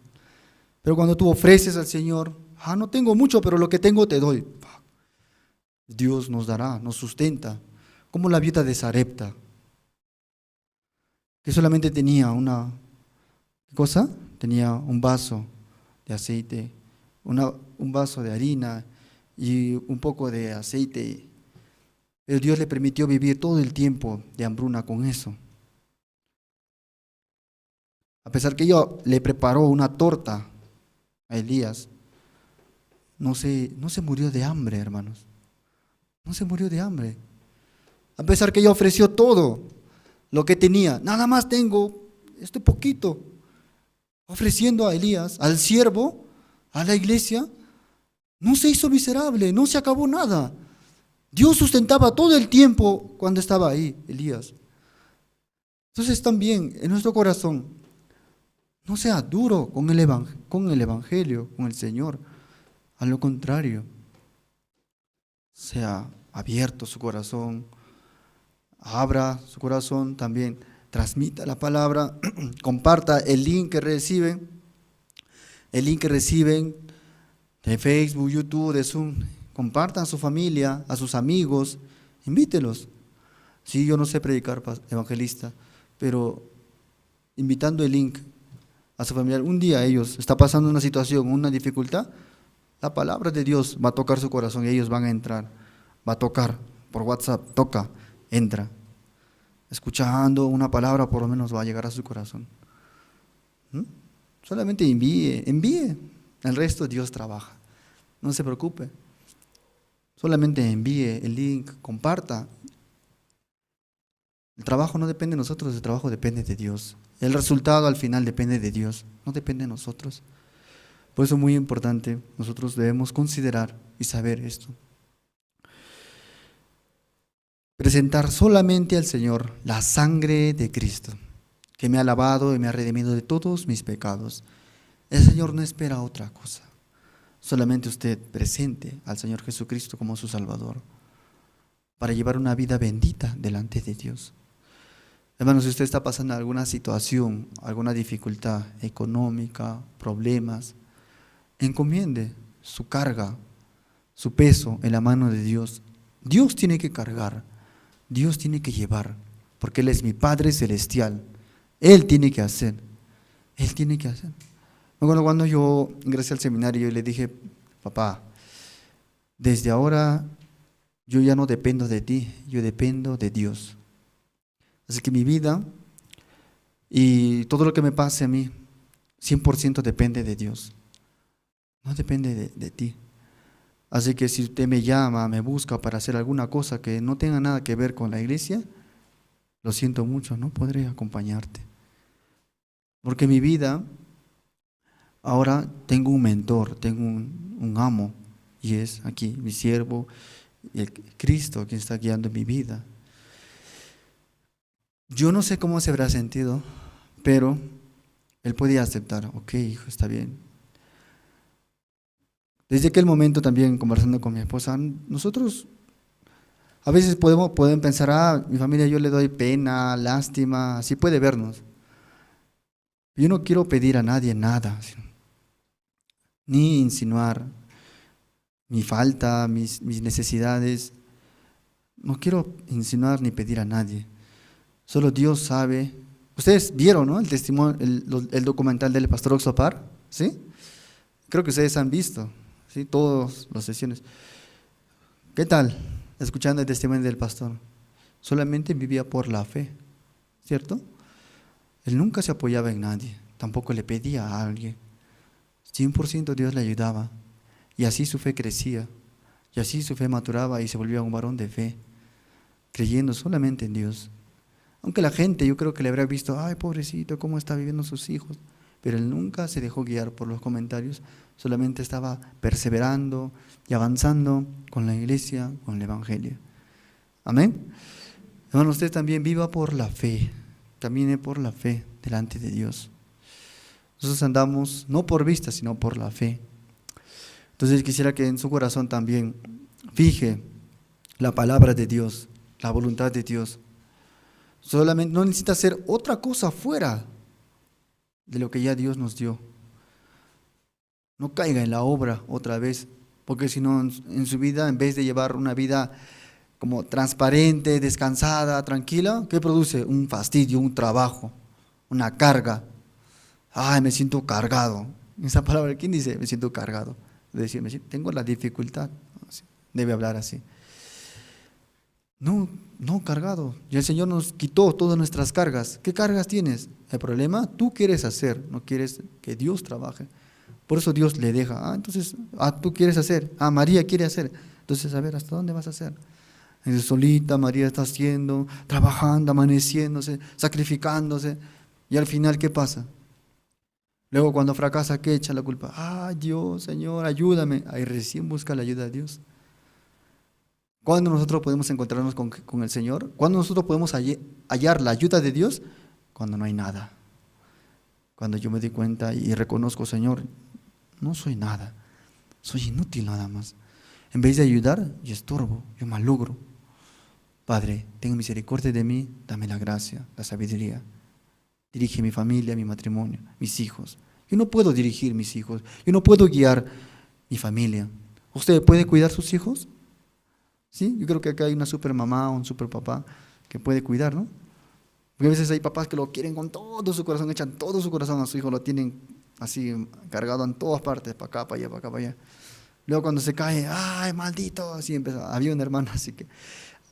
Pero cuando tú ofreces al Señor, no tengo mucho, pero lo que tengo te doy. Dios nos dará, nos sustenta. Como la viuda de Sarepta, que solamente tenía una, ¿qué cosa? Tenía un vaso de aceite, un vaso de harina y un poco de aceite. Pero Dios le permitió vivir todo el tiempo de hambruna con eso. A pesar que ella le preparó una torta a Elías, no se murió de hambre, hermanos. No se murió de hambre. A pesar que ella ofreció todo lo que tenía, nada más tengo este poquito, ofreciendo a Elías, al siervo, a la iglesia, no se hizo miserable, no se acabó nada. Dios sustentaba todo el tiempo cuando estaba ahí, Elías. Entonces también en nuestro corazón, no sea duro con el Evangelio, con el Señor. A lo contrario, sea abierto su corazón, abra su corazón también, transmita la palabra, comparta el link que reciben de Facebook, YouTube, de Zoom, compartan a su familia, a sus amigos, invítelos. Sí, yo no sé predicar, evangelista, pero invitando el link a su familiar, un día ellos está pasando una situación, una dificultad, la palabra de Dios va a tocar su corazón y ellos van a entrar, va a tocar por WhatsApp, toca, entra. Escuchando una palabra por lo menos va a llegar a su corazón. Solamente envíe, el resto Dios trabaja, no se preocupe. Solamente envíe el link, comparta. El trabajo no depende de nosotros, el trabajo depende de Dios. El resultado al final depende de Dios, no depende de nosotros. Por eso es muy importante, nosotros debemos considerar y saber esto. Presentar solamente al Señor la sangre de Cristo, que me ha lavado y me ha redimido de todos mis pecados. El Señor no espera otra cosa. Solamente usted presente al Señor Jesucristo como su Salvador, para llevar una vida bendita delante de Dios. Hermanos, si usted está pasando alguna situación, alguna dificultad económica, problemas, encomiende su carga, su peso en la mano de Dios. Dios tiene que cargar, Dios tiene que llevar, porque Él es mi Padre Celestial. Él tiene que hacer, Él tiene que hacer. Me acuerdo cuando yo ingresé al seminario y le dije, papá, desde ahora yo ya no dependo de ti, yo dependo de Dios. Así que mi vida y todo lo que me pase a mí, 100% depende de Dios. No depende de ti. Así que si usted me llama, me busca para hacer alguna cosa que no tenga nada que ver con la iglesia, lo siento mucho, no podré acompañarte. Porque mi vida, ahora tengo un mentor, tengo un amo, y es aquí mi siervo, el Cristo quien está guiando mi vida. Yo no sé cómo se habrá sentido, pero él podía aceptar, ok, hijo, está bien. Desde aquel momento también, conversando con mi esposa, nosotros a veces pueden pensar, mi familia yo le doy pena, lástima, así puede vernos. Yo no quiero pedir a nadie nada, ni insinuar mi falta, mis necesidades. No quiero insinuar ni pedir a nadie. Solo Dios sabe. Ustedes vieron, ¿no? El testimonio, el documental del pastor Oxopar, ¿sí? Creo que ustedes han visto, ¿sí? Todas las sesiones. ¿Qué tal? Escuchando el testimonio del pastor. Solamente vivía por la fe, ¿cierto? Él nunca se apoyaba en nadie, tampoco le pedía a alguien. 100% Dios le ayudaba. Y así su fe crecía, y así su fe maturaba y se volvía un varón de fe, creyendo solamente en Dios. Aunque la gente, yo creo que le habrá visto, ay, pobrecito, cómo está viviendo sus hijos. Pero él nunca se dejó guiar por los comentarios, solamente estaba perseverando y avanzando con la iglesia, con el evangelio. Amén. Hermano, usted también viva por la fe, camine por la fe delante de Dios. Nosotros andamos no por vista, sino por la fe. Entonces quisiera que en su corazón también fije la palabra de Dios la voluntad de Dios. Solamente no necesita hacer otra cosa fuera de lo que ya Dios nos dio. No caiga en la obra otra vez, porque si no, en su vida, en vez de llevar una vida como transparente, descansada, tranquila, ¿qué produce? Un fastidio, un trabajo, una carga. Ay, me siento cargado. Esa palabra, ¿quién dice? Me siento cargado. Decir, tengo la dificultad. Debe hablar así. No cargado. Y el Señor nos quitó todas nuestras cargas. ¿Qué cargas tienes? El problema, tú quieres hacer, no quieres que Dios trabaje. Por eso Dios le deja. Entonces, tú quieres hacer. María quiere hacer. Entonces, a ver, ¿hasta dónde vas a hacer? Entonces, solita María está haciendo, trabajando, amaneciéndose, sacrificándose. Y al final, ¿qué pasa? Luego cuando fracasa, ¿qué echa la culpa? Dios, Señor, ayúdame. Ahí recién busca la ayuda de Dios. ¿Cuándo nosotros podemos encontrarnos con el Señor? ¿Cuándo nosotros podemos hallar la ayuda de Dios? Cuando no hay nada. Cuando yo me di cuenta y reconozco, Señor, no soy nada. Soy inútil nada más. En vez de ayudar, yo estorbo, yo malogro. Padre, ten misericordia de mí, dame la gracia, la sabiduría. Dirige mi familia, mi matrimonio, mis hijos. Yo no puedo dirigir mis hijos, yo no puedo guiar mi familia. ¿Usted puede cuidar sus hijos? Sí, yo creo que acá hay una super mamá o un super papá que puede cuidar, ¿no? Porque a veces hay papás que lo quieren con todo su corazón, echan todo su corazón a su hijo, lo tienen así cargado en todas partes, para acá, para allá, para acá, para allá. Luego cuando se cae, ¡ay, maldito! Así empezó. Había un hermano así que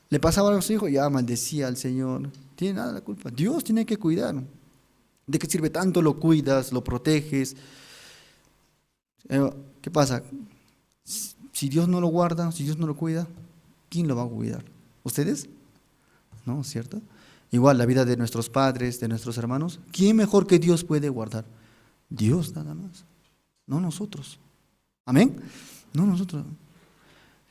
le pasaba algo a su hijo y ya maldecía al Señor. Tiene nada la culpa. Dios tiene que cuidar. ¿De qué sirve tanto lo cuidas, lo proteges? ¿Qué pasa? Si Dios no lo guarda, si Dios no lo cuida, ¿quién lo va a cuidar? ¿Ustedes? ¿No? ¿Cierto? Igual la vida de nuestros padres, de nuestros hermanos, ¿quién mejor que Dios puede guardar? Dios nada más, no nosotros. ¿Amén? No nosotros.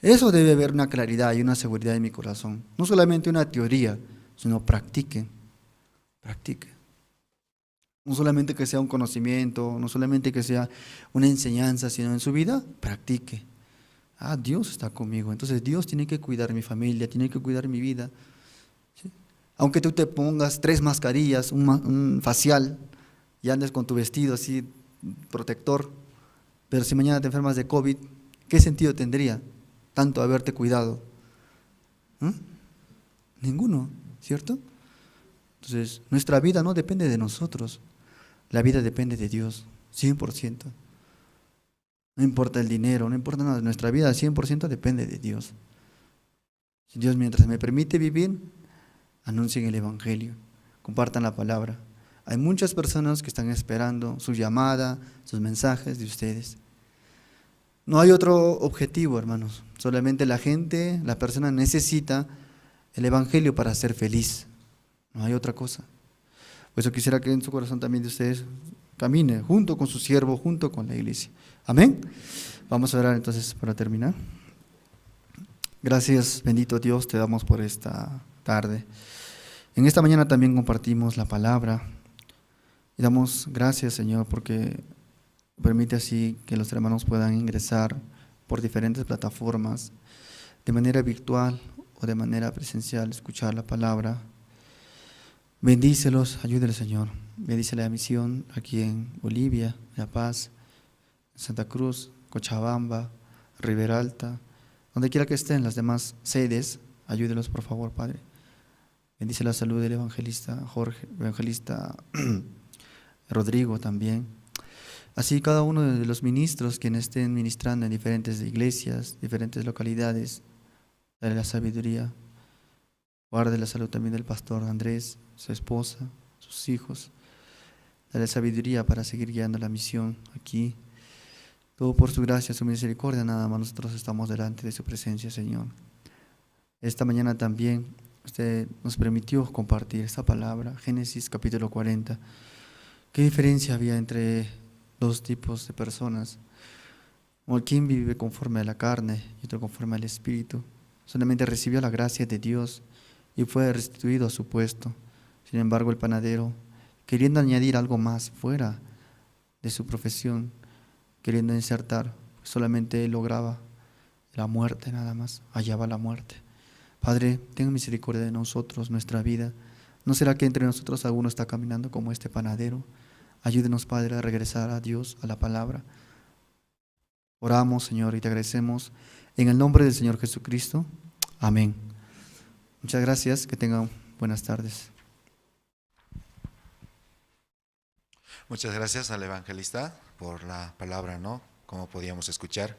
Eso debe haber una claridad y una seguridad en mi corazón. No solamente una teoría, sino practiquen. Practiquen. No solamente que sea un conocimiento, no solamente que sea una enseñanza, sino en su vida, practique. Dios está conmigo, entonces Dios tiene que cuidar mi familia, tiene que cuidar mi vida. ¿Sí? Aunque tú te pongas 3 mascarillas, un facial, y andes con tu vestido así, protector, pero si mañana te enfermas de COVID, ¿qué sentido tendría tanto haberte cuidado? Ninguno, ¿cierto? Entonces, nuestra vida no depende de nosotros, la vida depende de Dios, 100%. No importa el dinero, no importa nada, nuestra vida 100% depende de Dios. Si Dios mientras me permite vivir, anuncien el Evangelio, compartan la palabra. Hay muchas personas que están esperando su llamada, sus mensajes de ustedes. No hay otro objetivo, hermanos, solamente la persona necesita el Evangelio para ser feliz. No hay otra cosa. Por eso quisiera que en su corazón también de ustedes camine junto con su siervo, junto con la iglesia. Amén. Vamos a orar entonces para terminar. Gracias, bendito Dios, te damos por esta tarde. En esta mañana también compartimos la palabra y damos gracias, Señor, porque permite así que los hermanos puedan ingresar por diferentes plataformas, de manera virtual o de manera presencial, escuchar la palabra. Bendícelos, ayúdeles, Señor. Bendice la misión aquí en Bolivia, La Paz, Santa Cruz, Cochabamba, Ribera Alta, donde quiera que estén las demás sedes, ayúdelos por favor, Padre. Bendice la salud del evangelista Jorge, evangelista Rodrigo también. Así cada uno de los ministros quienes estén ministrando en diferentes iglesias, diferentes localidades, dale la sabiduría. Guarde la salud también del pastor Andrés, su esposa, sus hijos. Dale sabiduría para seguir guiando la misión aquí. Todo por su gracia, su misericordia, nada más nosotros estamos delante de su presencia, Señor. Esta mañana también usted nos permitió compartir esta palabra, Génesis capítulo 40. ¿Qué diferencia había entre 2 tipos de personas? Quien vive conforme a la carne y otro conforme al Espíritu. Solamente recibió la gracia de Dios y fue restituido a su puesto. Sin embargo, el panadero, queriendo añadir algo más fuera de su profesión, queriendo insertar, solamente él lograba la muerte nada más, hallaba la muerte. Padre, tenga misericordia de nosotros, nuestra vida. ¿No será que entre nosotros alguno está caminando como este panadero? Ayúdenos, Padre, a regresar a Dios, a la palabra. Oramos, Señor, y te agradecemos en el nombre del Señor Jesucristo. Amén. Muchas gracias, que tengan buenas tardes. Muchas gracias al evangelista por la palabra, ¿no? Como podíamos escuchar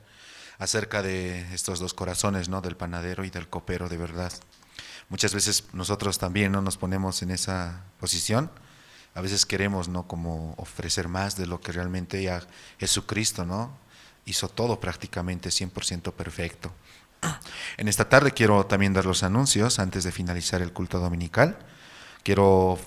acerca de estos dos corazones, ¿no? Del panadero y del copero, de verdad. Muchas veces nosotros también no nos ponemos en esa posición. A veces queremos, ¿no? Como ofrecer más de lo que realmente ya Jesucristo, ¿no? Hizo todo prácticamente 100% perfecto. En esta tarde quiero también dar los anuncios antes de finalizar el culto dominical. Quiero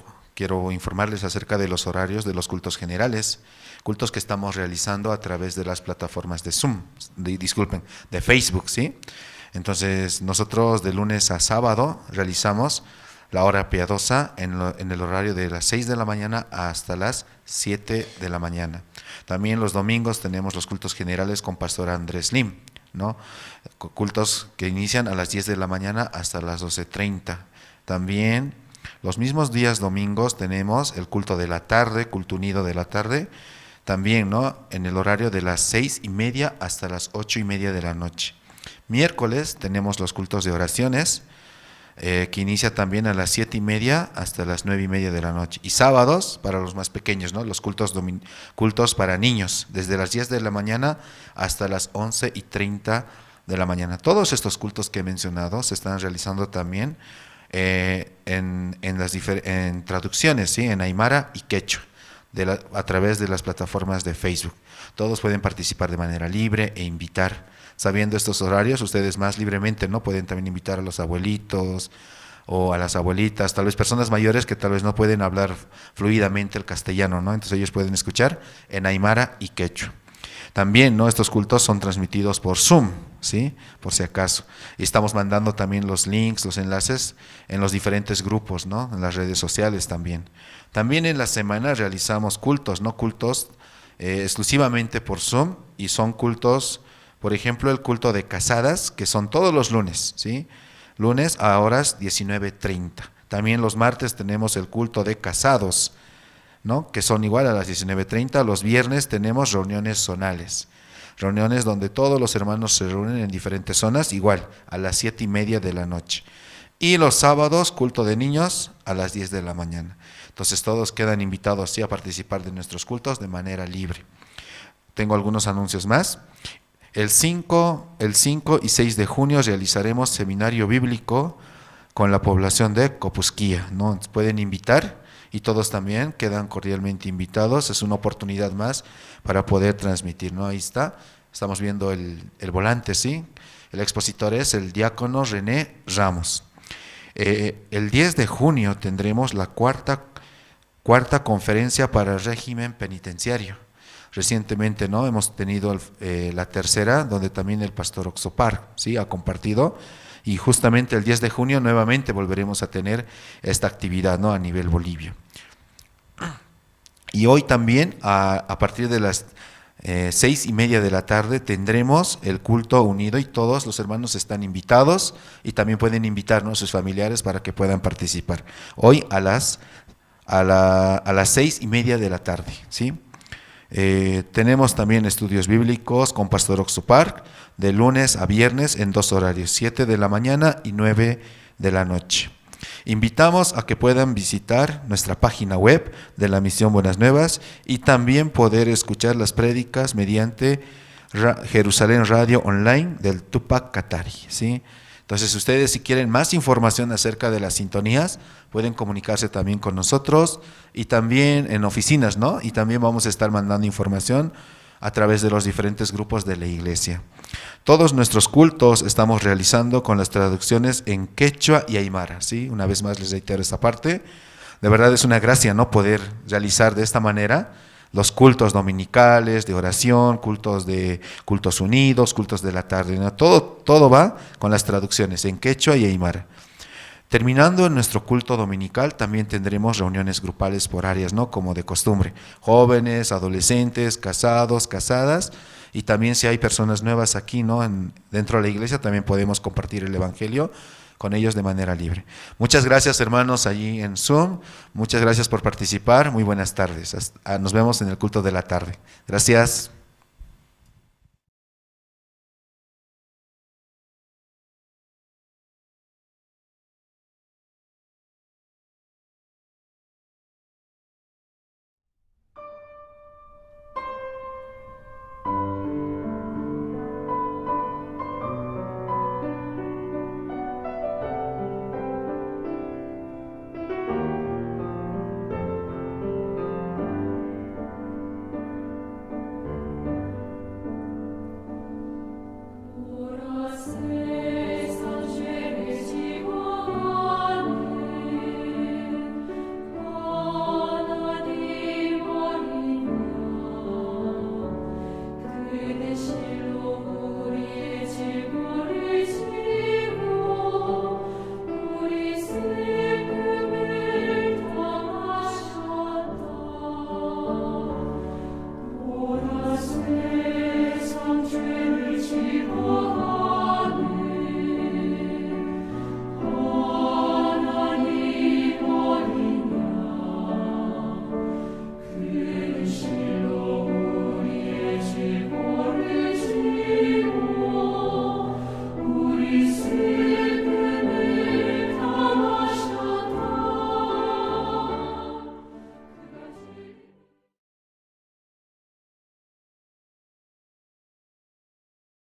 informarles acerca de los horarios de los cultos generales, cultos que estamos realizando a través de las plataformas de Zoom, de Facebook, ¿sí? Entonces, nosotros de lunes a sábado realizamos la hora piadosa en el horario de las 6 de la mañana hasta las 7 de la mañana. También los domingos tenemos los cultos generales con Pastor Andrés Lim, ¿no? Cultos que inician a las 10 de la mañana hasta las 12:30. También los mismos días domingos tenemos el culto de la tarde, culto unido de la tarde, también, ¿no? En el horario de las 6:30 hasta las 8:30 de la noche. Miércoles tenemos los cultos de oraciones, que inicia también a las 7:30 hasta las 9:30 de la noche. Y sábados, para los más pequeños, ¿no? Los cultos para niños, desde las 10 de la mañana hasta las 11:30 de la mañana. Todos estos cultos que he mencionado se están realizando también en traducciones, ¿sí? En aymara y quechua, a través de las plataformas de Facebook. Todos pueden participar de manera libre e invitar. Sabiendo estos horarios, ustedes más libremente, ¿no? Pueden también invitar a los abuelitos o a las abuelitas, tal vez personas mayores que tal vez no pueden hablar fluidamente el castellano, ¿no? Entonces ellos pueden escuchar en aymara y quechua. También, ¿no? Estos cultos son transmitidos por Zoom, ¿sí? Por si acaso. Y estamos mandando también los links, los enlaces en los diferentes grupos, ¿no? En las redes sociales también. También en la semana realizamos cultos, ¿no? Cultos exclusivamente por Zoom, y son cultos, por ejemplo, el culto de casadas, que son todos los lunes, ¿sí? Lunes a horas 19:30. También los martes tenemos el culto de casados, ¿no? Que son igual a las 19:30. Los viernes tenemos reuniones zonales, reuniones donde todos los hermanos se reúnen en diferentes zonas, igual a las 7:30 de la noche. Y los sábados, culto de niños a las 10 de la mañana. Entonces todos quedan invitados, ¿sí? A participar de nuestros cultos de manera libre. Tengo algunos anuncios más. El 5 y 6 de junio realizaremos seminario bíblico con la población de Copusquía, ¿no? Pueden invitar y todos también quedan cordialmente invitados. Es una oportunidad más para poder transmitir, ¿no? Ahí está, estamos viendo el volante, ¿sí? El expositor es el diácono René Ramos. El 10 de junio tendremos la cuarta conferencia para el régimen penitenciario. Recientemente, ¿no? Hemos tenido la tercera, donde también el pastor Oxopar, ¿sí? Ha compartido, y justamente el 10 de junio nuevamente volveremos a tener esta actividad, ¿no? A nivel Bolivia. Y hoy también, a partir de las 6:30 de la tarde, tendremos el culto unido, y todos los hermanos están invitados, y también pueden invitar, ¿no? A sus familiares para que puedan participar. Hoy a las 6:30 de la tarde, ¿sí? Tenemos también estudios bíblicos con Pastor Oxopar de lunes a viernes en 2 horarios, 7 de la mañana y 9 de la noche. Invitamos a que puedan visitar nuestra página web de la Misión Buenas Nuevas y también poder escuchar las prédicas mediante Jerusalén Radio Online del Tupac Katari, ¿sí? Entonces ustedes, si quieren más información acerca de las sintonías, pueden comunicarse también con nosotros, y también en oficinas, ¿no? Y también vamos a estar mandando información a través de los diferentes grupos de la iglesia. Todos nuestros cultos estamos realizando con las traducciones en quechua y aymara, ¿sí? Una vez más les reitero esta parte. De verdad es una gracia, ¿no? Poder realizar de esta manera los cultos dominicales, de oración, cultos unidos, cultos de la tarde, ¿no? Todo va con las traducciones en quechua y aymara. Terminando nuestro culto dominical, también tendremos reuniones grupales por áreas, ¿no? Como de costumbre, jóvenes, adolescentes, casados, casadas, y también si hay personas nuevas aquí, ¿no? Dentro de la iglesia también podemos compartir el evangelio con ellos de manera libre. Muchas gracias, hermanos, allí en Zoom. Muchas gracias por participar. Muy buenas tardes. Nos vemos en el culto de la tarde. Gracias.